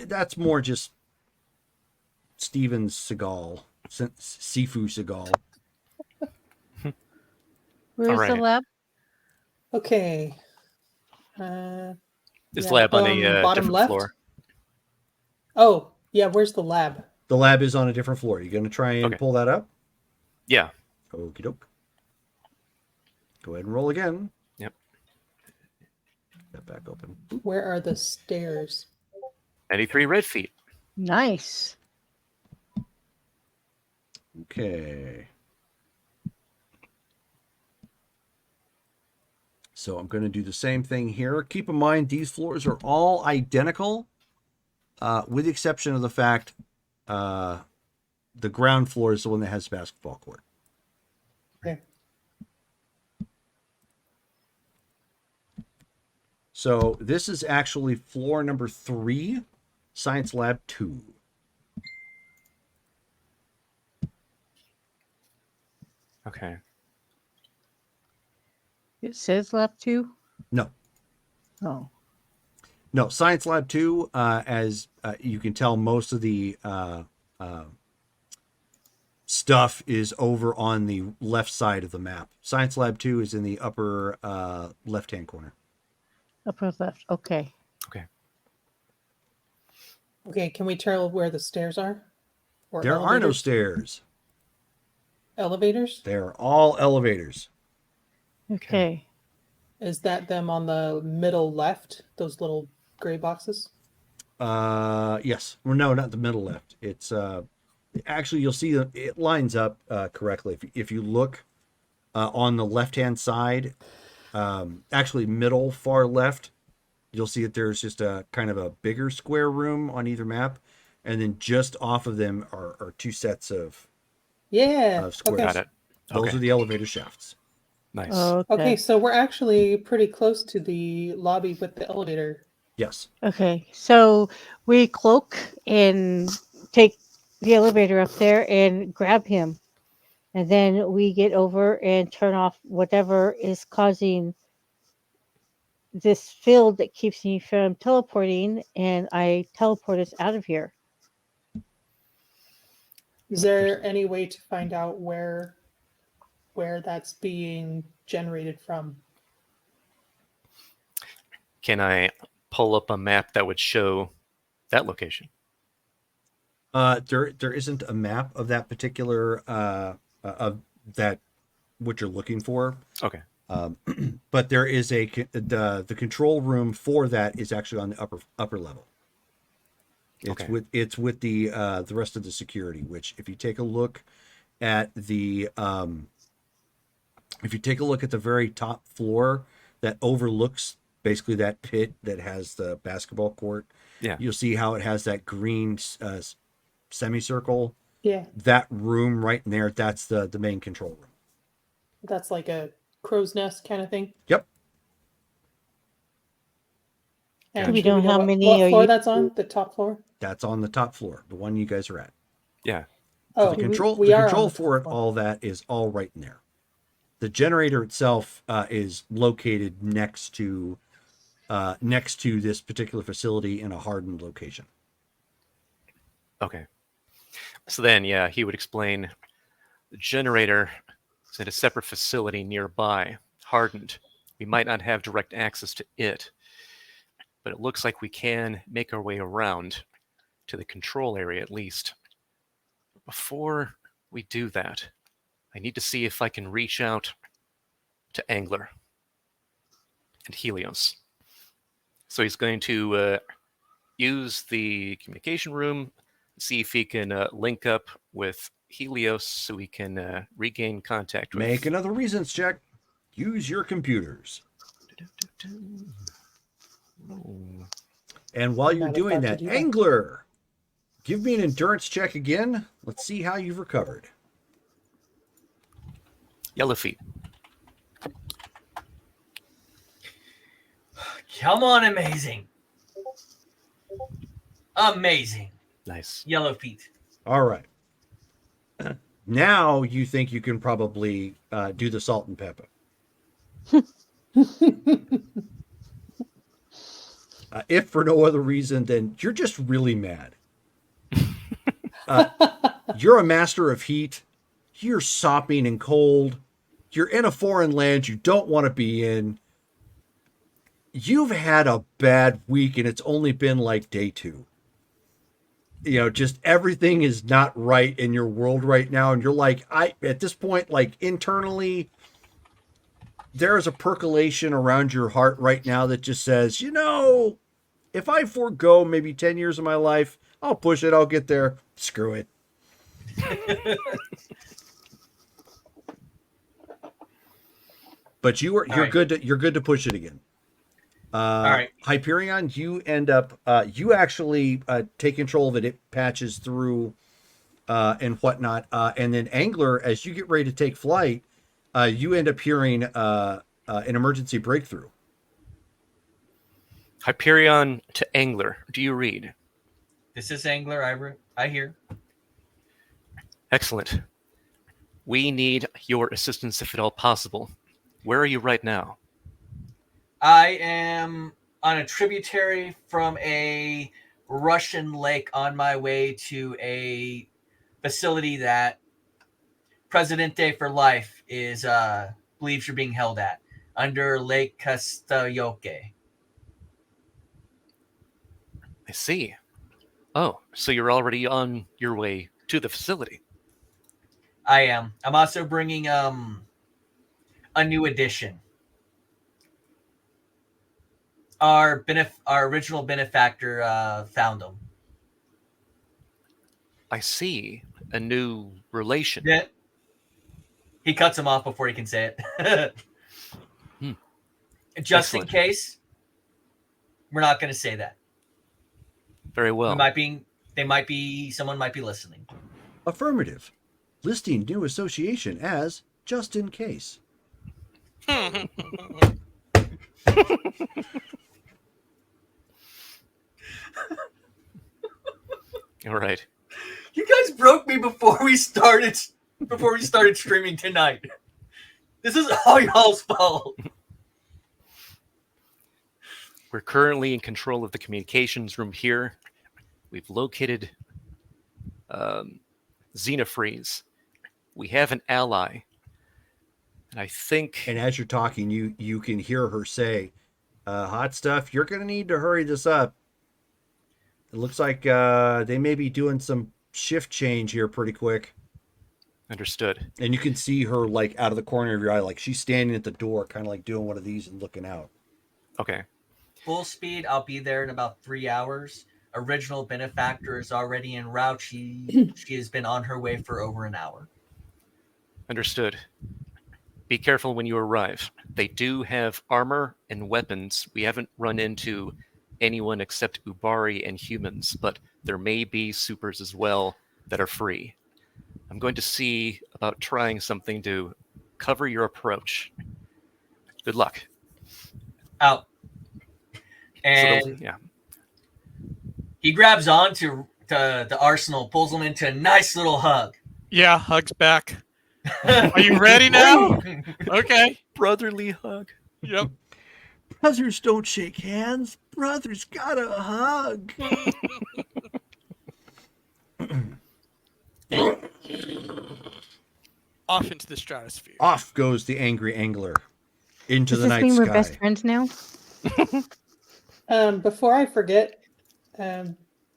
That's more just Steven Seagal, Sifu Seagal. Where's the right. lab? Okay. Is Yeah, lab on a bottom different left? floor? Oh, yeah, where's the lab? The lab is on a different floor. You going to try and Okay. pull that up? Yeah. Okie doke. Go ahead and roll again. Yep. That back open. Where are the stairs? 93 red feet. Nice. Okay. So I'm going to do the same thing here. Keep in mind, these floors are all identical, with the exception of the fact the ground floor is the one that has the basketball court. Okay. So this is actually floor number 3, Science Lab 2. Okay. It says lab 2? No. Oh. No, Science Lab 2, as you can tell, most of the stuff is over on the left side of the map. Science Lab 2 is in the upper left-hand corner. Upper left. Okay. Okay. Okay, can we tell where the stairs are? Or There are no stairs. Elevators? They're all elevators. Okay. Is that them on the middle left? Those little gray boxes? Yes. Well, no, not the middle left. It's actually you'll see that it lines up correctly. If you look on the left-hand side, actually middle far left, you'll see that there's just a kind of a bigger square room on either map, and then just off of them are 2 sets of Yeah. squares. Got it. Those Okay. are the elevator shafts. Nice. Okay. Okay, so we're actually pretty close to the lobby with the elevator. Yes. Okay. So we cloak and take the elevator up there and grab him. And then we get over and turn off whatever is causing this field that keeps me from teleporting, and I teleport us out of here. Is there any way to find out where that's being generated from? Can I pull up a map that would show that location? There isn't a map of that particular of that what you're looking for. Okay. But there is the control room for that is actually on the upper level. It's Okay. with the rest of the security. Which, if you take a look at the very top floor that overlooks basically that pit that has the basketball court, Yeah. you'll see how it has that green semicircle. Yeah, That room right in there, that's the main control room. that's like a crow's nest kind of thing. Yep. And Do we do know how what, many what are floor you- that's on? The top floor? That's on the top floor, the one you guys are at. Yeah. So Oh, the control we the are on control the for top it, floor. all that is all right in there. The generator itself is located next to this particular facility in a hardened location. Okay. So then, yeah, he would explain the generator is at a separate facility nearby, hardened. We might not have direct access to it, but it looks like we can make our way around to the control area at least. Before we do that, I need to see if I can reach out to Angler and Helios. So he's going to use the communication room, see if he can link up with Helios so we can regain contact with. Make another reasons check. Use your computers. Oh. And while I'm you're not doing about to that, do that. Angler, give me an endurance check again. Let's see how you've recovered. Yellow feet. Come on, amazing. Amazing. Nice. Yellow feet. All right. Now you think you can probably do the salt and pepper. If for no other reason than you're just really mad. You're a master of heat. You're sopping and cold. You're in a foreign land you don't want to be in. You've had a bad week and it's only been like day 2. Just everything is not right in your world right now. And you're like, at this point, like internally, there is a percolation around your heart right now that just says, if I forego maybe 10 years of my life, I'll push it. I'll get there. Screw it. But you're right. good to push it again. All right. Hyperion, you end up you actually take control of it. It patches through and whatnot. And then Angler, as you get ready to take flight, you end up hearing an emergency breakthrough. Hyperion to Angler. Do you read? This is Angler. I hear. Excellent. We need your assistance if at all possible. Where are you right now? I am on a tributary from a Russian lake on my way to a facility that Presidente for Life is believes you're being held at under Lake Castelloque. I see. Oh, so you're already on your way to the facility. I am. I'm also bringing a new addition. Our original benefactor found him. I see. A new relation. Yeah. He cuts him off before he can say it. Just Excellent. in case, we're not going to say that. Very well. Someone might be listening. Affirmative. Listing new association as just in case. All right. You guys broke me before we started streaming tonight. This is all y'all's fault. We're currently in control of the communications room here. We've located Xenofreeze. We have an ally. And I think... And as you're talking, you can hear her say, hot stuff, you're going to need to hurry this up. It looks like they may be doing some shift change here pretty quick. Understood. And you can see her like out of the corner of your eye, like she's standing at the door, kind of like doing one of these and looking out. Okay. Full speed. I'll be there in about 3 hours. Original benefactor is already en route. She has been on her way for over an hour. Understood. Be careful when you arrive. They do have armor and weapons. We haven't run into anyone except Ubari and humans, but there may be supers as well that are free. I'm going to see about trying something to cover your approach. Good luck. Out. So And yeah. he grabs on to the Arsenal, pulls him into a nice little hug. Yeah, hugs back. Are you ready now? Okay. Brotherly hug. Yep. Brothers don't shake hands. Brothers gotta hug. Off into the stratosphere. Off goes the angry angler into Does the this night mean sky. we're best friends now? Before I forget,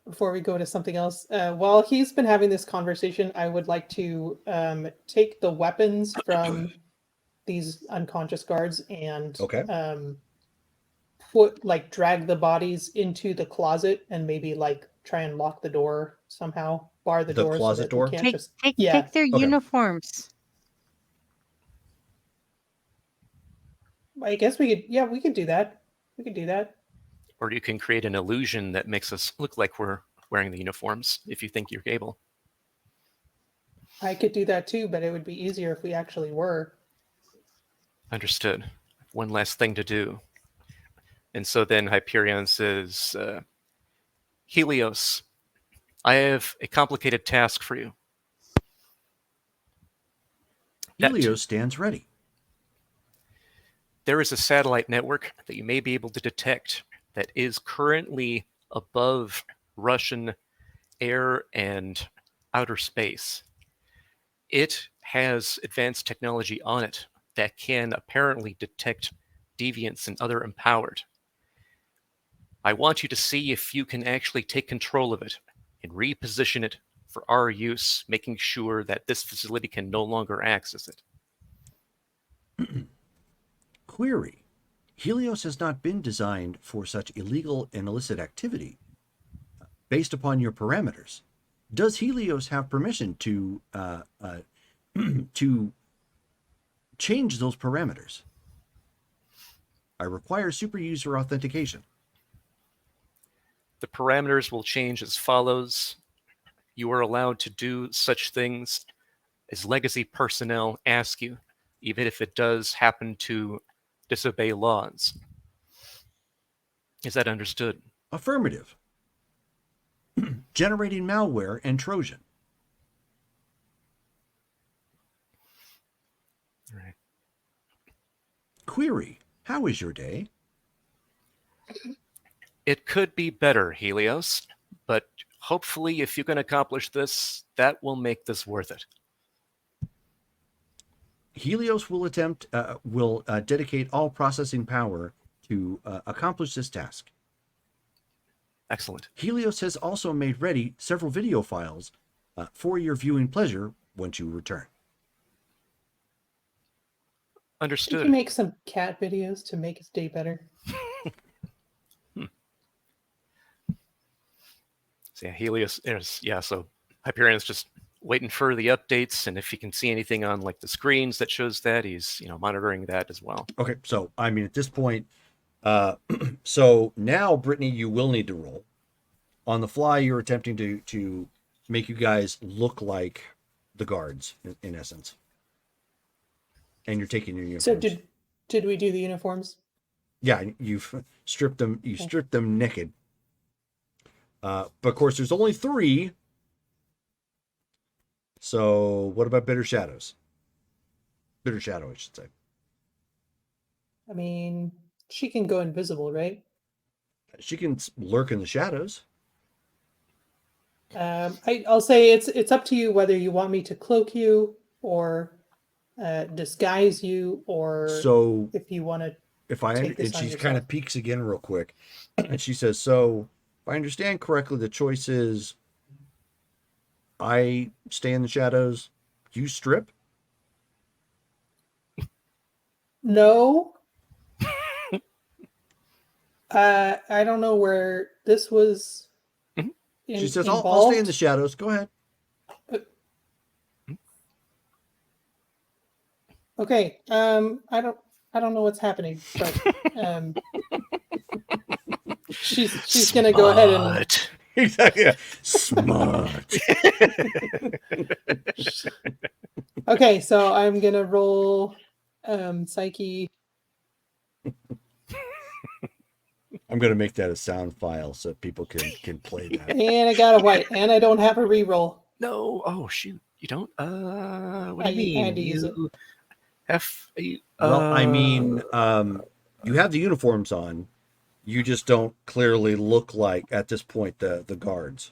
before we go to something else, while he's been having this conversation, I would like to take the weapons from these unconscious guards and Okay. drag the bodies into the closet and maybe like try and lock the door somehow, bar the The door closet so that door? we can't Take, just take their Okay. uniforms. I guess we could do that. We could do that. Or you can create an illusion that makes us look like we're wearing the uniforms if you think you're able. I could do that too, but it would be easier if we actually were. Understood. One last thing to do. And so then Hyperion says, Helios, I have a complicated task for you. Helios stands ready. There is a satellite network that you may be able to detect that is currently above Russian air and outer space. It has advanced technology on it that can apparently detect deviants and other empowered. I want you to see if you can actually take control of it and reposition it for our use, making sure that this facility can no longer access it. Query. Helios has not been designed for such illegal and illicit activity. Based upon your parameters, does Helios have permission to to change those parameters? I require super user authentication. The parameters will change as follows. You are allowed to do such things as legacy personnel ask you, even if it does happen to disobey laws. Is that understood? Affirmative. Generating malware and Trojan. All right. Query. How is your day? It could be better, Helios, but hopefully if you can accomplish this, that will make this worth it. Helios will dedicate all processing power to accomplish this task. Excellent. Helios has also made ready several video files for your viewing pleasure once you return. Could Understood. you make some cat videos to make his day better? So yeah, Helios is, so Hyperion's just waiting for the updates, and if he can see anything on like the screens that shows that, he's monitoring that as well. Okay, so I mean at this point, so now Brittany, you will need to roll. On the fly, you're attempting to make you guys look like the guards in essence, and you're taking your uniforms. So did we do the uniforms? Yeah, you've stripped them. You stripped them naked. But of course, there's only 3. So what about Bitter Shadows? Bitter Shadow, I should say. I mean, she can go invisible, right? She can lurk in the shadows. I'll say it's up to you whether you want me to cloak you or disguise you, or So if you want to. if I take this and on she yourself. kind of peeks again real quick, and she says, "So if I understand correctly, the choice is I stay in the shadows, you strip. No. I don't know where this was She says, I'll stay in the involved. shadows. Go ahead. Okay. I don't know what's happening, but she's gonna go ahead and Smart. Exactly. Yeah. Smart. okay. So I'm gonna roll psyche. I'm gonna make that a sound file so people can play that. And I got a white, and I don't have a reroll. No. Oh shoot. You don't. What do I you mean? had to use it. You have. Well, I mean, you have the uniforms on. You just don't clearly look like at this point the guards.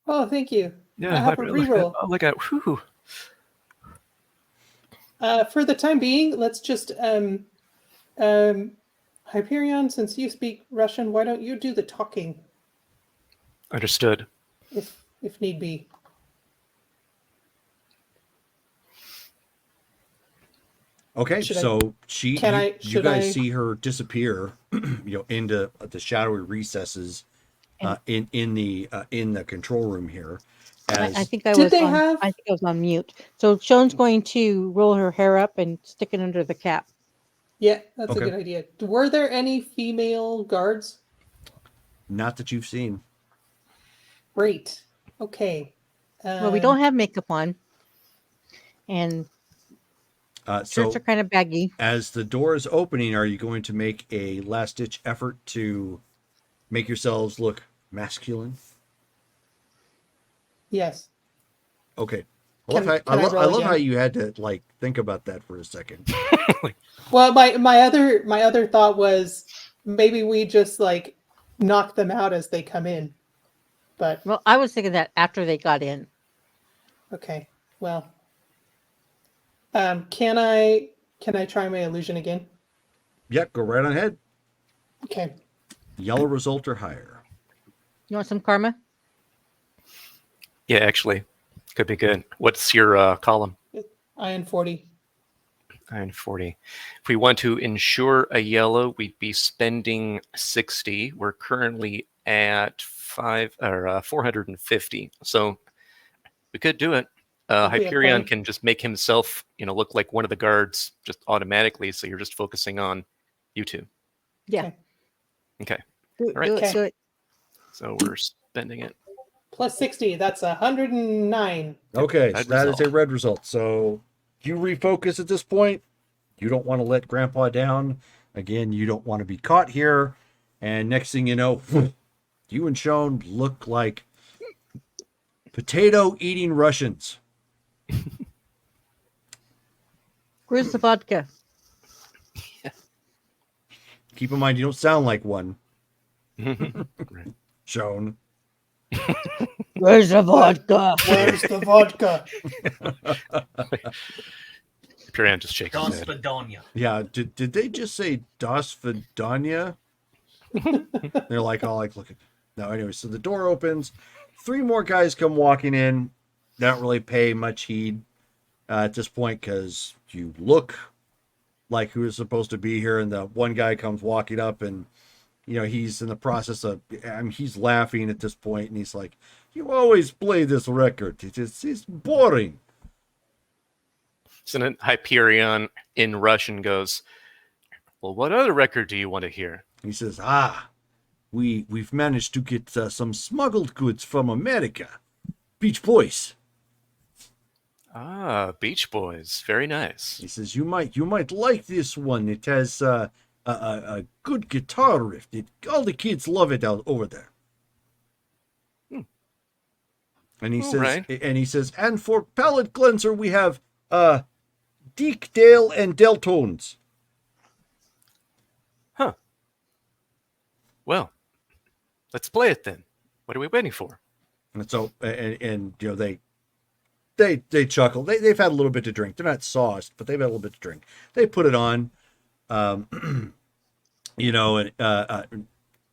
Oh, thank you. Yeah. I have a reroll. Oh, look at. Whew. For the time being, let's just Hyperion, since you speak Russian, why don't you do the talking Understood. if need be? Okay, Should I- so you should guys I- see her disappear, into the shadowy recesses, in the control room here. As I think I Did was they on, have- I think I was on mute. So Sean's going to roll her hair up and stick it under the cap. Yeah, that's Okay. a good idea. Were there any female guards? not that you've seen. Great. Okay. Well, we don't have makeup on, and So shirts are kind of baggy. as the door is opening, are you going to make a last ditch effort to make yourselves look masculine? Yes. Okay. Can I I roll love how again? you had to think about that for a second. Well, my other thought was maybe we just knock them out as they come in. But Well, I was thinking that after they got in. okay. Well, can I try my illusion again? Yep, go right on ahead. Okay. Yellow result or higher. You want some karma? Yeah, actually, could be good. What's your column? Iron 40. 940. If we want to ensure a yellow, we'd be spending 60. We're currently at 450. So we could do it. We have Hyperion plenty. can just make himself, look like one of the guards just automatically. So you're just focusing on you two. Yeah. Okay. Do, All right. do it. Okay. Do it. So we're spending it. Plus 60. That's 109. Okay, Red so that is a result. red result. So you refocus at this point. You don't want to let Grandpa down. Again, you don't want to be caught here. And next thing you know, you and Sean look like potato eating Russians. Where's the vodka? Keep in mind, you don't sound like one, Right. Sean. Where's the vodka? Where's the vodka? Hyperion just shakes his Dos head. Bedonia. Yeah, did they just say Das Vidania? They're like, all like, look at. No, anyway, so the door opens. 3 more guys come walking in. They don't really pay much heed at this point because you look like who is supposed to be here. And the one guy comes walking up and, he's in the process of, he's laughing at this point and he's like, you always play this record. It's boring. So then Hyperion in Russian goes, well, what other record do you want to hear? He says, we've managed to get some smuggled goods from America. Beach Boys. Ah, Beach Boys. Very nice. He says, you might like this one. It has a good guitar riff. All the kids love it out over there. And he All says, right. and for palate cleanser, we have Deek, Dale, and Deltones. Huh. Well, let's play it then. What are we waiting for? And so, they chuckle. They've had a little bit to drink. They're not sauced, but they've had a little bit to drink. They put it on, and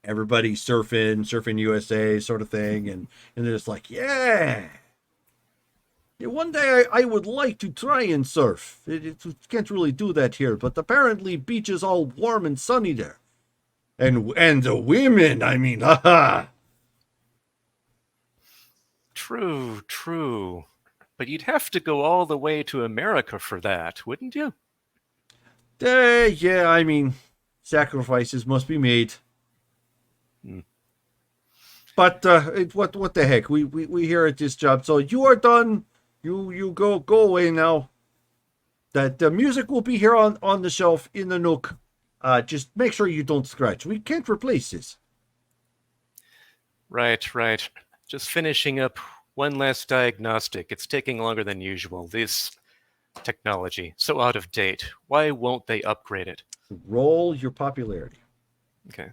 everybody surfing USA sort of thing, and they're just like, yeah. Yeah, one day I would like to try and surf. It can't really do that here, but apparently beach is all warm and sunny there. And the women, I mean, haha. True. But you'd have to go all the way to America for that, wouldn't you? Yeah, I mean, sacrifices must be made. Hmm. But what the heck? We here at this job. So you are done. You go away now. That the music will be here on the shelf in the nook. Just make sure you don't scratch. We can't replace this. Right. Just finishing up one last diagnostic. It's taking longer than usual. This technology, so out of date. Why won't they upgrade it? Roll your popularity. Okay.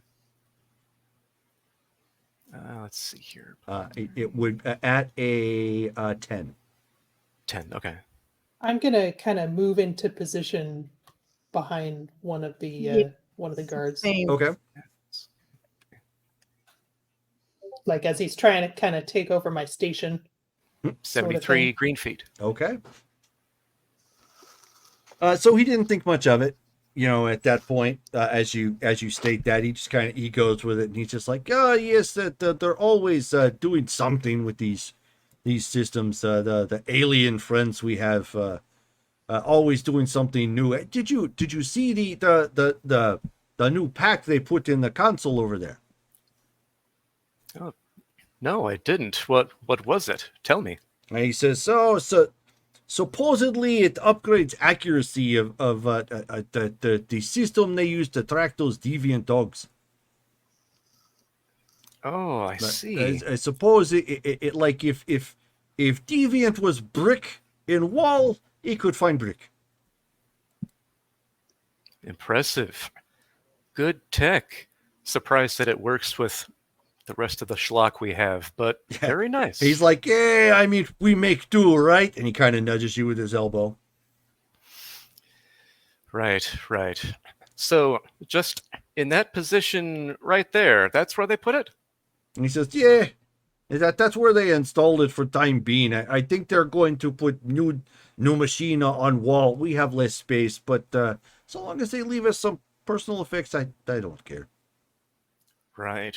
Let's see here. It would at a 10. 10. Okay. I'm gonna kind of move into position behind one of the guards, Same. Okay. like as he's trying to kind of take over my station. Sort of 73 thing. green feet. Okay. So he didn't think much of it, at that point. As you state that, he just kind of goes with it, and he's just like, "Oh yes, that they're always doing something with these systems. The alien friends we have always doing something new. Did you see the new pack they put in the console over there?" Oh, no, I didn't. What was it? Tell me. And he says, so supposedly it upgrades accuracy of the system they use to track those deviant dogs. Oh, I see. I suppose it like if deviant was brick in wall, it could find brick. Impressive. Good tech. Surprised that it works with the rest of the schlock we have, but very nice. He's like, yeah, I mean, we make do, right? And he kind of nudges you with his elbow. Right. So, just in that position right there, that's where they put it? And he says, yeah, that's where they installed it for time being. I think they're going to put new machine on wall. We have less space, but so long as they leave us some personal effects, I don't care. Right.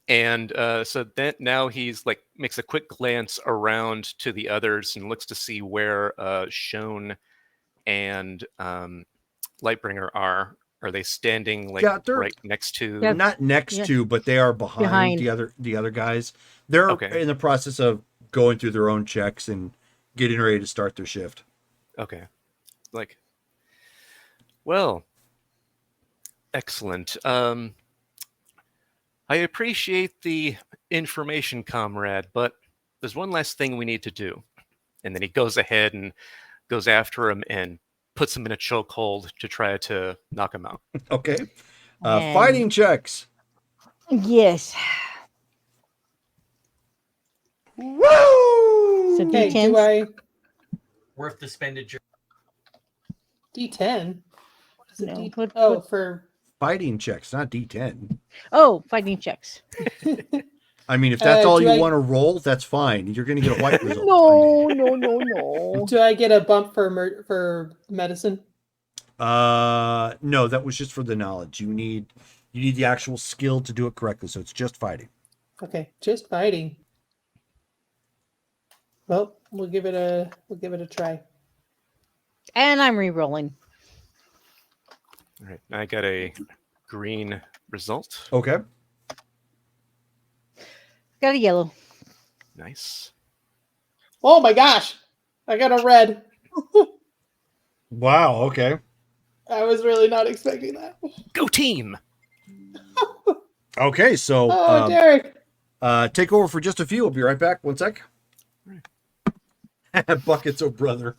And so then now he's like makes a quick glance around to the others and looks to see where Shone and Lightbringer are. Are they standing like right next to? Yeah. Not next to, but they are behind the other guys. They're in the process of going through their own checks and getting ready to start their shift. Okay. Well, excellent. I appreciate the information, comrade, but there's one last thing we need to do. And then he goes ahead and goes after him and puts him in a chokehold to try to knock him out. Okay. Fighting checks. Yes. Woo! So Okay, D10. do I Worth the expenditure. D10? What is it? No, For Fighting checks, not D10. Oh, fighting checks. I mean, if that's all do you I- want to roll, that's fine. You're going to get a white result. No. do I get a bump for medicine? No, that was just for the knowledge. You need the actual skill to do it correctly, so it's just fighting. Okay, just fighting. Well, we'll give it a try. And I'm re-rolling. All right. I got a green result. Okay. Got a yellow. Nice. Oh my gosh! I got a red. Wow. Okay. I was really not expecting that. Go team! Okay. So, Oh, Derek. take over for just a few. I'll be right back. 1 sec. Buckets of brother.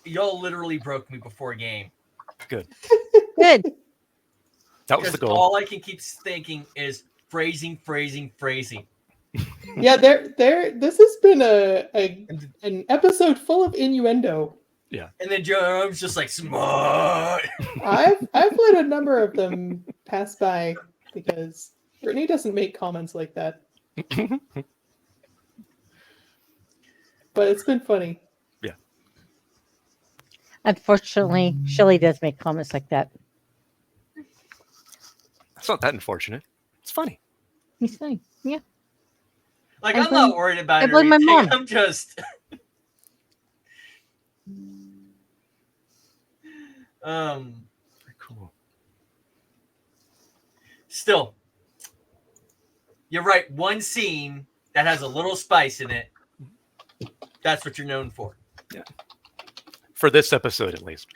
Y'all literally broke me before game. Good. Good. That was Because the goal. all I can keep thinking is phrasing. Yeah, this has been an episode full of innuendo. And then Jerome's just like, smart. I've let a number of them pass by because Brittany doesn't make comments like that. But it's been funny. Unfortunately, Shelley does make comments like that. It's not that unfortunate. It's funny. He's funny. Yeah. Like, I I'm blame- not worried about I it or blame my anything. mom. I'm just. Very cool. Still, you're right. One scene that has a little spice in it. That's what you're known for. For this episode, at least.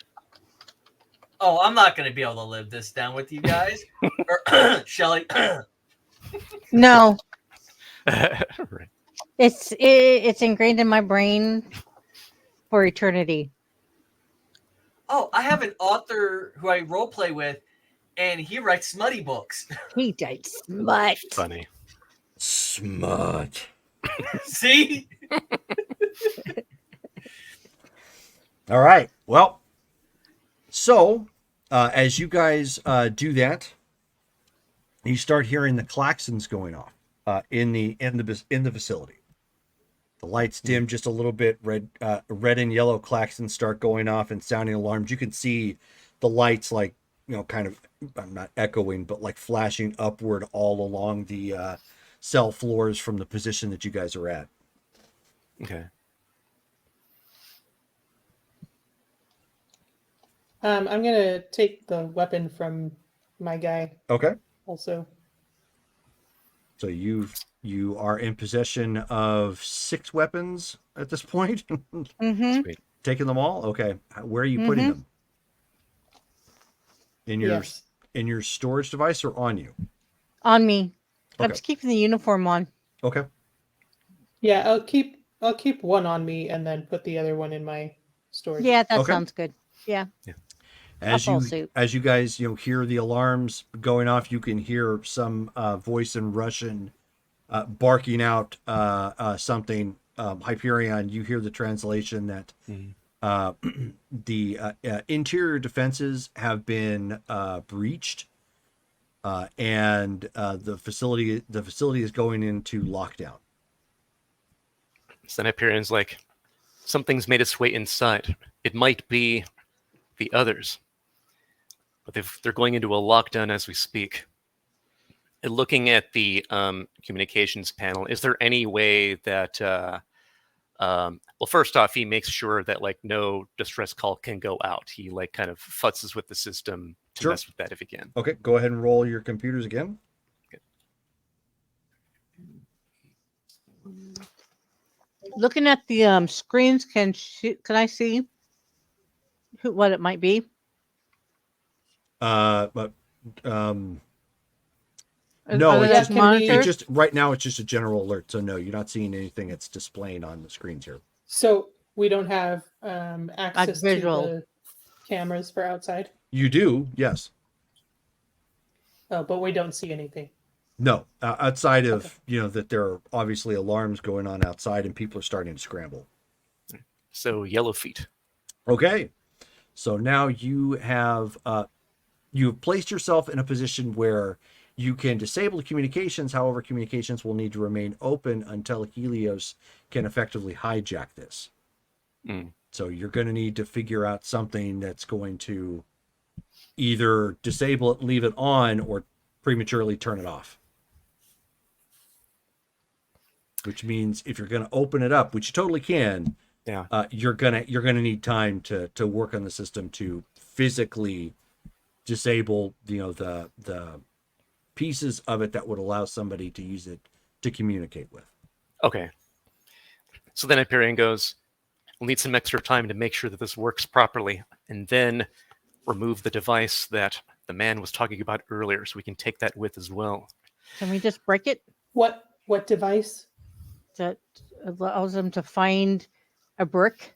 Oh, I'm not going to be able to live this down with you guys. Or, Shelly. No, Right. it's ingrained in my brain for eternity. Oh, I have an author who I role play with, and he writes smutty books. He died smut. Funny. Smut. See? All right. Well, so as you guys do that, you start hearing the klaxons going off in the facility. The lights dim just a little bit. Red and yellow klaxons start going off and sounding alarms. You can see the lights, like, kind of, not echoing, but like flashing upward all along the cell floors from the position that you guys are at. Okay. I'm gonna take the weapon from my guy Okay. also. So you are in possession of 6 weapons at this point. Mm-hmm. Sweet. Taking them all? Okay. Where are you putting Mhm. them? In your Yes. in your storage device or on you? On me. I'm Okay. just keeping the uniform on. Okay. Yeah, I'll keep one on me and then put the other one in my storage. Yeah, that Okay. sounds good. Yeah. As follow you suit. as you guys hear the alarms going off, you can hear some voice in Russian barking out something. Hyperion, you hear the translation that the interior defenses have been breached, and the facility is going into lockdown. So then Hyperion's like, something's made its way inside. It might be the others. But they're going into a lockdown as we speak. And looking at the communications panel, is there any way that, well, first off, he makes sure that like no distress call can go out. He like kind of futzes with the system to Sure. mess with that if he can. Okay, go ahead and roll your computers again. Looking at the screens, can I see what it might be? But Are no, they it's just can we- monitors? It just right now it's just a general alert, so no, you're not seeing anything that's displaying on the screens here. So we don't have access to visual. the cameras for outside. You do, yes. Oh, but we don't see anything. No, outside of that there are obviously alarms going on outside and people are starting to scramble. So yellow feet. Okay, so now you have placed yourself in a position where you can disable communications. However, communications will need to remain open until Helios can effectively hijack this. Mm. So you're going to need to figure out something that's going to either disable it, leave it on, or prematurely turn it off. Which means if you're going to open it up, which you totally can, Yeah. you're gonna need time to work on the system to physically disable the pieces of it that would allow somebody to use it to communicate with. Okay. So then Hyperion goes, we'll need some extra time to make sure that this works properly, and then remove the device that the man was talking about earlier, so we can take that with as well. Can we just break it? What device? That allows them to find a brick.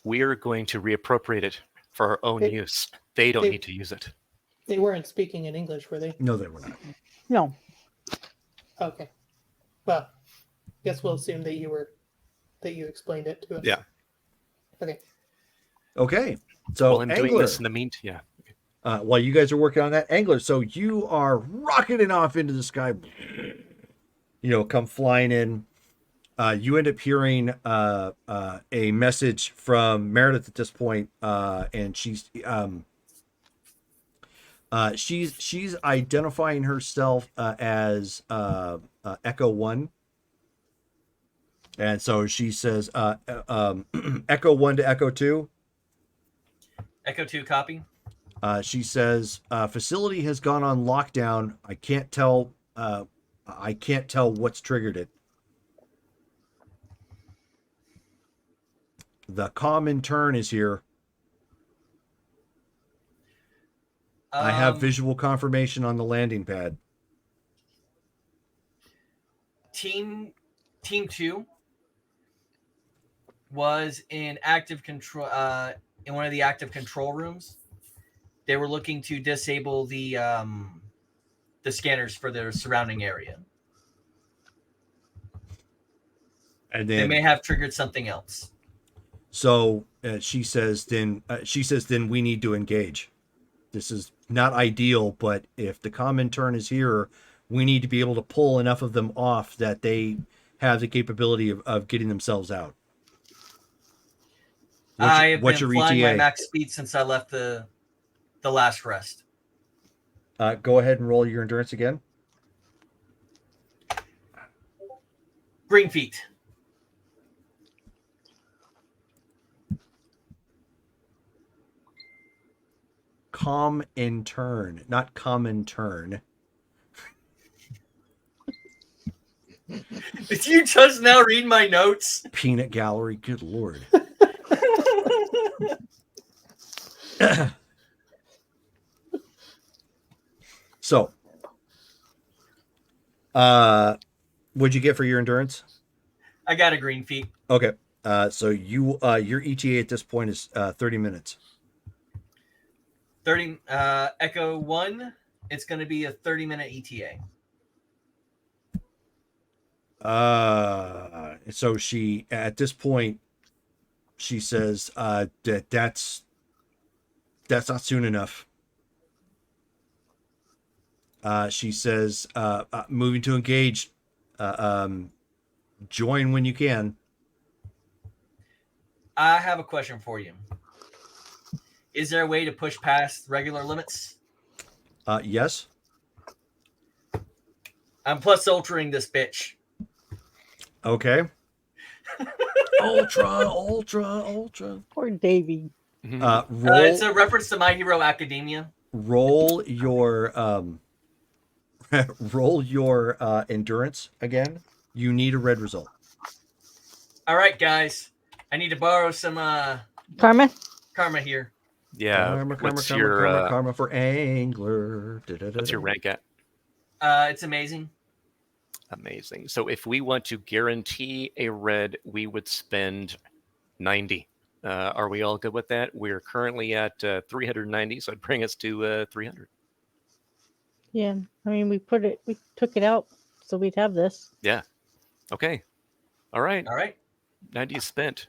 We're going to reappropriate it for our own They- use. They don't they- need to use it. They weren't speaking in English, were they? No, they were not. No. Okay. Well, guess we'll assume that you explained it to us. Yeah. Okay. Okay. So While I'm doing Angler, this in the meantime, yeah. while you guys are working on that, Angler, so you are rocketing off into the sky. Come flying in. You end up hearing a message from Meredith at this point, and she's identifying herself as Echo One, and so she says, Echo One to Echo Two. Echo 2 copy. She says, facility has gone on lockdown. I can't tell. I can't tell what's triggered it. The comm intern is here. I have visual confirmation on the landing pad. Team 2 was in active control in one of the active control rooms. They were looking to disable the scanners for their surrounding area. And They then may have triggered something else. so she says, then we need to engage. This is not ideal, but if the comm intern is here, we need to be able to pull enough of them off that they have the capability of getting themselves out. I have what's been your flying my ETA? max speed since I left the last rest. Go ahead and roll your endurance again. Green feet. Comm intern, not common turn. Did you just now read my notes? Peanut gallery, good lord. So, what'd you get for your endurance? I got a green feet. Okay. So your ETA at this point is 30 minutes. 30 Echo 1, it's going to be a 30-minute ETA. So she, at this point, she says that's not soon enough. She says, moving to engage, join when you can. I have a question for you. Is there a way to push past regular limits? Yes. I'm plus ultraing this bitch. Okay. Ultra. Poor Davy. Roll. It's a reference to My Hero Academia. Roll your endurance again. You need a red result. All right, guys. I need to borrow some Karma? karma here. Yeah. What's your karma for angler. what's your rank at? It's amazing. Amazing. So if we want to guarantee a red, we would spend 90. Are we all good with that? We're currently at 390, so it'd bring us to 300. Yeah. I mean, we took it out so we'd have this. Yeah. Okay. All right. All right. 90 is spent.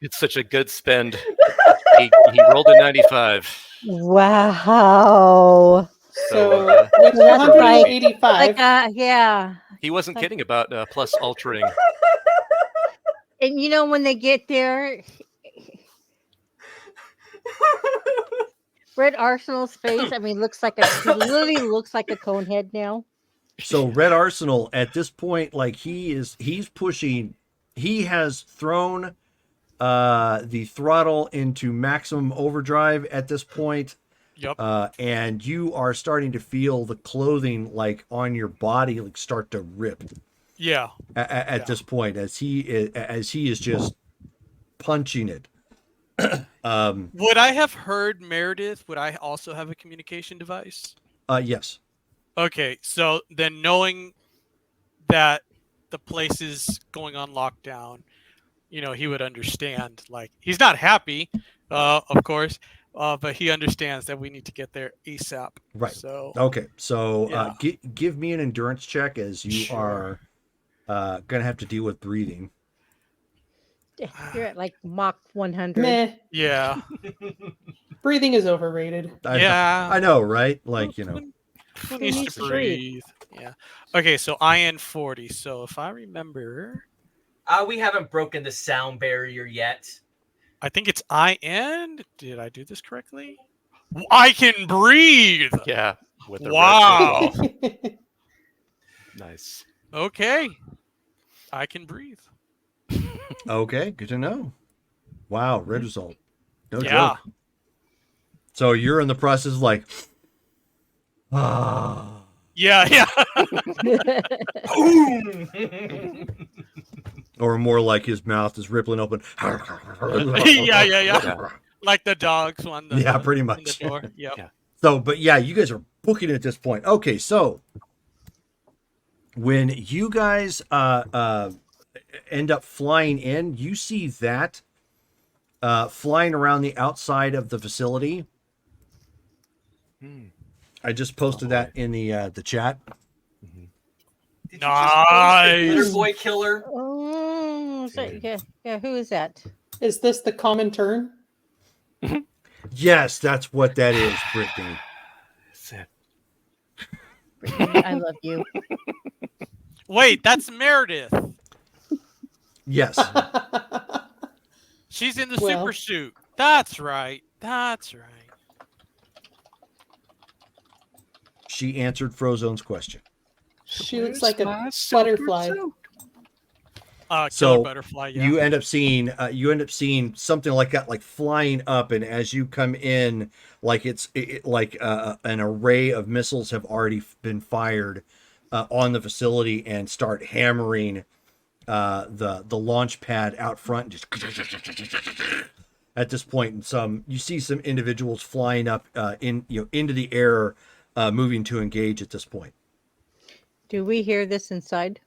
It's such a good spend. He rolled a 95. Wow. So So, with that's like- 185, Yeah. he wasn't kidding about plus altering. And when they get there, Red Arsenal's face, I mean, he literally looks like a cone head now. So Red Arsenal at this point, like he's pushing, he has thrown the throttle into maximum overdrive at this point. Yep. And you are starting to feel the clothing like on your body like start to rip Yeah. at this point as he is just punching it. Would I have heard Meredith? Would I also have a communication device? Yes. Okay, so then knowing that the place is going on lockdown, he would understand. Like, he's not happy, of course, but he understands that we need to get there ASAP. Right. So Okay. So Yeah. give me an endurance check as you Sure. are gonna have to deal with breathing. You're at like Mach 100. Meh. Yeah. Breathing is overrated. I know, right? Like, you know. Who Who needs needs to to breathe? breathe? Yeah. Okay, so IN 40. So if I remember, We haven't broken the sound barrier yet. I think it's IN. Did I do this correctly? I can breathe. Yeah. With the Wow. Nice. Okay. I can breathe. Okay, good to know. Wow, red result. No Yeah. joke. So you're in the process of like, ah. Yeah, yeah. Or more like his mouth is rippling open. Yeah. Yeah. Like the dogs on the Yeah, pretty in much. the door. Yep. Yeah. So, but yeah, you guys are booking at this point. Okay, so when you guys end up flying in, you see that flying around the outside of the facility. Hmm. I just posted that in the chat. Did you just post the Glitter Nice. Boy Killer? Oh, so, yeah. Who is that? Is this the common turn? Yes, that's what that is, Brittany. That's it. Brittany, I love you. Wait, that's Meredith. Yes. She's in the Well. super suit. That's right. That's right. She answered Frozone's question. She Where's looks like a my silver butterfly. suit? Killer So butterfly. Yeah. you end up seeing something like that, like flying up, and as you come in, like like an array of missiles have already been fired on the facility and start hammering the launch pad out front. Just at this point, you see some individuals flying up into the air, moving to engage at this point. Do we hear this inside?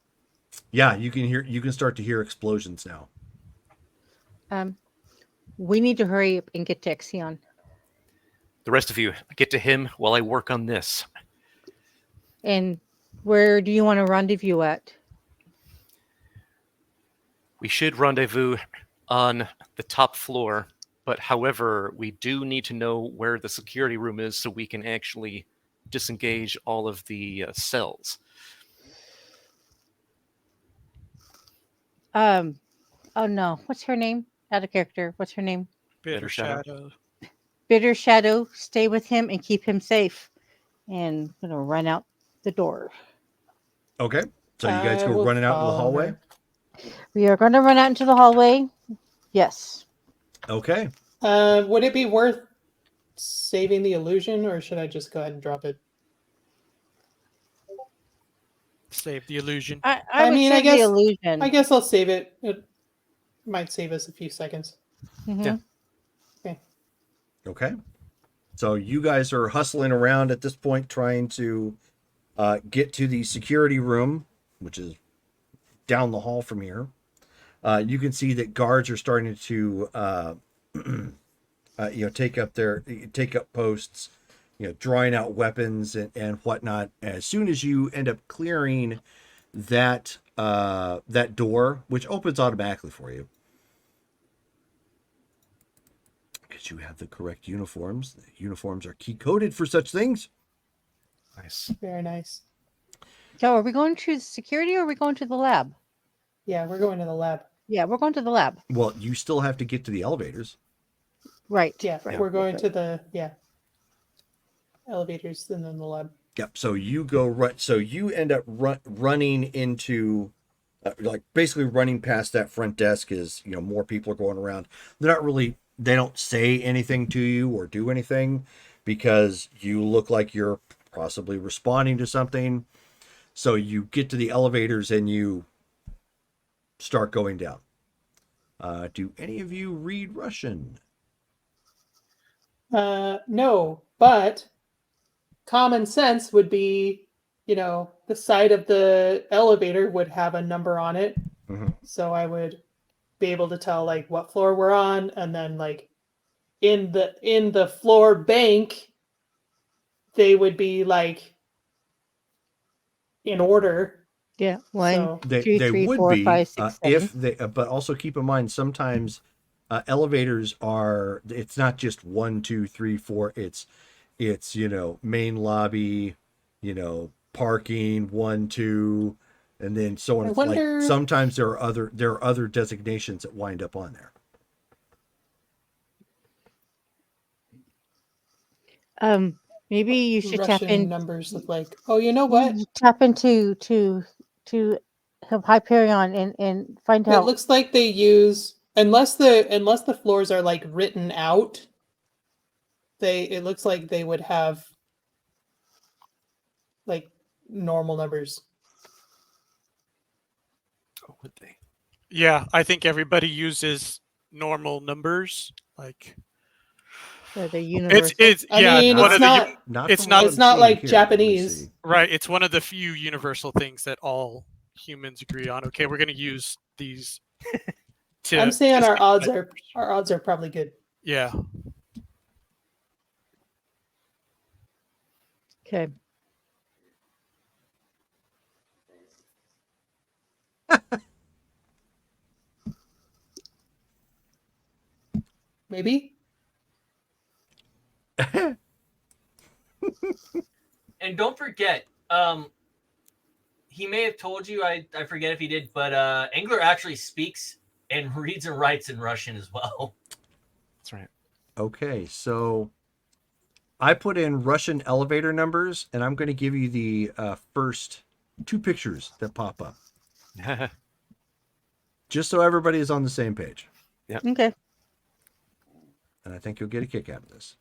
Yeah, you can start to hear explosions now. We need to hurry up and get to Exion. The rest of you, get to him while I work on this. And where do you want to rendezvous at? We should rendezvous on the top floor, but however, we do need to know where the security room is so we can actually disengage all of the cells. Oh no, what's her name? Out of character. What's her name? Bitter Shadow. shadow. Bitter Shadow. Stay with him and keep him safe. And I'm gonna run out the door. Okay, so you guys I go will running out into the follow hallway. her. We are going to run out into the hallway. Yes. Okay. Would it be worth saving the illusion, or should I just go ahead and drop it? Save the illusion. I would mean, say I guess- the illusion. I guess I'll save it. It might save us a few seconds. Mhm. Yeah. Okay. So you guys are hustling around at this point, trying to get to the security room, which is down the hall from here. You can see that guards are starting to, take up posts, drawing out weapons and whatnot. As soon as you end up clearing that door, which opens automatically for you, because you have the correct uniforms. The uniforms are key coded for such things. Nice. Very nice. So are we going to security or are we going to the lab? Yeah, we're going to the lab. Yeah, we're going to the lab. Well, you still have to get to the elevators. Right. Yeah, right. we're going to the elevators and then the lab. Yep. So you go right. So you end up running into, basically running past that front desk. As more people are going around. They're not really. They don't say anything to you or do anything because you look like you're possibly responding to something. So you get to the elevators and you start going down. Do any of you read Russian? No, but common sense would be, the side of the elevator would have a number on it. Mhm. So I would be able to tell what floor we're on, and then in the floor bank, they would be in order. Yeah. One, So They two, they three, would four, be five, six, seven. if they, but also keep in mind sometimes elevators are. It's not just 1, 2, 3, 4. It's main lobby, parking 1, 2, and then so I on. Like wonder. sometimes there are other designations that wind up on there. Maybe you should Russian numbers look like. Oh, you know you what? tap into to Hyperion and find It out. looks like they use unless the floors are like written out. It looks like they would have like normal numbers. Oh, would they? Yeah, I think everybody uses normal numbers. Like The universe. it's I yeah, mean, one it's of the not. Not it's from not- what It's I'm not seeing like here. Let me Japanese. see. right. It's one of the few universal things that all humans agree on. Okay, we're going to use these. I'm saying to our odds are probably good. Yeah. Okay. Maybe. And don't forget, he may have told you, I forget if he did, but Engler actually speaks and reads and writes in Russian as well. That's right. Okay, so I put in Russian elevator numbers, and I'm going to give you the first 2 pictures that pop up, just so everybody is on the same page. Okay. And I think you'll get a kick out of this.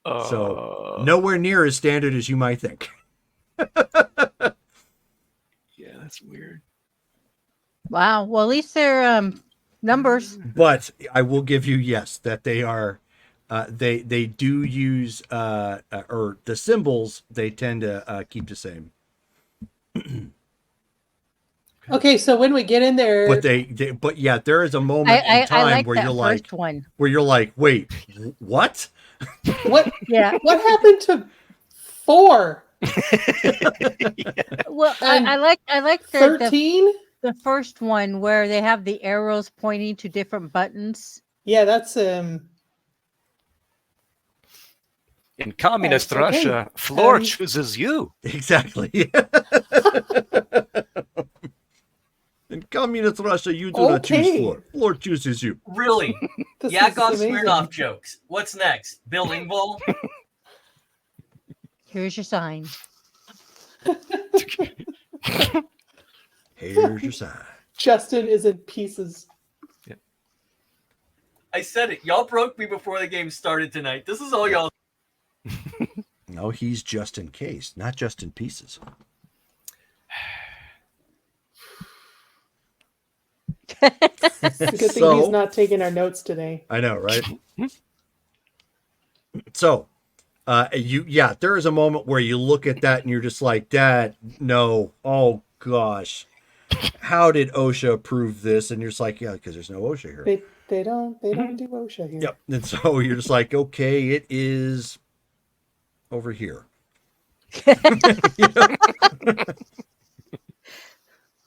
So nowhere near as standard as you might think. Yeah, that's weird. Wow. Well, at least they're numbers. But I will give you yes that they are. They do use or the symbols they tend to keep the same. Okay, so when we get in there, But yeah, there is a moment in I time like where that you're first like one. wait, what? what Yeah. what happened to 4? Well, And I like the 13? the first one where they have the arrows pointing to different buttons. Yeah, that's In communist okay. Russia, floor Um, chooses you. Exactly. In communist Russia, you do not choose Okay. floor. Floor chooses you. Really? this Yakov is amazing. Smirnoff jokes. What's next? Bill Engvall? Here's your sign. Here's your sign. Justin is in pieces. I said it. Y'all broke me before the game started tonight. This is all y'all. No, he's just in case, not just in pieces. It's a good thing he's not taking our notes today. I know, right? So, there is a moment where you look at that and you're just like, Dad, no, oh gosh, how did OSHA approve this? And you're just like, yeah, because there's no OSHA here. They don't do OSHA here. Yep. And so you're just like, okay, it is over here.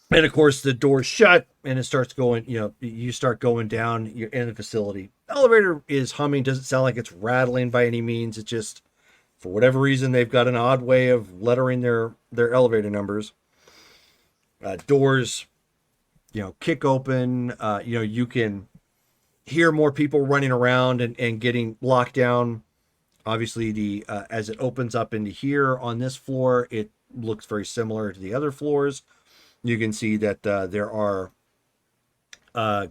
And of course, the door's shut, and it starts going. You start going down. You're in the facility. Elevator is humming. Doesn't sound like it's rattling by any means. It's just, for whatever reason, they've got an odd way of lettering their elevator numbers. Doors, kick open. You can hear more people running around and getting locked down. Obviously, as it opens up into here on this floor, it looks very similar to the other floors. You can see that there are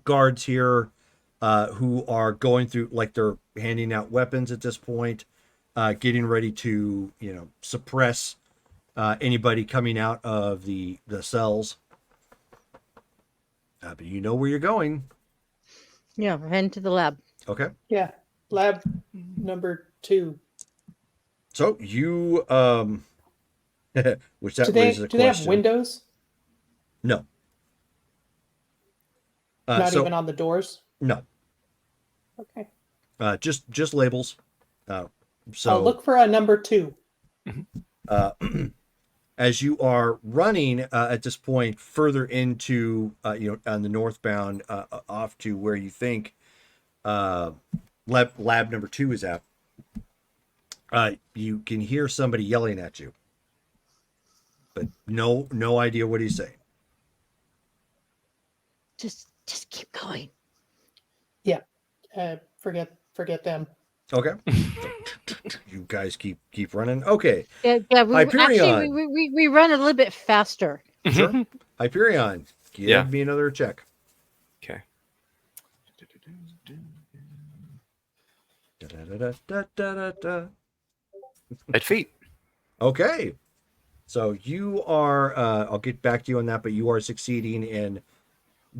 guards here who are going through, like they're handing out weapons at this point, getting ready to, suppress anybody coming out of the cells. But you know where you're going. Yeah, we're heading to the lab. Okay. Yeah, lab number 2. So you, which that Do they raises a have question. windows? No. Not so even on the doors. no, Okay. just labels. I'll So look for a number 2. uh, as you are running at this point further into on the northbound off to where you think lab number 2 is at, you can hear somebody yelling at you, but no idea what he's saying. Just keep going. Yeah. Forget them. Okay. You guys keep running. Okay. Yeah, we actually Hyperion. we run a little bit faster. Sure. Hyperion, give Yeah. me another check. Okay. Da-da-da-da-da-da-da. At feet. Okay. So you are, I'll get back to you on that, but you are succeeding in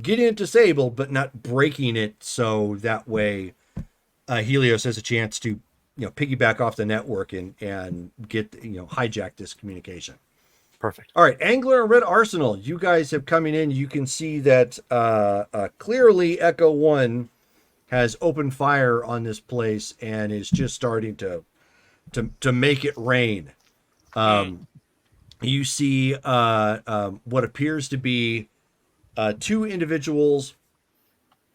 getting it disabled, but not breaking it. So that way Helios has a chance to, piggyback off the network and get, hijack this communication. Perfect. All right. Angler and Red Arsenal, you guys have coming in. You can see that clearly Echo 1 has opened fire on this place and is just starting to make it rain. You see what appears to be 2 individuals.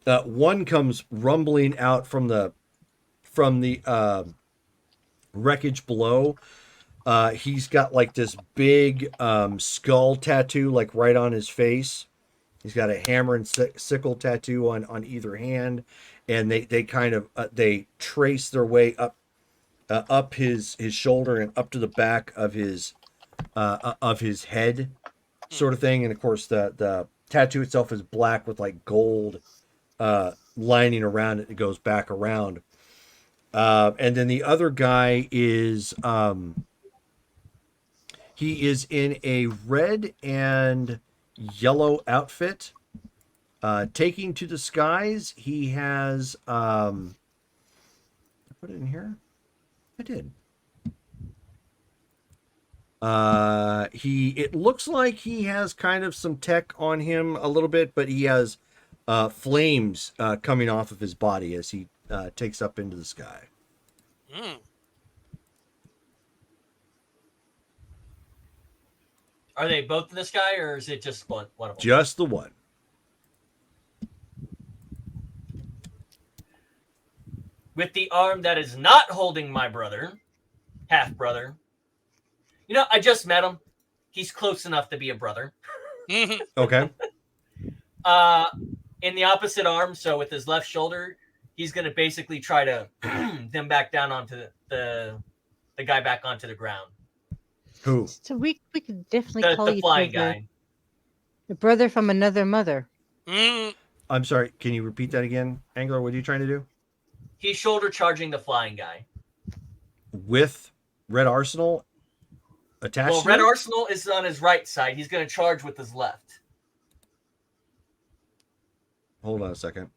One comes rumbling out from the wreckage below. He's got like this big skull tattoo, like right on his face. He's got a hammer and sickle tattoo on either hand, and they kind of they trace their way up his shoulder and up to the back of his head, sort of thing. And of course, the tattoo itself is black with like gold lining around it. It goes back around. And then the other guy is he is in a red and yellow outfit, taking to the skies. He has I put it in here. I did. It looks like he has kind of some tech on him a little bit, but he has flames coming off of his body as he takes up into the sky. Are they both in the sky, or is it just one of them? Just the one. With the arm that is not holding my brother, half brother. I just met him. He's close enough to be a brother. Okay. In the opposite arm, so with his left shoulder, he's going to basically try to them back down onto the guy back onto the ground. Who? So we could definitely call The you flying guy. the brother from another mother. I'm sorry. Can you repeat that again, Angler? What are you trying to do? He's shoulder charging the flying guy. With Red Arsenal attached? Well, to Red it? Arsenal is on his right side. He's going to charge with his left. Hold on a second.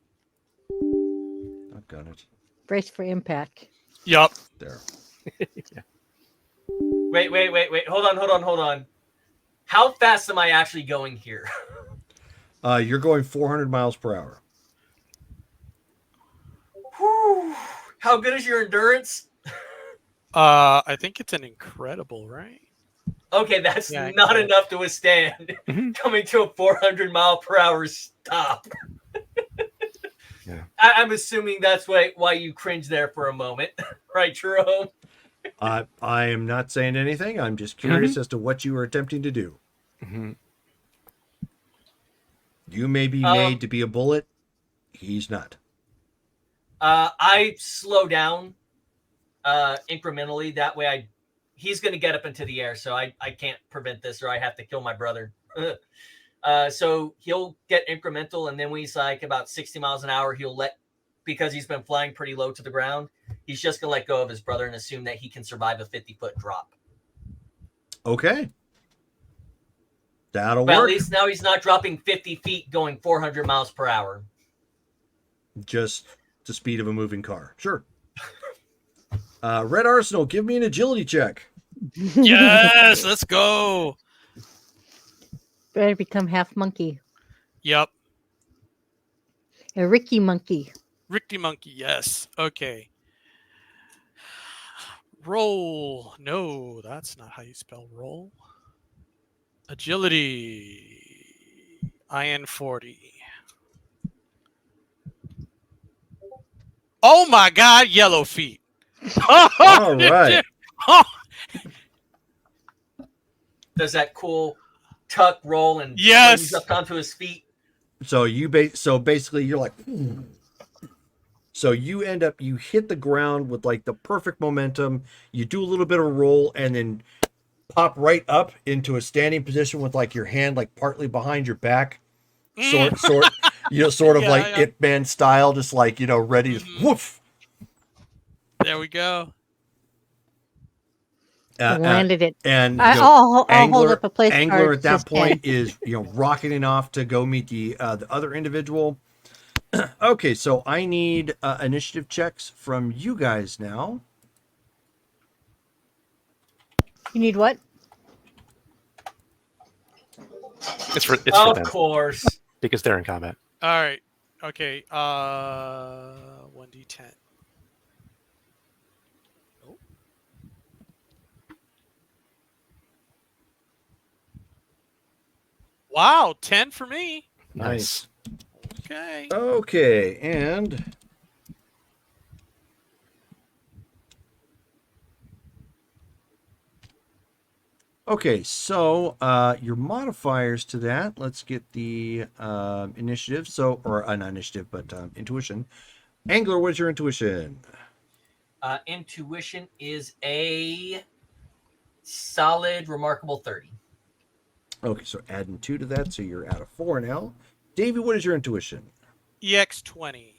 I've got it. Brace for impact. Yup. There. Wait. Hold on. How fast am I actually going here? You're going 400 miles per hour. Whew. How good is your endurance? I think it's an incredible, right? Okay, that's Yeah, not enough to withstand coming to a 400 mile per hour stop. Yeah. I'm assuming that's why you cringe there for a moment, right, Jerome? I am not saying anything. I'm just curious as to what you are attempting to do. You may be made to be a bullet. He's not. I slow down incrementally. That way he's going to get up into the air, so I can't prevent this, or I have to kill my brother. So he'll get incremental, and then when he's like about 60 miles an hour, because he's been flying pretty low to the ground, he's just going to let go of his brother and assume that he can survive a 50-foot drop. Okay. That'll Well, work. at least now he's not dropping 50 feet going 400 miles per hour. Just the speed of a moving car. Sure. Red Arsenal, give me an agility check. Yes, let's go. Better become half monkey. Yep. A Ricky monkey. Ricky Monkey, yes. Okay. Roll. No, that's not how you spell roll. Agility. IN 40. Oh my God, yellow feet. All right. Does that cool tuck, roll, and Yes. swings up onto his feet? So so basically you're like, so you end up, you hit the ground with like the perfect momentum. You do a little bit of a roll and then pop right up into a standing position with like your hand like partly behind your back, sort sort of Yeah, like yeah. Ip Man style, just like ready to woof. There we go. Landed it. And I'll hold Angler up a place Angler card at that just point is rocketing off to go meet the other individual. Okay, so I need initiative checks from you guys now. You need what? It's for Of them course. because they're in combat. All right. Okay. 1d10. Oh. Wow, 10 for me. Nice. Okay. Okay, and okay, so your modifiers to that. Let's get the initiative. So, or not initiative, but intuition. Angler, what's your intuition? Intuition is a solid, remarkable 30. Okay, so adding 2 to that, so you're at a 4 now. Davey, what is your intuition? EX20.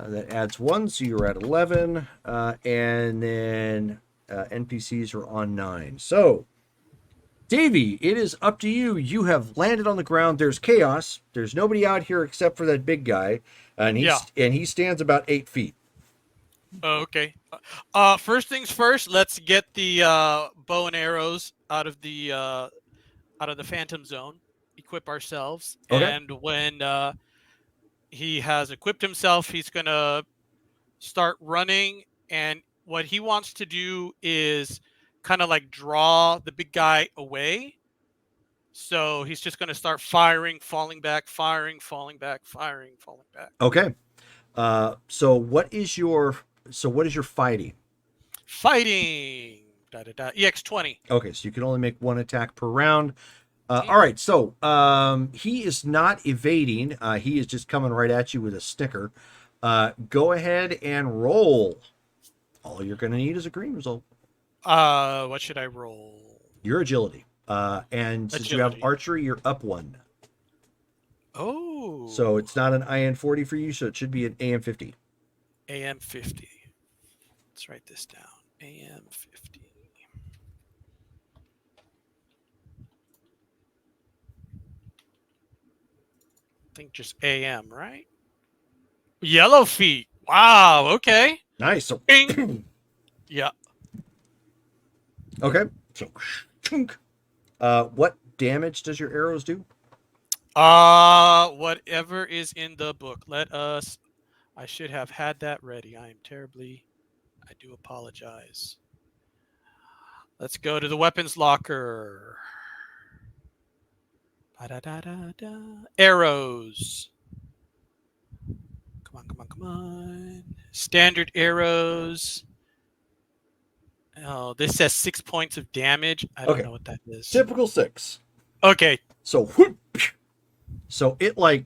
That adds 1, so you're at 11. And then NPCs are on 9. So, Davey, it is up to you. You have landed on the ground. There's chaos. There's nobody out here except for that big guy, and he stands about 8 feet. Okay. First things first. Let's get the bow and arrows out of the Phantom Zone. Equip ourselves, Okay. and when he has equipped himself, he's gonna start running. And what he wants to do is kind of like draw the big guy away. So he's just gonna start firing, falling back, firing, falling back, firing, falling back. Okay. So what is your fighting? Fighting. EX20. Okay, so you can only make 1 attack per round. All right, so he is not evading. He is just coming right at you with a sticker. Go ahead and roll. All you're going to need is a green result. What should I roll? Your agility. And since you have Agility. archery, you're up 1. Oh. So it's not an IN 40 for you, so it should be an AM 50. AM 50. Let's write this down. AM 50. I think just AM, right? Yellow feet. Wow. Okay. Nice. So, Bing. Yeah. okay. So, what damage does your arrows do? Whatever is in the book. I should have had that ready. I do apologize. Let's go to the weapons locker. Ba-da-da-da-da. Arrows. Come on. Standard arrows. Oh, this says 6 points of damage. I don't know what that is. Typical 6. Okay. So, so it like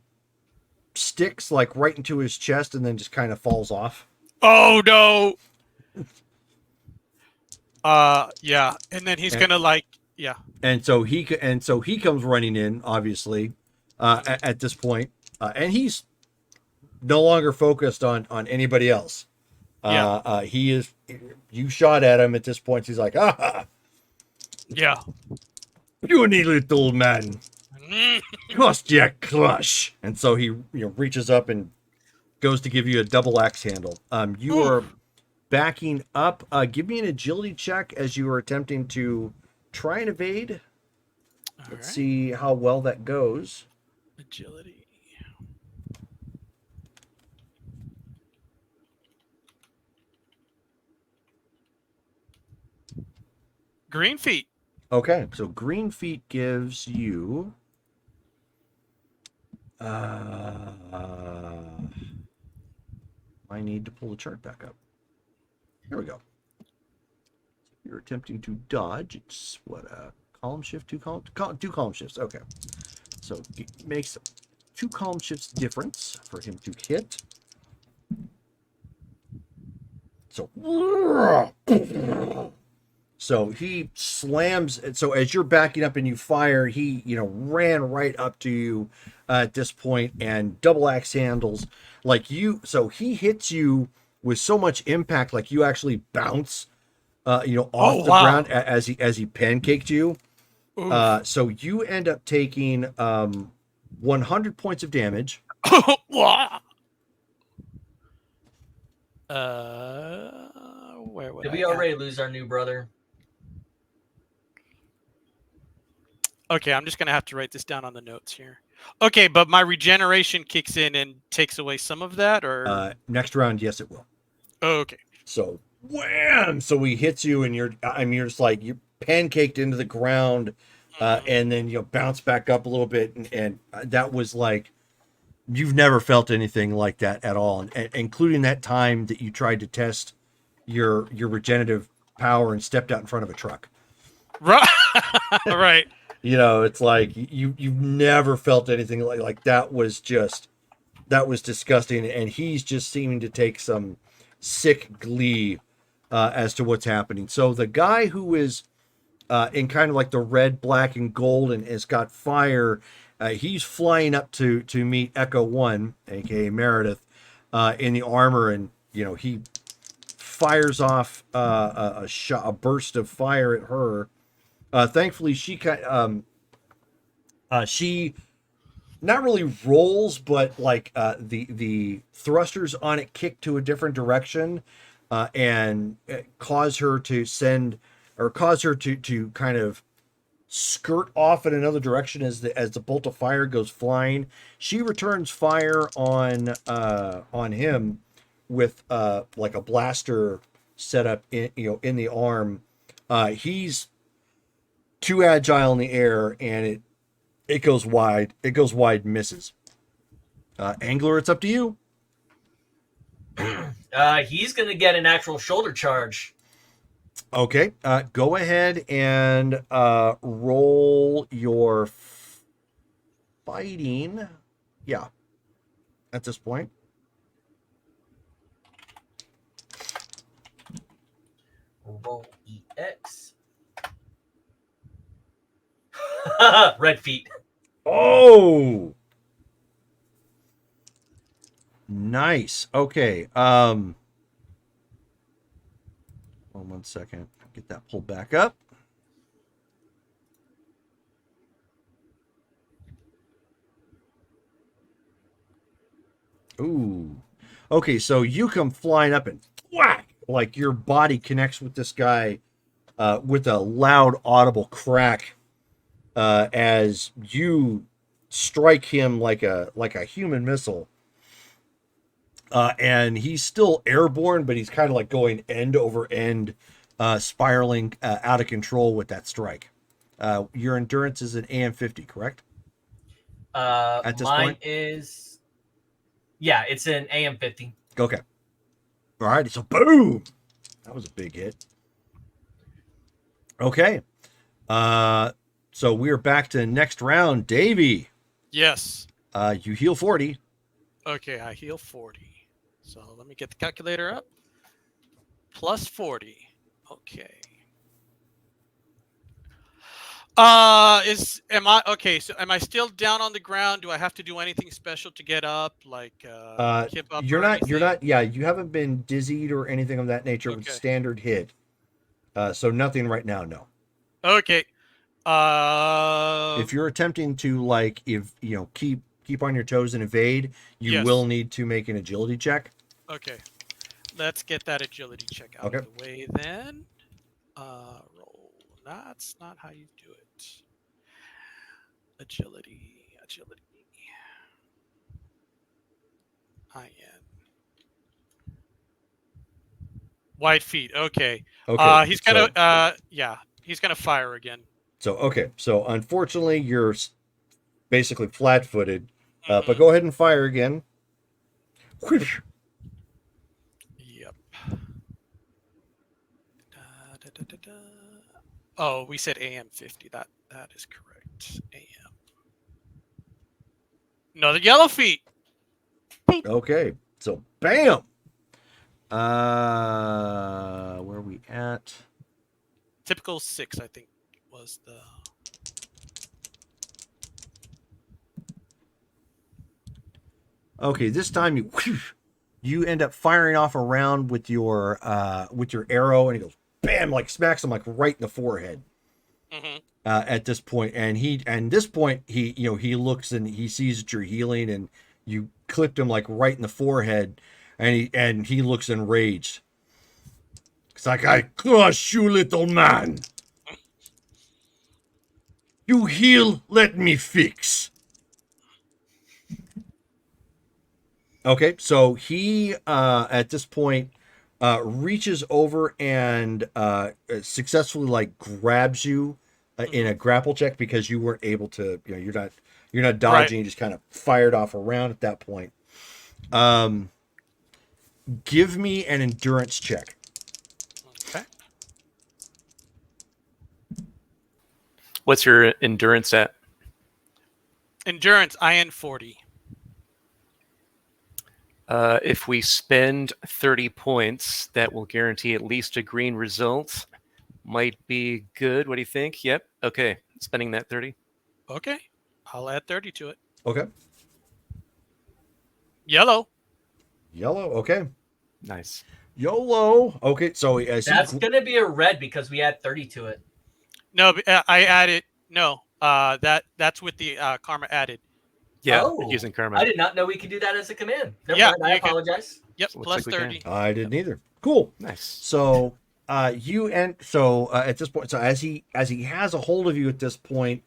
sticks like right into his chest and then just kind of falls off. Oh no. Yeah, and then he's gonna And so he comes running in, obviously, at this point, and he's no longer focused on anybody else. He is. You shot at him at this point. He's like, Yeah. puny little man, cost ya crush. And so he reaches up and goes to give you a double axe handle. You are backing up. Give me an agility check as you are attempting to try and evade. Let's see how well that goes. Agility. Green feet. Okay, so green feet gives you. I need to pull the chart back up. Here we go. You're attempting to dodge. It's what column shift, two column shifts. Okay, so it makes 2 column shifts difference for him to hit. So, so he slams. So as you're backing up and you fire, he ran right up to you at this point and double axe handles like you. So he hits you with so much impact, like you actually bounce, off the wow. ground as he pancaked you. Oof. So you end up taking 100 points of damage. Where would Did I we add- already lose our new brother? Okay, I'm just gonna have to write this down on the notes here. Okay, but my regeneration kicks in and takes away some of that, or Next round, yes, it will. okay. So wham! So he hits you, and you're just like you're pancaked into the ground, and then bounce back up a little bit, and that was like you've never felt anything like that at all, and including that time that you tried to test your regenerative power and stepped out in front of a truck. Right. Right. It's like you've never felt anything like that. That was disgusting, and he's just seeming to take some sick glee as to what's happening. So the guy who is in kind of like the red, black, and gold, and has got fire, he's flying up to meet Echo One, aka Meredith, in the armor, and he fires off a burst of fire at her. Thankfully, she not really rolls, but like the thrusters on it kick to a different direction, and cause her to kind of skirt off in another direction as the bolt of fire goes flying. She returns fire on him with like a blaster set up in the arm. He's too agile in the air, and it goes wide. It goes wide, misses. Angler, it's up to you. He's going to get an actual shoulder charge. Okay. Go ahead and roll your fighting. Yeah. At this point. Roll EX. Red feet. Oh. Nice. Okay. One second. Get that pulled back up. Ooh. Okay, so you come flying up and whack! Like your body connects with this guy with a loud, audible crack as you strike him like a human missile. And he's still airborne, but he's kind of like going end over end, spiraling out of control with that strike. Your endurance is an AM50, correct? At this Mine point? is, yeah, it's an AM50. Okay. All right. So boom, that was a big hit. Okay. So we're back to next round, Davey. Yes. You heal 40. Okay, I heal 40. So let me get the calculator up. Plus 40. Okay. Am I still down on the ground? Do I have to do anything special to get up? Like kip up? You're or not. You're anything? not. Yeah, you haven't been dizzied or anything of that nature with Okay. standard hit. So nothing right now. No. Okay. If you're attempting to keep on your toes and evade, you Yes. will need to make an agility check. Okay. Let's get that agility check out Okay. of the way then. Roll. That's not how you do it. Agility. IN. Wide feet. Okay. Okay. He's gonna. so- Yeah. He's gonna fire again. So okay, so unfortunately you're basically flat-footed, but Mhm. go ahead and fire again. Whoosh. Yep. Da, da, da, da, da. Oh, we said AM 50. That is correct. AM. Another yellow feet. Okay, so bam. Where are we at? Typical 6, I think, was the. Okay, this time you end up firing off a round with your arrow, and he goes bam, like smacks him like right in the forehead. Mhm. At this point, and this point he he looks and he sees that you're healing, and you clipped him like right in the forehead, and he looks enraged. It's like, I crush you, little man. You heal, let me fix. Okay, so he at this point reaches over and successfully like grabs you in a grapple check, because you weren't able to, you're not dodging, you just kind of fired off a round at that point. Give me an endurance check. Okay. What's your endurance at? Endurance, IN 40. If we spend 30 points, that will guarantee at least a green result. Might be good. What do you think? Yep. Okay. Spending that 30. Okay. I'll add 30 to it. Okay. Yellow. Yellow. Okay. Nice. YOLO. Okay, so as That's gonna be a red because we add 30 to it. No, I added. No, that's with the karma added. Yeah, Oh, using karma. I did not know we could do that as a command. Never Yeah, mind, I you can- apologize. Yep, So looks plus like we can. 30. I didn't either. Cool. Nice. So at this point, so as he has a hold of you at this point,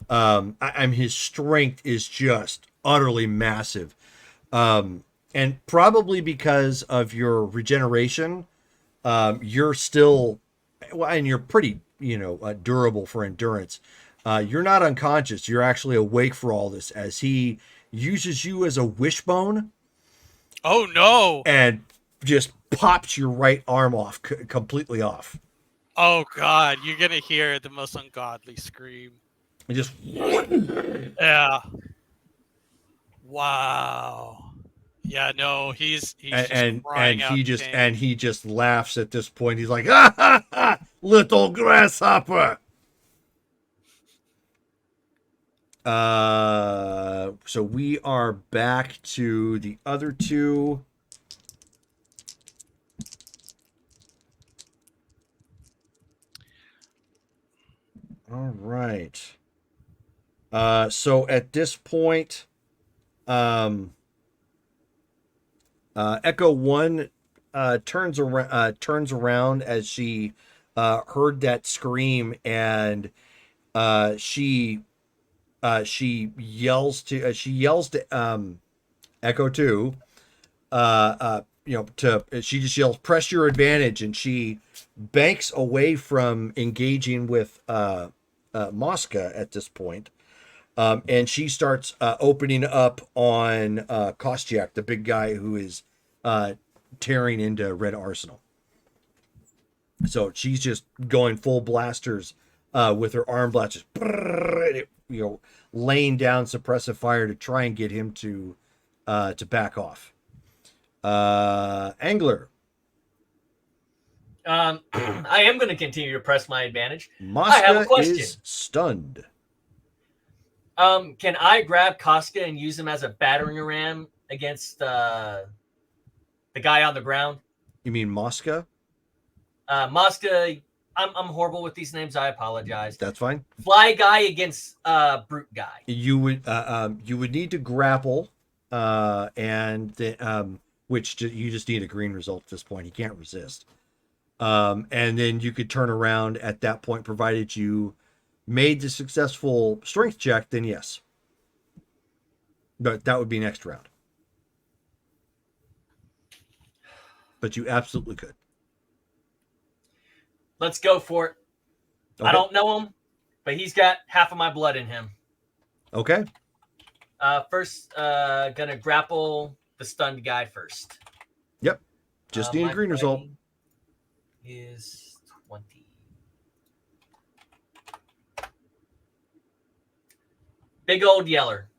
I'm his strength is just utterly massive, and probably because of your regeneration, you're still, well, and you're pretty durable for endurance. You're not unconscious. You're actually awake for all this, as he uses you as a wishbone Oh no! and just pops your right arm off, completely off. Oh god, you're gonna hear the most ungodly scream. And just Yeah. Wow. Yeah, no, he's just crying out pain. he just laughs at this point. He's like, "Ha ha ha, little grasshopper." So we are back to the other two. All right. So at this point, Echo One turns around as she heard that scream, and she yells to Echo Two. She just yells, "Press your advantage," and she banks away from engaging with Mosca at this point. And she starts opening up on Kostiak, the big guy who is tearing into Red Arsenal. So she's just going full blasters with her arm blasters, laying down suppressive fire to try and get him to back off. Angler. I am going to continue to press my advantage. Mosca I have a question. is stunned. Can I grab Koska and use him as a battering ram against the guy on the ground? You mean Mosca? Mosca, I'm horrible with these names. I apologize. That's fine. Fly guy against brute guy. You would need to grapple, and you just need a green result at this point. He can't resist. And then you could turn around at that point, provided you made the successful strength check. Then yes, but that would be next round. But you absolutely could. Let's go for it. I Okay. don't know him, but he's got half of my blood in him. Okay. First, gonna grapple the stunned guy first. Yep. Just need a My green result. fighting is 20. Big old yeller.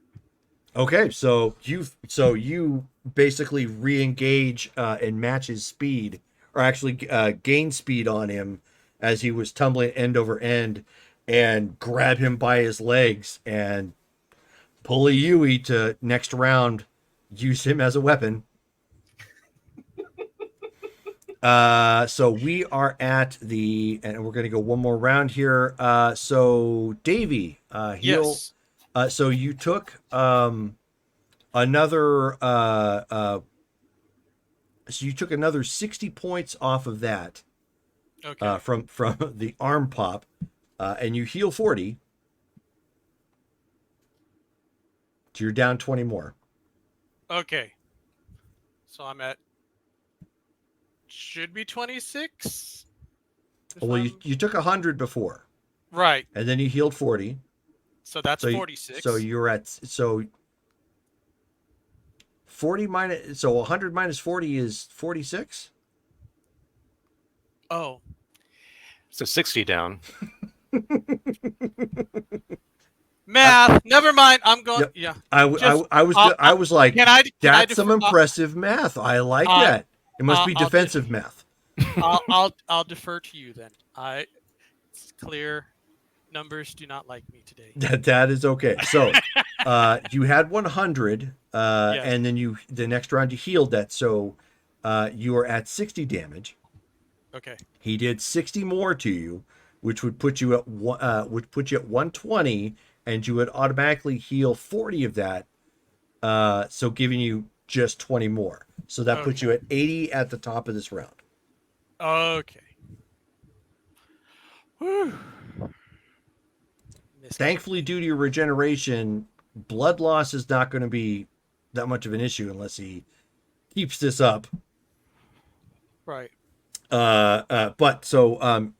Okay, so you basically re-engage and match his speed, or actually gain speed on him as he was tumbling end over end, and grab him by his legs and pull a Yui to next round, use him as a weapon. So we are at and we're gonna go one more round here. So Davey, heal. Yes. So you took another so you took another 60 points off of that Okay. from the arm pop, and you heal 40. So you're down 20 more. Okay. So I'm at should be 26. If Well, I'm- you took 100 before, right. and then you healed 40. So that's So 46. so you're at 40 minus, so 100 minus 40 is 46. Oh, So 60 down. math. Never mind. I'm going. Yep. Yeah. I was like, Can I that's some defer- impressive math. I like that. It must be I'll defensive math. I'll defer to you then. It's clear. Numbers do not like me today. That is okay. So, you had 100, Yes. and then the next round you healed that. So, you are at 60 damage. Okay. He did 60 more to you, which would put you at 120, and you would automatically heal 40 of that. So giving you just 20 more. So that puts you at 80 at the top of this round. Okay. Whew. Thankfully, due to your regeneration, blood loss is not going to be that much of an issue unless he keeps this up. Right. But so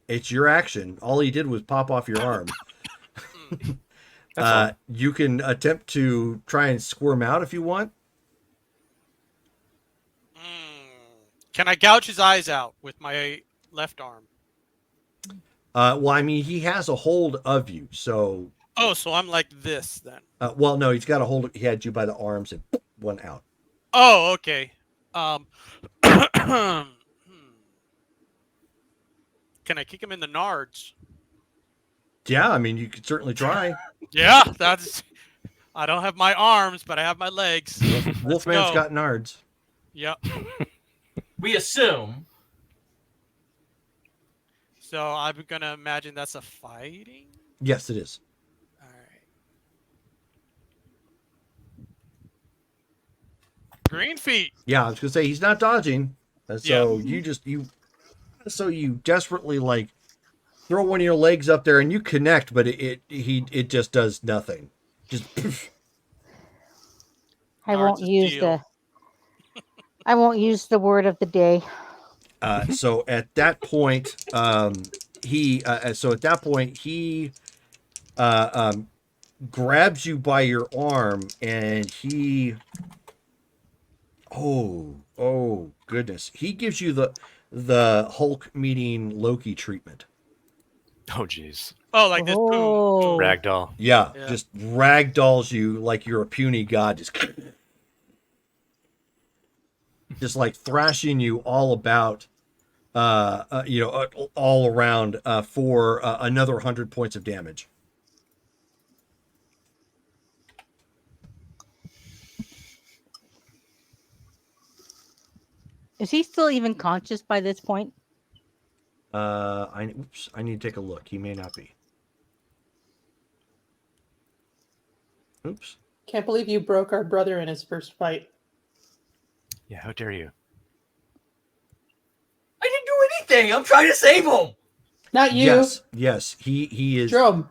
it's your action. All he did was pop off your arm. That's all. You can attempt to try and squirm out if you want. Can I gouge his eyes out with my left arm? Well, I mean, he has a hold of you, so. Oh, so I'm like this then. Well, no, he's got a hold. He had you by the arms and one out. Oh, okay. Can I kick him in the nards? Yeah, I mean, you could certainly try. Yeah, that's. I don't have my arms, but I have my legs. Wolfman's go. got nards. Yep. We assume. So I'm gonna imagine that's a fighting. Yes, it is. All right. Green feet. Yeah, I was gonna say he's not dodging. So you desperately like throw one of your legs up there and you connect, but it just does nothing. Just poof. I Hard won't to use steal. I won't use the word of the day. So at that point, he grabs you by your arm and he. Oh goodness! He gives you the Hulk meeting Loki treatment. Oh, jeez. Oh, like this. Boom. Oh. Ragdoll. Yeah, Yeah. just ragdolls you like you're a puny god. Just like thrashing you all about, all around for another 100 points of damage. Is he still even conscious by this point? I need to take a look. He may not be. Oops. Can't believe you broke our brother in his first fight. Yeah, how dare you? I didn't do anything. I'm trying to save him. Not you. Yes. He is. Drum.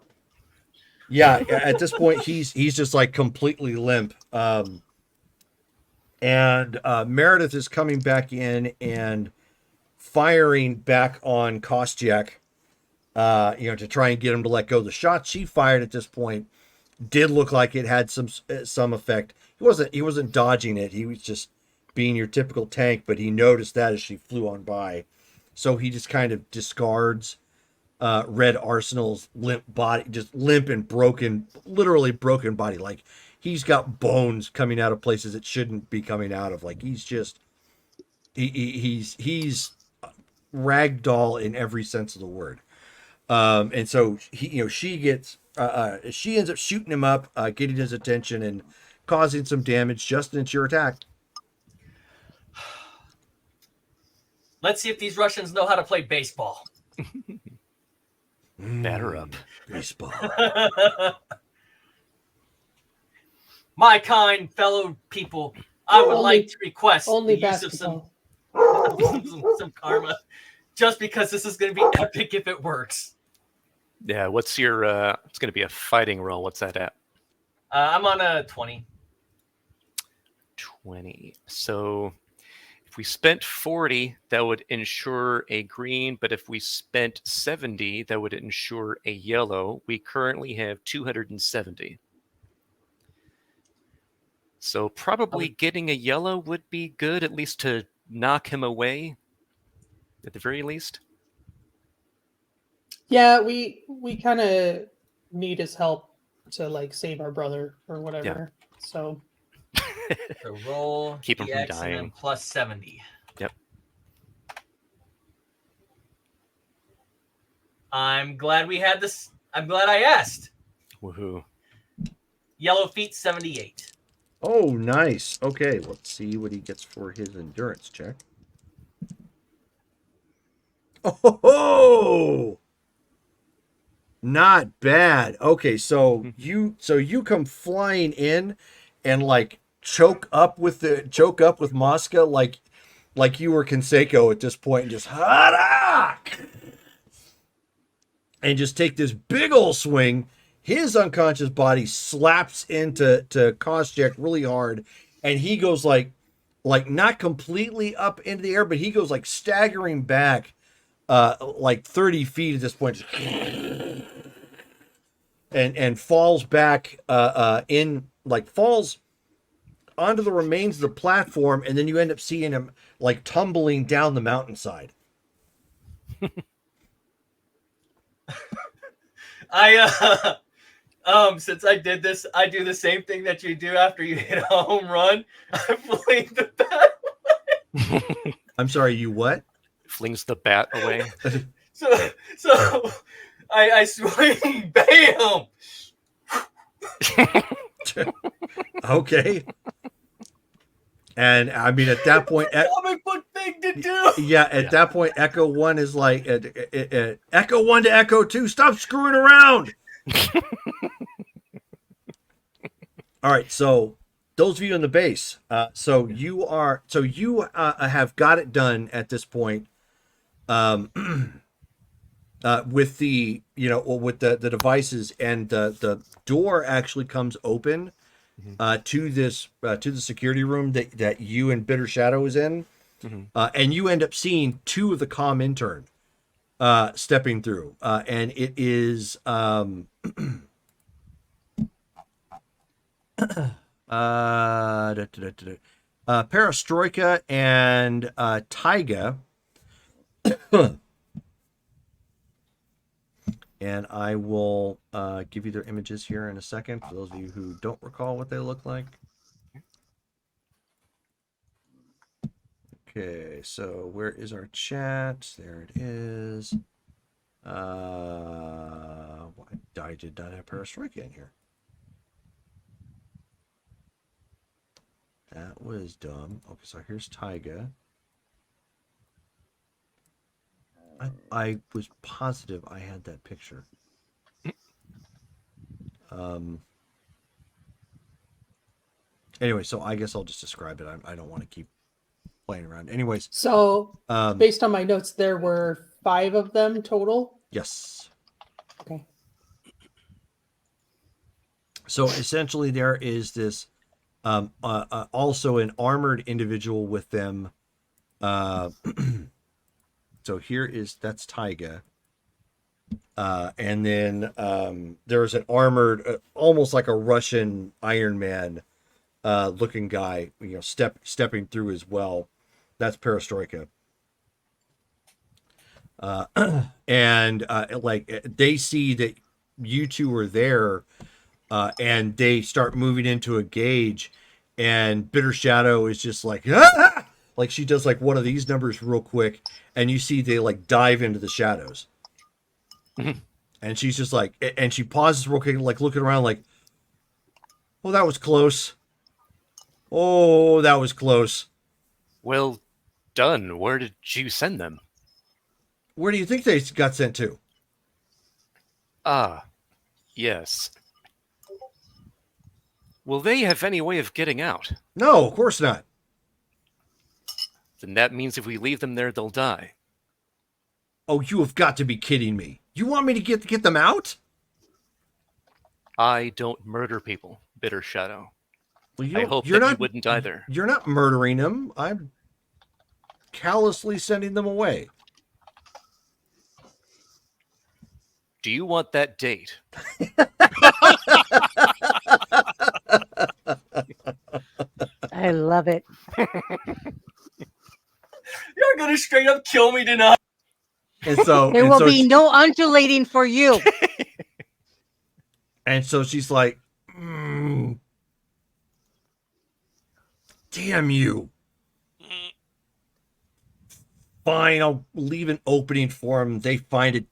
Yeah, at this point he's just like completely limp. And Meredith is coming back in and firing back on Kostyak. to try and get him to let go. The shot she fired at this point did look like it had some effect. He wasn't dodging it. He was just being your typical tank, but he noticed that as she flew on by. So he just kind of discards Red Arsenal's limp body, just limp and broken, literally broken body. Like he's got bones coming out of places it shouldn't be coming out of. Like he's just he's ragdoll in every sense of the word. And so she ends up shooting him up, getting his attention and causing some damage. Justin, it's your attack. Let's see if these Russians know how to play baseball. Batter up. Baseball. My kind fellow people, I would like to request Only the use of basketball. some karma, just because this is going to be epic if it works. Yeah, what's your it's going to be a fighting roll. What's that at? I'm on a 20. 20. So if we spent 40, that would ensure a green, but if we spent 70, that would ensure a yellow. We currently have 270. So probably getting a yellow would be good, at least to knock him away, at the very least. Yeah, we kind of need his help to like save our brother or whatever. So So roll Keep him from DX and then dying. plus 70. Yep. I'm glad we had this. I'm glad I asked. Woohoo. Yellow feet 78. Oh, nice. Okay, let's see what he gets for his endurance check. Oh, not bad. Okay, so you come flying in and like choke up with Mosca like you were Conseco at this point and just and just take this big old swing. His unconscious body slaps into Koscheck really hard, and he goes like not completely up into the air, but he goes like staggering back like 30 feet at this point, and falls back falls onto the remains of the platform, and then you end up seeing him like tumbling down the mountainside. Since I did this, I do the same thing that you do after you hit a home run. I fling the bat. I'm sorry, you what? Flings the bat away. So I swing, bam. Okay. And I mean, at that point, Comic book thing to do. yeah, at that point, Echo 1 is like, Echo 1 to Echo 2, stop screwing around. All right, so those of you in the base, you have got it done at this point. With the with the devices, and the door actually comes open to the security room that you and Bitter Shadow is in, and you end up seeing two of the comm intern stepping through, and it is Perestroika and Taiga. And I will give you their images here in a second for those of you who don't recall what they look like. Okay, so where is our chat? There it is. I did not have Perestroika in here. That was dumb. Okay, so here's Taiga. I was positive I had that picture. Anyway, so I guess I'll just describe it. I don't want to keep playing around. Anyways. So based on my notes, there were 5 of them total. Yes. Okay. So essentially there is this also an armored individual with them. So that's Taiga. And then there's an armored, almost like a Russian Iron Man looking guy, stepping through as well. That's Perestroika. And like they see that you two are there, and they start moving into a gauge, and Bitter Shadow is just like, ah! Like she does like one of these numbers real quick, and you see they like dive into the shadows. And she's just like, and she pauses real quick, like looking around, like, oh, that was close. Oh, that was close. Well done. Where did you send them? Where do you think they got sent to? Ah, yes. Will they have any way of getting out? No, of course not. Then that means if we leave them there, they'll die. Oh, you have got to be kidding me. You want me to get them out? I don't murder people, Bitter Shadow. Well, I hope that you wouldn't either. You're not murdering them. I'm callously sending them away. Do you want that date? I love it. You're gonna straight up kill me tonight. And so There will be no undulating for you. And so she's like, damn you. Fine, I'll leave an opening for them. They find it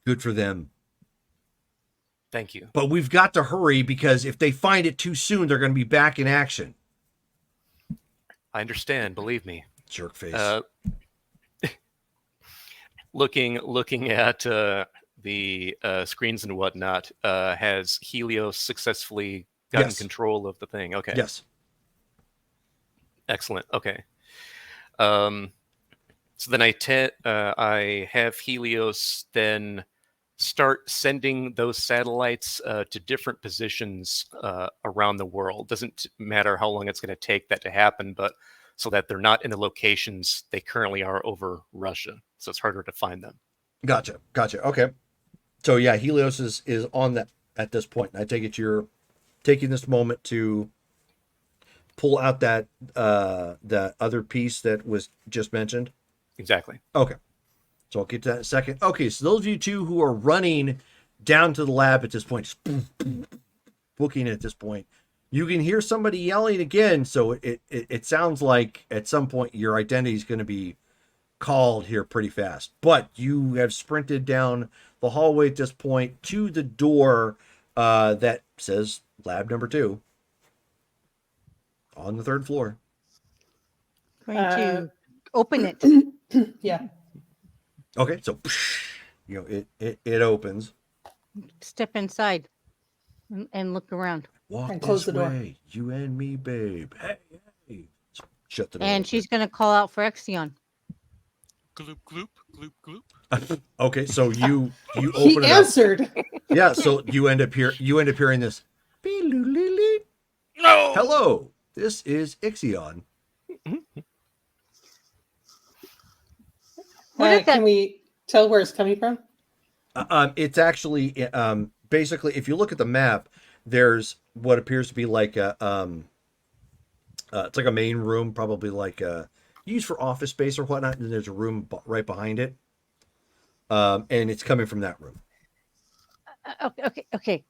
good for them. Thank you. But we've got to hurry because if they find it too soon, they're going to be back in action. I understand, believe me. Jerk face. Looking at the screens and whatnot, has Helios successfully gotten Yes. control of the thing? Okay. Yes. Excellent. Okay. So then I have Helios then start sending those satellites to different positions around the world. Doesn't matter how long it's going to take that to happen, but so that they're not in the locations they currently are over Russia. So it's harder to find them. Gotcha. Okay. So yeah, Helios is on that at this point. I take it you're taking this moment to pull out that other piece that was just mentioned. Exactly. Okay. So I'll get to that in a second. Okay, so those of you two who are running down to the lab at this point, booking it at this point, you can hear somebody yelling again. So it sounds like at some point your identity is going to be called here pretty fast. But you have sprinted down the hallway at this point to the door that says lab number 2 on the 3rd floor. Going to open it. Yeah. Okay, so it opens. Step inside and look around. Walk And close this the door. way, you and me, babe. Hey. Shut the door. And she's going to call out for Exion. Gloop, gloop, gloop, gloop. Okay, so you He open it up. answered. Yeah, so you end up hearing this. "Beep-loo-lee-lee." No! Hello, this is Ixion. What is that? Can we tell where it's coming from? It's actually basically, if you look at the map, there's what appears to be like a it's like a main room, probably like used for office space or whatnot, and there's a room right behind it, and it's coming from that room. Okay.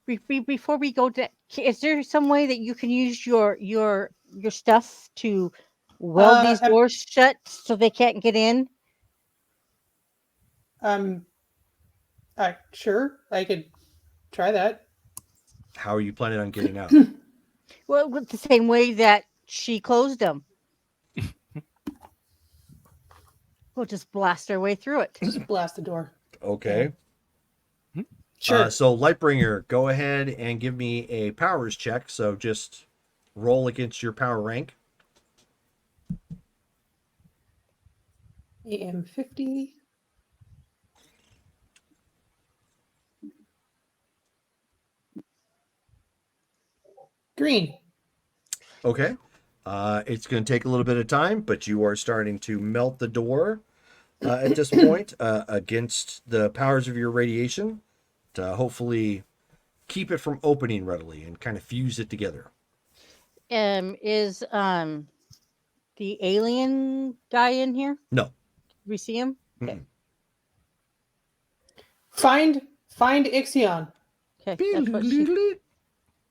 Before we go to, is there some way that you can use your stuff to weld these I'm- doors shut so they can't get in? Sure, I could try that. How are you planning on getting out? Well, with the same way that she closed them. We'll just blast our way through it. Just blast the door. Okay. Sure. So Lightbringer, go ahead and give me a powers check. So just roll against your power rank. AM 50. Green. Okay. It's going to take a little bit of time, but you are starting to melt the door. at this point against the powers of your radiation to hopefully keep it from opening readily and kind of fuse it together. Is the alien guy in here? No. We see him? Okay. Find Ixion. Okay. That's what she.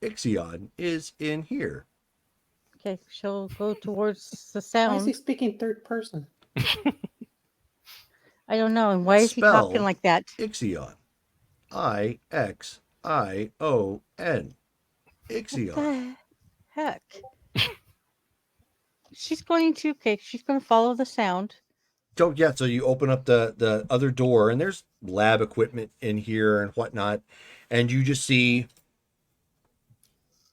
Ixion is in here. Okay. She'll go towards the Why is he sound. speaking third person? I don't know. And why is he talking Spell like that? Ixion. Ixion. Ixion. What the heck? She's going to. Okay. She's going to follow the sound. So yeah, so you open up the other door, and there's lab equipment in here and whatnot, and you just see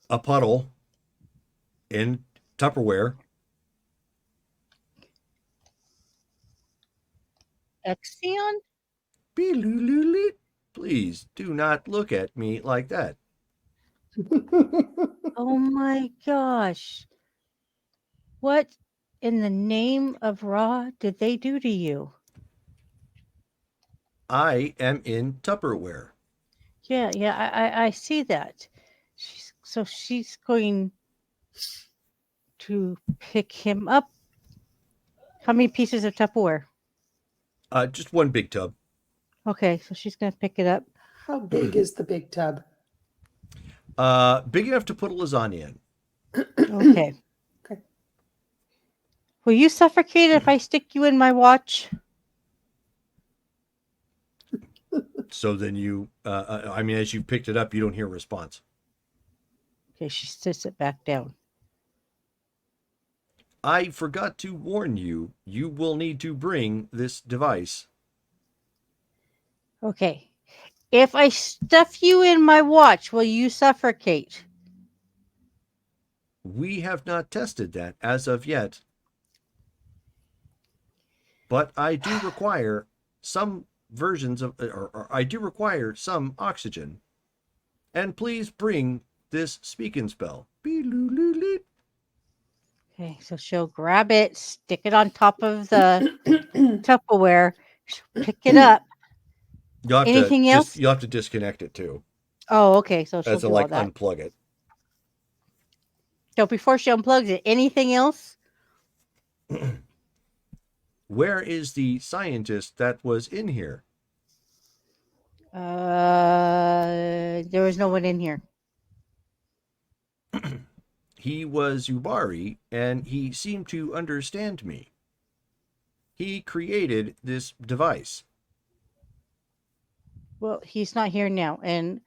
a puddle in Tupperware. Exion? Please do not look at me like that. Oh my gosh. What in the name of Ra did they do to you? I am in Tupperware. Yeah, I see that. She's going to pick him up. How many pieces of Tupperware? Just one big tub. Okay, so she's going to pick it up. How big is the big tub? Big enough to put a lasagna in. Okay. Okay. Will you suffocate if I stick you in my watch? So then you, I mean, as you picked it up, you don't hear a response. Okay, she sits it back down. I forgot to warn you, you will need to bring this device. Okay. If I stuff you in my watch, will you suffocate? We have not tested that as of yet. But I do require some versions of, or I do require some oxygen. And please bring this speak and spell. Okay, so she'll grab it, stick it on top of the Tupperware, pick it up. You'll have Anything else? You'll have to disconnect it too. Oh, okay. So she'll As to do like all that. unplug it. So before she unplugs it, anything else? Where is the scientist that was in here? There was no one in here. He was Yubari, and he seemed to understand me. He created this device. Well, he's not here now, and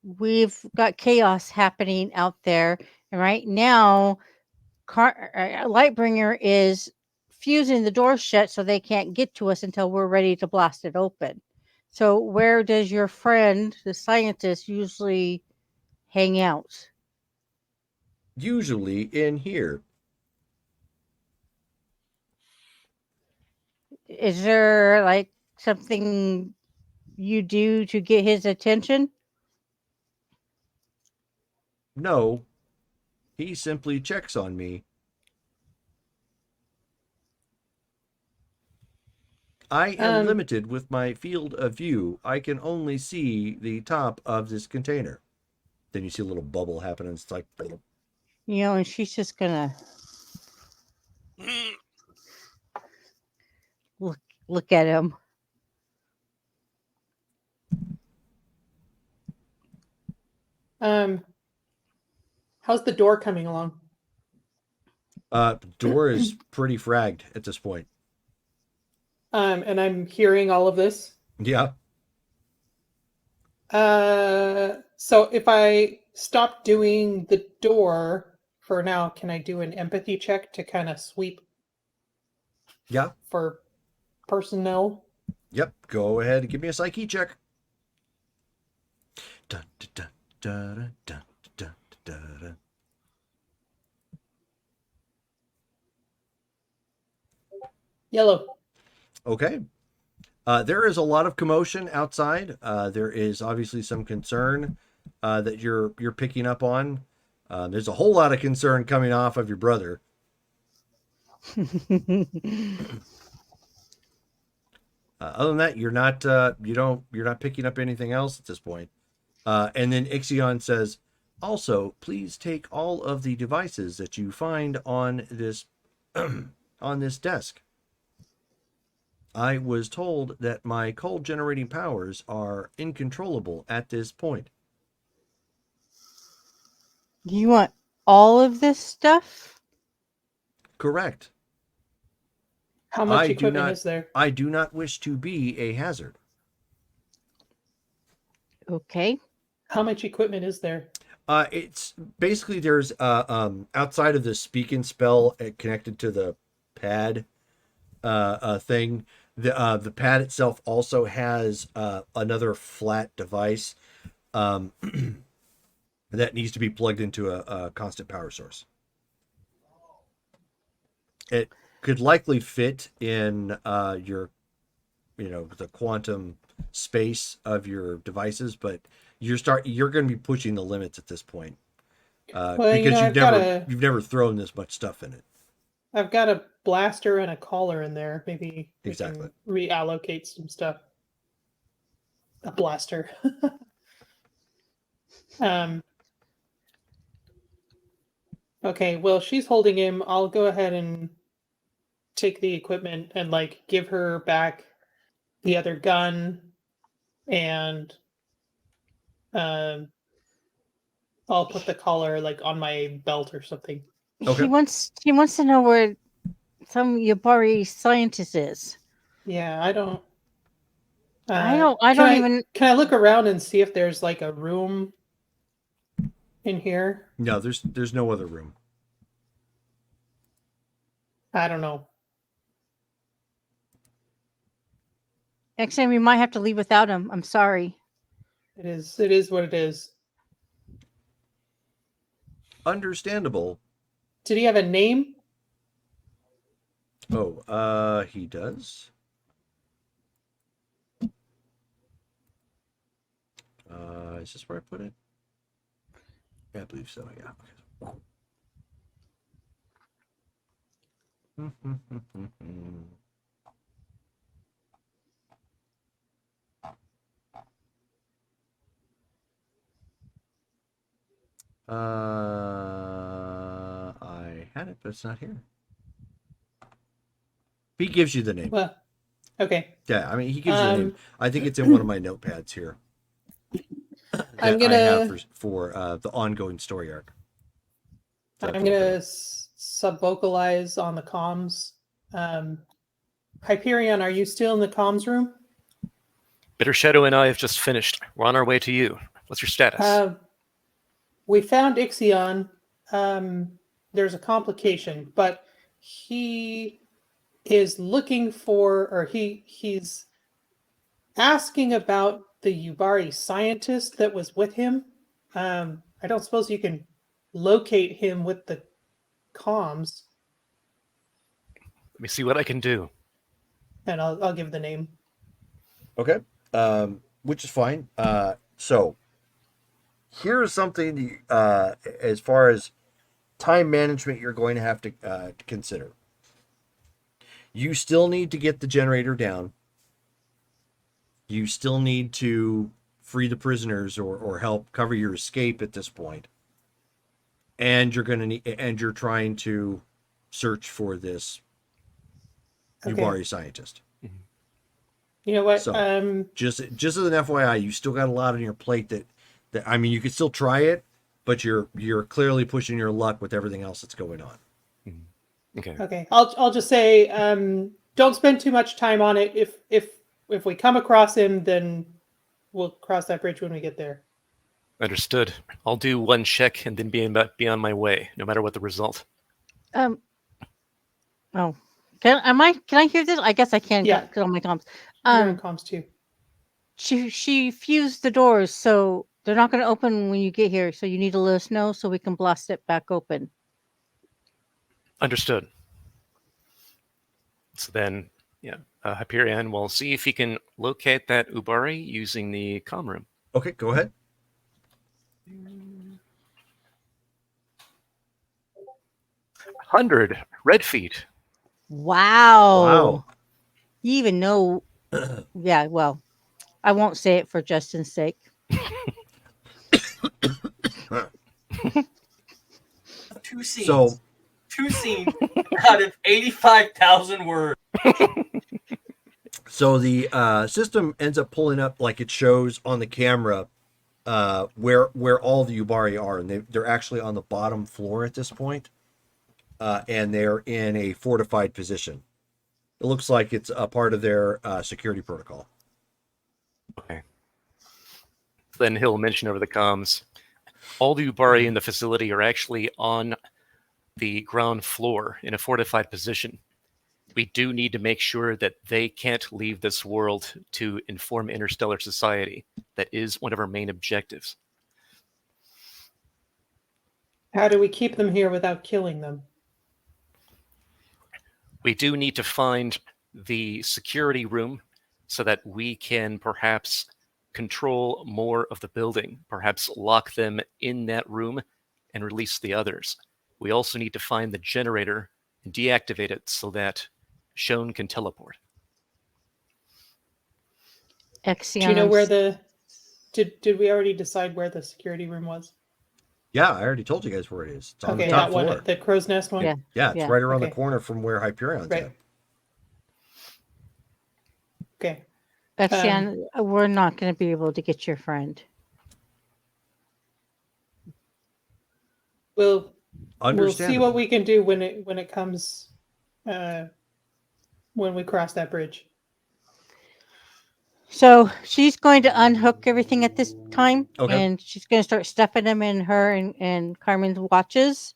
we've got chaos happening out there. And right now, Lightbringer is fusing the door shut so they can't get to us until we're ready to blast it open. So where does your friend, the scientist, usually hang out? Usually in here. Is there like something you do to get his attention? No, he simply checks on me. I am limited with my field of view. I can only see the top of this container. Then you see a little bubble happen, and it's like, And she's just gonna look at him. How's the door coming along? door is pretty fragged at this point. And I'm hearing all of this. Yeah. So if I stop doing the door for now, can I do an empathy check to kind of sweep? Yeah. For personnel. Yep. Go ahead and give me a psyche check. Dun, dun, dun, dun, dun, dun, dun. Yellow. Okay. There is a lot of commotion outside. There is obviously some concern that you're picking up on. There's a whole lot of concern coming off of your brother. Other than that, you're not you're not picking up anything else at this point. And then Ixion says, also, please take all of the devices that you find on this on this desk. I was told that my cold generating powers are uncontrollable at this point. Do you want all of this stuff? Correct. How much I do equipment not is there? I do not wish to be a hazard. Okay. How much equipment is there? It's basically there's outside of the speak and spell connected to the pad thing. The pad itself also has another flat device that needs to be plugged into a constant power source. It could likely fit in your, the quantum space of your devices, but you're going to be pushing the limits at this point Well, because I've you've never thrown this much stuff in it. I've got a blaster and a collar in there. Maybe we Exactly. can reallocate some stuff. A blaster. Okay, well, she's holding him. I'll go ahead and take the equipment and give her back the other gun, and um I'll put the collar on my belt or something. Okay. He wants to know where some Yabari scientist is. Yeah, I don't. I don't can even. Can I look around and see if there's a room in here? No, there's no other room. I don't know. Next time we might have to leave without him. I'm sorry. It is what it is. Understandable. Did he have a name? Oh, he does. Is this where I put it? Yeah, I believe so. Yeah. I had it, but it's not here. He gives you the name. Well, okay. Yeah, I mean, he gives you the name. I think it's in one of my notepads here. I'm that I have gonna for the ongoing story arc. I'm gonna sub-vocalize on the comms. Hyperion, are you still in the comms room? Bitter Shadow and I have just finished. We're on our way to you. What's your status? We found Ixion. There's a complication, but he is looking for, or he's asking about the Yubari scientist that was with him. I don't suppose you can locate him with the comms. Let me see what I can do. And I'll give the name. Okay. Which is fine. So here's something as far as time management you're going to have to consider. You still need to get the generator down. You still need to free the prisoners or help cover your escape at this point. And you're trying to search for this Yubari scientist. You know what? So, just as an FYI, you still got a lot on your plate that I mean, you could still try it, but you're clearly pushing your luck with everything else that's going on. Okay. Okay. I'll just say, don't spend too much time on it. If we come across him, then we'll cross that bridge when we get there. Understood. I'll do one check and then be on my way, no matter what the result. Oh. Can I hear this? I guess I can. Yeah. Because on my comms. You're on comms too. She fused the doors, so they're not going to open when you get here. So you need to let us know so we can blast it back open. Understood. So then, yeah, Hyperion will see if he can locate that Ubari using the comm room. Okay, go ahead. 100 red feet. Wow. Wow. You even know Yeah, well, I won't say it for Justin's sake. Two scenes. So, Two scenes out of 85,000 words. so the system ends up pulling up like it shows on the camera where all the Yubari are, and they're actually on the bottom floor at this point, and they're in a fortified position. It looks like it's a part of their security protocol. Okay. Then he'll mention over the comms, all the Ubari in the facility are actually on the ground floor in a fortified position. We do need to make sure that they can't leave this world to inform interstellar society. That is one of our main objectives. How do we keep them here without killing them? We do need to find the security room so that we can perhaps control more of the building, perhaps lock them in that room and release the others. We also need to find the generator and deactivate it so that Shone can teleport. Exion. Do you know where the did we already decide where the security room was? Yeah, I already told you guys where it is. It's on Okay, the top that floor. one, the crow's nest one. Yeah. Yeah, it's Yeah. right around the Okay. corner from where Hyperion's Right. at. Okay. Exion, we're not going to be able to get your friend. We'll see Understandable. what we can do when it comes when we cross that bridge. So she's going to unhook everything at this time, Okay. and she's going to start stuffing them in her and Carmen's watches,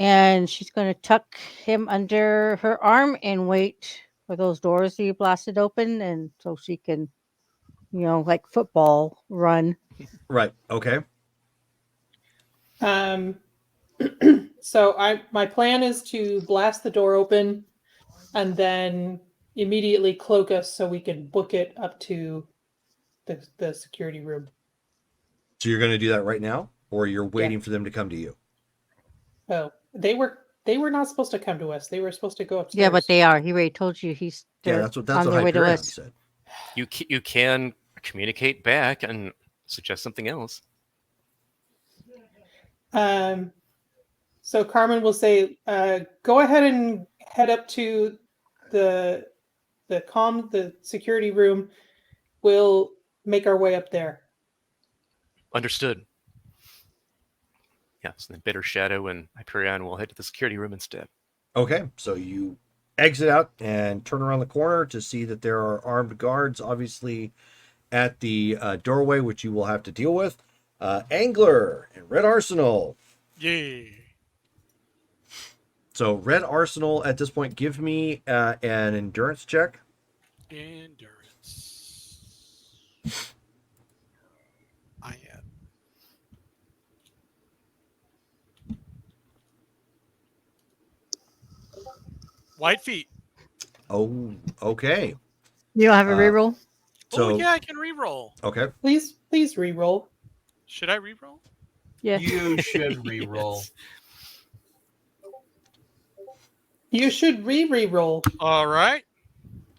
and she's going to tuck him under her arm and wait for those doors to be blasted open, and so she can, like football run. Right. Okay. So my plan is to blast the door open and then immediately cloak us so we can book it up to the security room. So you're going to do that right now, or you're waiting for them to come to you? Oh, they were not supposed to come to us. They were supposed to go upstairs. Yeah, but they are. He already told you Yeah, they're that's what on their way to Hyperion us. said. You can communicate back and suggest something else. So Carmen will say, "Go ahead and head up to the security room. We'll make our way up there." Understood. Yes, then Bitter Shadow and Hyperion will head to the security room instead. Okay, so you exit out and turn around the corner to see that there are armed guards, obviously, at the doorway, which you will have to deal with. Angler and Red Arsenal. Yay. So Red Arsenal, at this point, give me an endurance check. Endurance. I am. White feet. Oh, okay. You don't have a reroll? So, Oh yeah, I can reroll. okay. Please re-roll. Should I reroll? Yeah. You should re-roll. You should re-roll. All right.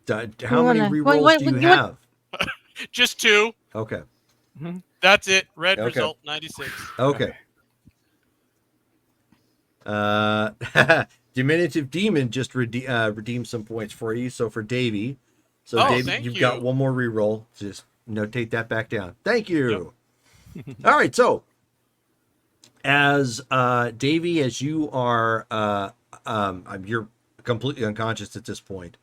How many wanna- rerolls what- do you you want- have? Just 2. Okay. That's it. Red Okay. result 96. Okay. Diminutive Demon just redeemed some points for you. So for Davey. So Oh, Davey, thank you've you. got one more reroll. Just notate that back down. Thank you. All right. So as Davey, as you are, you're completely unconscious at this point.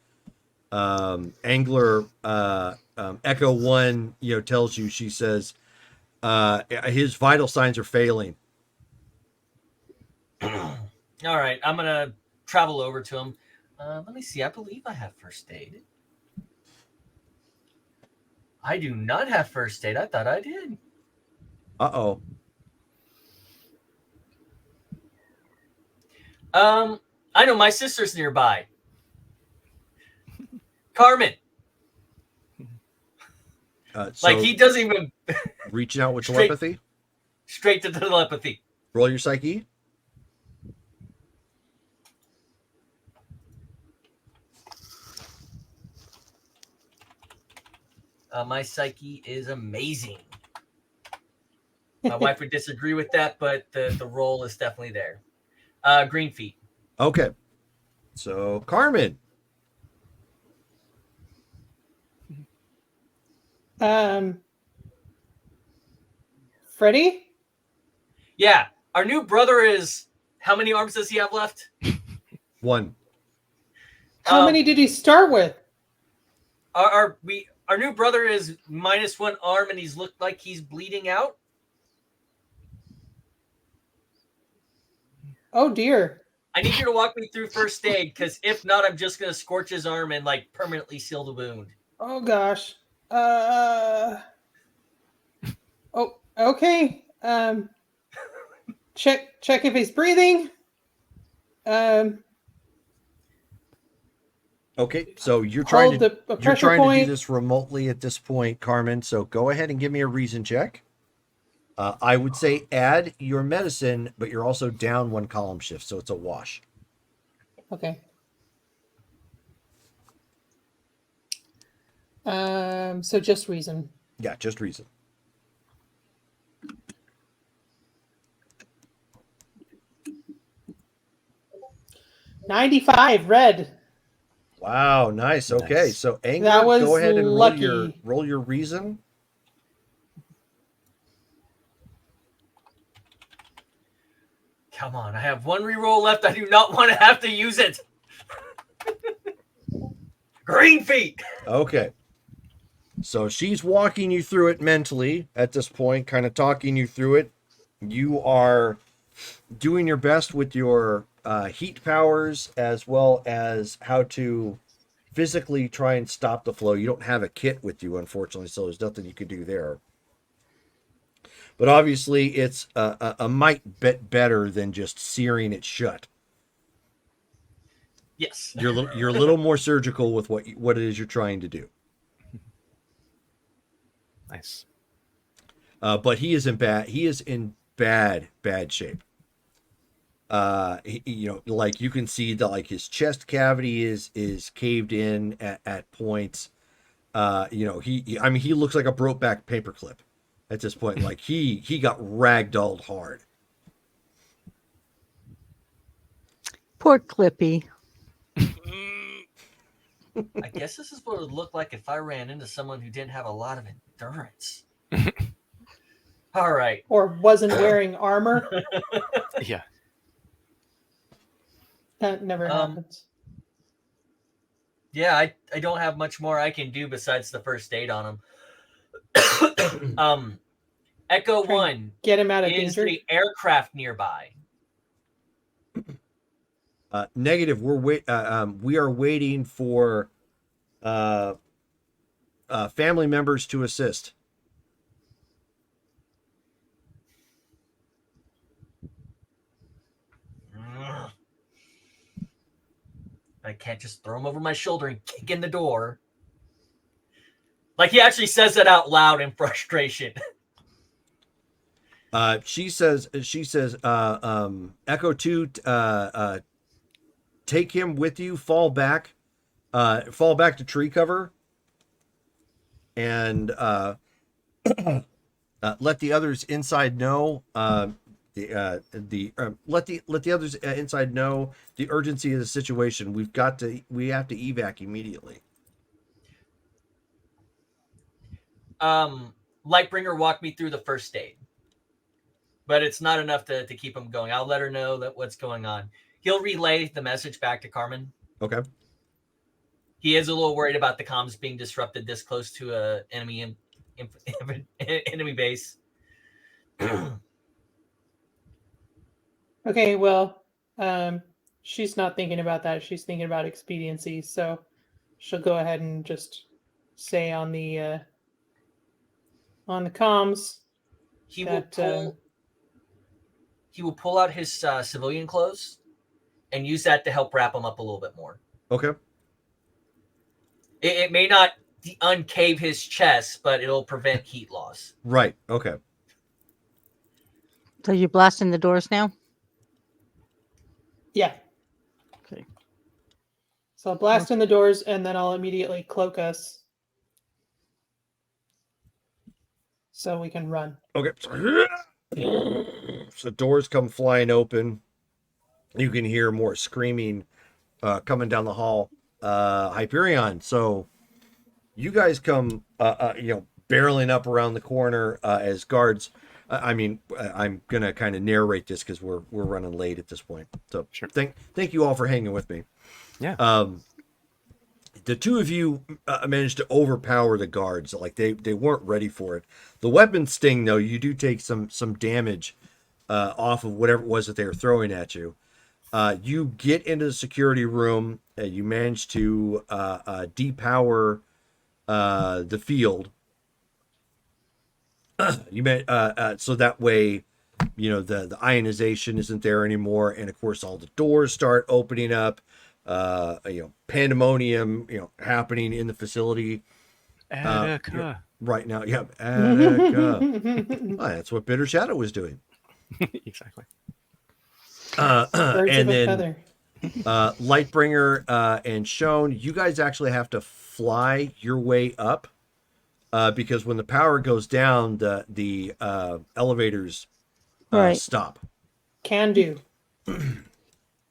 Angler Echo One, tells you. She says his vital signs are failing. All right, I'm gonna travel over to him. Let me see. I believe I have first aid. I do not have first aid. I thought I did. Uh-oh. I know my sister's nearby. Carmen. So Like he doesn't even reaching out with Straight- telepathy. straight to telepathy. Roll your psyche. My psyche is amazing. My wife would disagree with that, but the roll is definitely there. Green feet. Okay. So Carmen. Freddy? Yeah, our new brother is. How many arms does he have left? 1. How many did he start with? Our new brother is -1 arm, and he's looked like he's bleeding out. Oh dear. I need you to walk me through first aid, because if not, I'm just gonna scorch his arm and like permanently seal the wound. Oh gosh. Oh, okay. Check if he's breathing. Okay, so you're trying Hold to a pressure to do point. this remotely at this point, Carmen. So go ahead and give me a reason check. I would say add your medicine, but you're also down 1 column shift, so it's a wash. Okay. So just reason. Yeah, just reason. $95 red. Wow, nice. Okay, Nice. so anger. That was go ahead and lucky. roll your reason. Come on, I have 1 reroll left. I do not want to have to use it. Green feet. Okay. So she's walking you through it mentally at this point, kind of talking you through it. You are doing your best with your heat powers as well as how to physically try and stop the flow. You don't have a kit with you, unfortunately, so there's nothing you could do there. But obviously, it's a mite bit better than just searing it shut. Yes. You're a little more surgical with what it is you're trying to do. Nice. But he is in bad shape. Like you can see that like his chest cavity is caved in at points. He looks like a broke back paperclip at this point. Like he got ragdolled hard. Poor Clippy. I guess this is what it would look like if I ran into someone who didn't have a lot of endurance. All right. Or wasn't wearing armor. Yeah. That never happens. Yeah, I don't have much more I can do besides the first aid on him. Echo Try 1. Get him out of Is danger. the aircraft nearby? Negative. We are waiting for family members to assist. I can't just throw him over my shoulder and kick in the door. Like he actually says that out loud in frustration. She says, Echo 2, take him with you, fall back to tree cover, and let the others inside know. Let the others inside know the urgency of the situation. We have to evac immediately. Lightbringer walked me through the first aid, but it's not enough to keep him going. I'll let her know that what's going on. He'll relay the message back to Carmen. Okay. He is a little worried about the comms being disrupted this close to a enemy base. Okay, well, she's not thinking about that. She's thinking about expediency. So she'll go ahead and just say on the comms. He that, will pull out his civilian clothes and use that to help wrap him up a little bit more. Okay. It may not uncave his chest, but it'll prevent heat loss. Right. Okay. So you're blasting the doors now? Yeah. Okay. So I'll blast in the doors and then I'll immediately cloak us. so we can run. Okay. So doors come flying open. You can hear more screaming coming down the hall. Hyperion. So you guys come, barreling up around the corner as guards. I'm gonna kind of narrate this because we're running late at this point. So Sure. thank you all for hanging with me. Yeah. The two of you managed to overpower the guards. Like they weren't ready for it. The weapon sting, though, you do take some damage off of whatever it was that they were throwing at you. You get into the security room. You manage to depower the field. So that way, the ionization isn't there anymore, and of course, all the doors start opening up. Pandemonium, happening in the facility Attica. right now. Yeah, Attica. That's what Bitter Shadow was doing. Exactly. Birds And of a then feather. Lightbringer and Shone, you guys actually have to fly your way up because when the power goes down, the elevators Right. stop. Can do.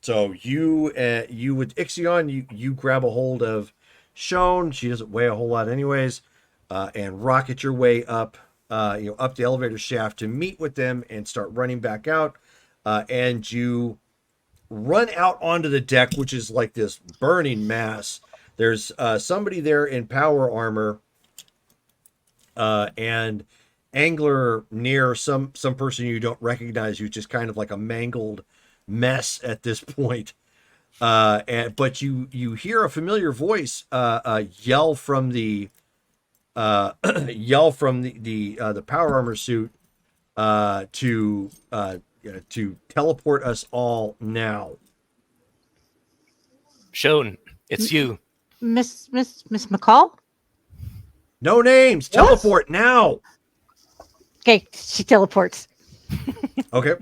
So you with Ixion, you grab a hold of Shone. She doesn't weigh a whole lot anyways, and rocket your way up, up the elevator shaft to meet with them and start running back out. And you run out onto the deck, which is like this burning mass. There's somebody there in power armor, and Angler near some person you don't recognize, who's just kind of like a mangled mess at this point. But you hear a familiar voice yell from the the power armor suit to teleport us all now. Shone, it's you. Miss McCall? No names. What? Teleport now. Okay, she teleports. Okay.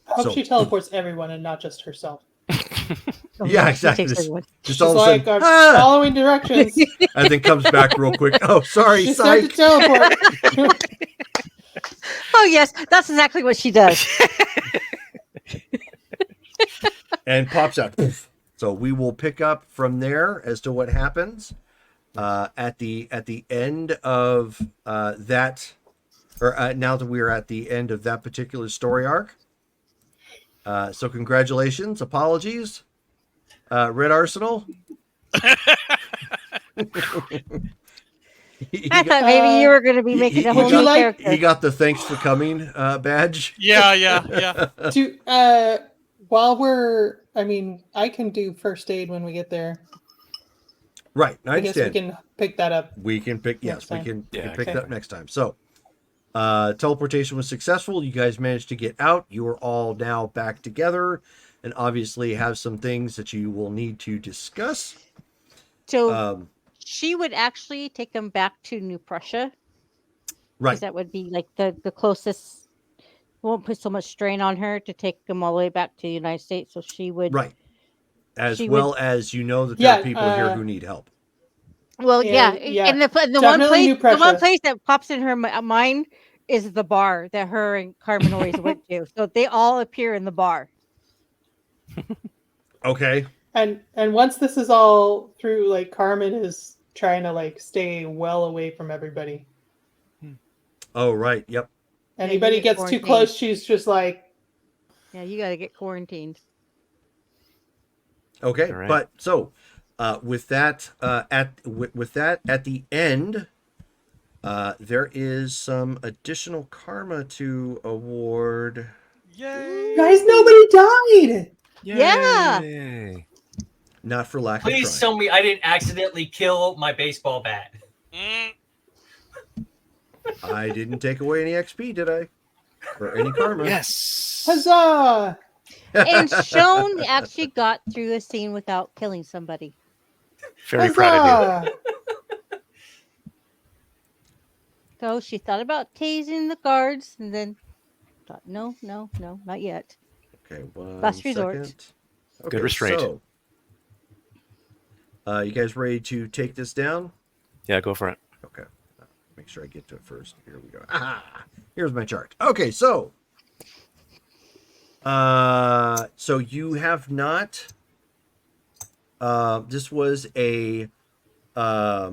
I hope So- she teleports everyone and not just herself. Oh, Yeah, she exactly. takes everyone. Just She's all of a like, sudden, I'm following directions. and then comes back real quick. Oh, sorry, She started psych. to teleport. Oh yes, that's exactly what she does. And pops out. Poof. So we will pick up from there as to what happens at the end of that, or now that we are at the end of that particular story arc. So congratulations, apologies, Red Arsenal. I thought maybe you were going to be he- making he- a would whole you new like- character. he got the thanks for coming badge. Yeah. To I can do first aid when we get there. Right, I I guess we understand. can pick that up. We can pick. Next Yes, we time. can. We Yeah, can pick okay. it up next time. So, teleportation was successful. You guys managed to get out. You are all now back together, and obviously have some things that you will need to discuss. So she would actually take them back to New Prussia. Right. Because that would be like the closest. Won't put so much strain on her to take them all the way back to the United States. So she would. Right. As she well would- as you know that there Yeah, are people here who need help. Well, yeah, yeah, and the one definitely New place, the one Prussia. place that pops in her mind is the bar that her and Carmen always went to. So they all appear in the bar. Okay. And once this is all through, like, Carmen is trying to like stay well away from everybody. Oh, right. Yep. Anybody you get gets too quarantined. close, she's just like, Yeah, you got to get quarantined. Okay. All right. But so, with that, at the end, there is some additional karma to award. Yay! guys, nobody died. Yeah. Yay. Not for lack of Please trying. tell me I didn't accidentally kill my baseball bat. Mm, I didn't take away any XP, did I? Or any karma? Yes. Huzzah! And Shone actually got through a scene without killing somebody. Very proud of you. Huzzah! So she thought about tasing the guards and then thought, no, not yet. Okay, one Last resort. second. Okay, restraint. So, you guys ready to take this down? Yeah, go for it. Okay. make sure I get to it first. Here we go. Here's my chart. Okay, so you have not. This was a. Yeah,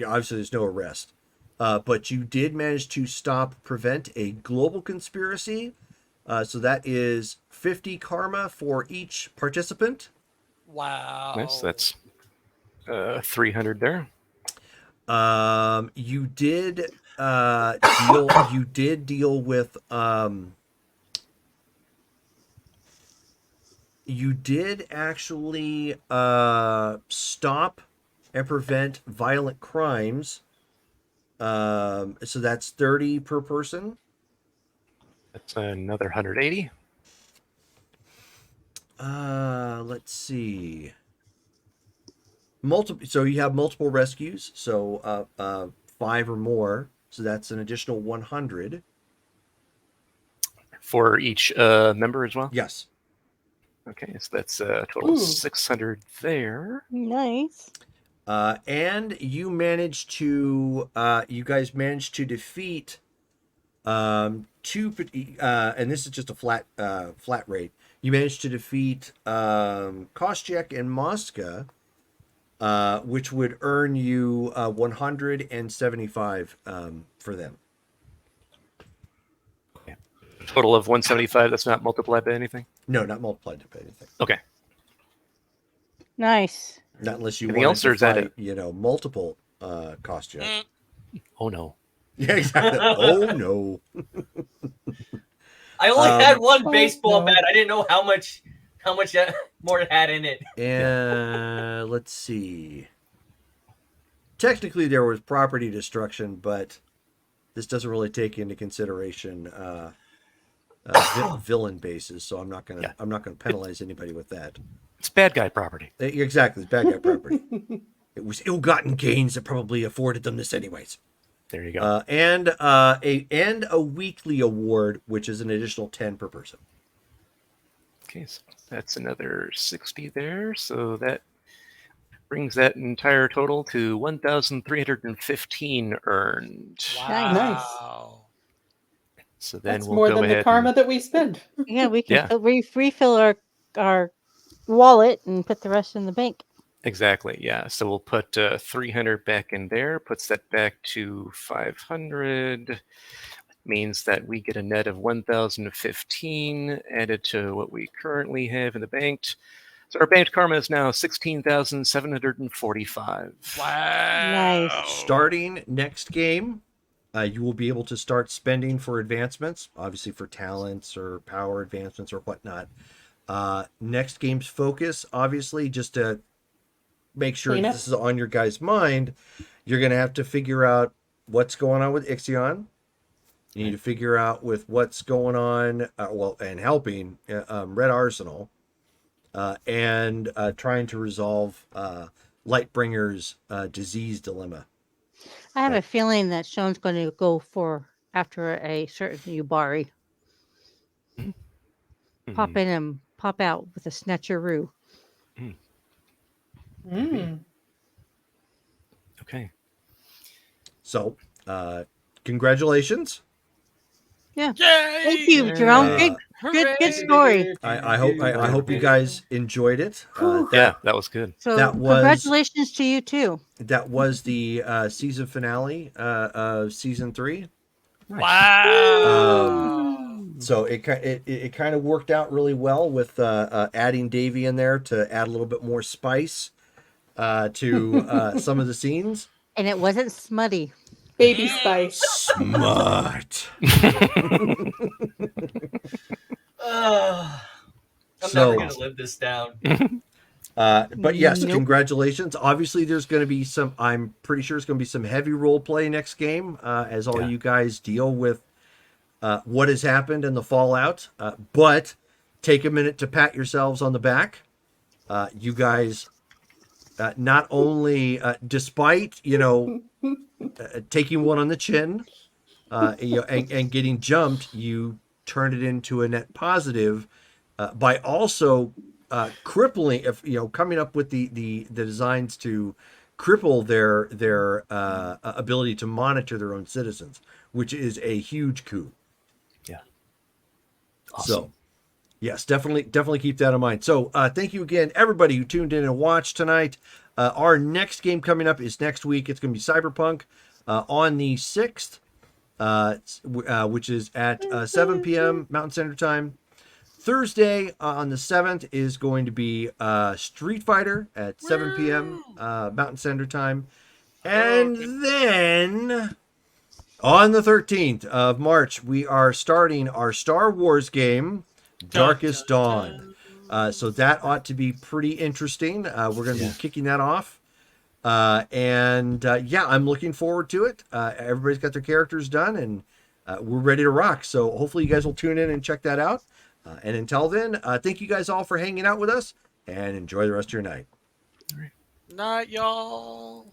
obviously there's no arrest, but you did manage to prevent a global conspiracy. So that is 50 karma for each participant. Wow. Nice. That's 300 there. You did deal with you did actually stop and prevent violent crimes. So that's 30 per person. That's another 180. Let's see. So you have multiple rescues, so 5 or more. So that's an additional 100 For each member as well? Yes. Okay, so that's a total of Ooh. 600 there. Nice. And you guys managed to defeat two, and this is just a flat rate. You managed to defeat Koscheck and Mosca, which would earn you 175 for them. Okay. Total of 175. That's not multiplied by anything? No, not multiplied by anything. Okay. Nice. Not unless you Anything want else, to or is that fight, multiple Koscheck. Mm, Oh no. Yeah, exactly. Oh no. I only had one Oh, baseball no. bat. I didn't know how much more it had in it. And let's see. Technically, there was property destruction, but this doesn't really take into consideration villain bases, so I'm not gonna penalize anybody with that. It's bad guy property. Exactly, it's bad guy property. It was ill-gotten gains that probably afforded them this, anyways. There you go. And a weekly award, which is an additional 10 per person. Okay, so that's another 60 there. So that brings that entire total to 1,315 earned. wow. So then That's we'll more go than ahead the karma and, that we spend. Yeah, we can Yeah. refill our wallet and put the rest in the bank. exactly, yeah. So we'll put 300 back in there, puts that back to 500. Means that we get a net of 1,015 added to what we currently have in the bank. So our banked karma is now 16,745. Wow. Nice. Starting next game, you will be able to start spending for advancements, obviously for talents or power advancements or whatnot. Next game's focus, obviously, just to make sure Clean that up. this is on your guys' mind, you're going to have to figure out what's going on with Ixion. You need to figure out with what's going on, and helping Red Arsenal, and trying to resolve Lightbringer's disease dilemma. I have a feeling that Sean's going to go after a certain Yubari. Pop in and pop out with a snatcheroo. Mm. Okay. So, congratulations. Yeah. Yay! Thank you, Jerome. Yeah. Good Hooray! story. I hope you guys enjoyed it. Yeah, that was good. So That was- congratulations to you too. That was the season finale of season 3. Wow. So it kind of worked out really well with adding Davey in there to add a little bit more spice to some of the scenes. And it wasn't smutty. Baby spice. Smart. I'm So- never going to live this down. But yes, Nope. congratulations. Obviously, there's going to be I'm pretty sure it's going to be some heavy role play next game as all Yeah. you guys deal with what has happened and the fallout. But take a minute to pat yourselves on the back. You guys, not only, despite, taking one on the chin, and getting jumped, you turned it into a net positive by also crippling, coming up with the designs to cripple their ability to monitor their own citizens, which is a huge coup. Yeah. So, Awesome. yes, definitely keep that in mind. So, thank you again, everybody who tuned in and watched tonight. Our next game coming up is next week. It's going to be Cyberpunk on the 6th, which is at 7 p.m. Mountain Standard Time. Thursday on the 7th is going to be Street Fighter at 7 p.m. Mountain Standard Time. And then on the 13th of March, we are starting our Star Wars game, Darkest Dawn. So that ought to be pretty interesting. We're going to be kicking that off. Yeah, I'm looking forward to it. Everybody's got their characters done, and we're ready to rock. So hopefully you guys will tune in and check that out. And until then, thank you guys all for hanging out with us, and enjoy the rest of your night. Night, y'all.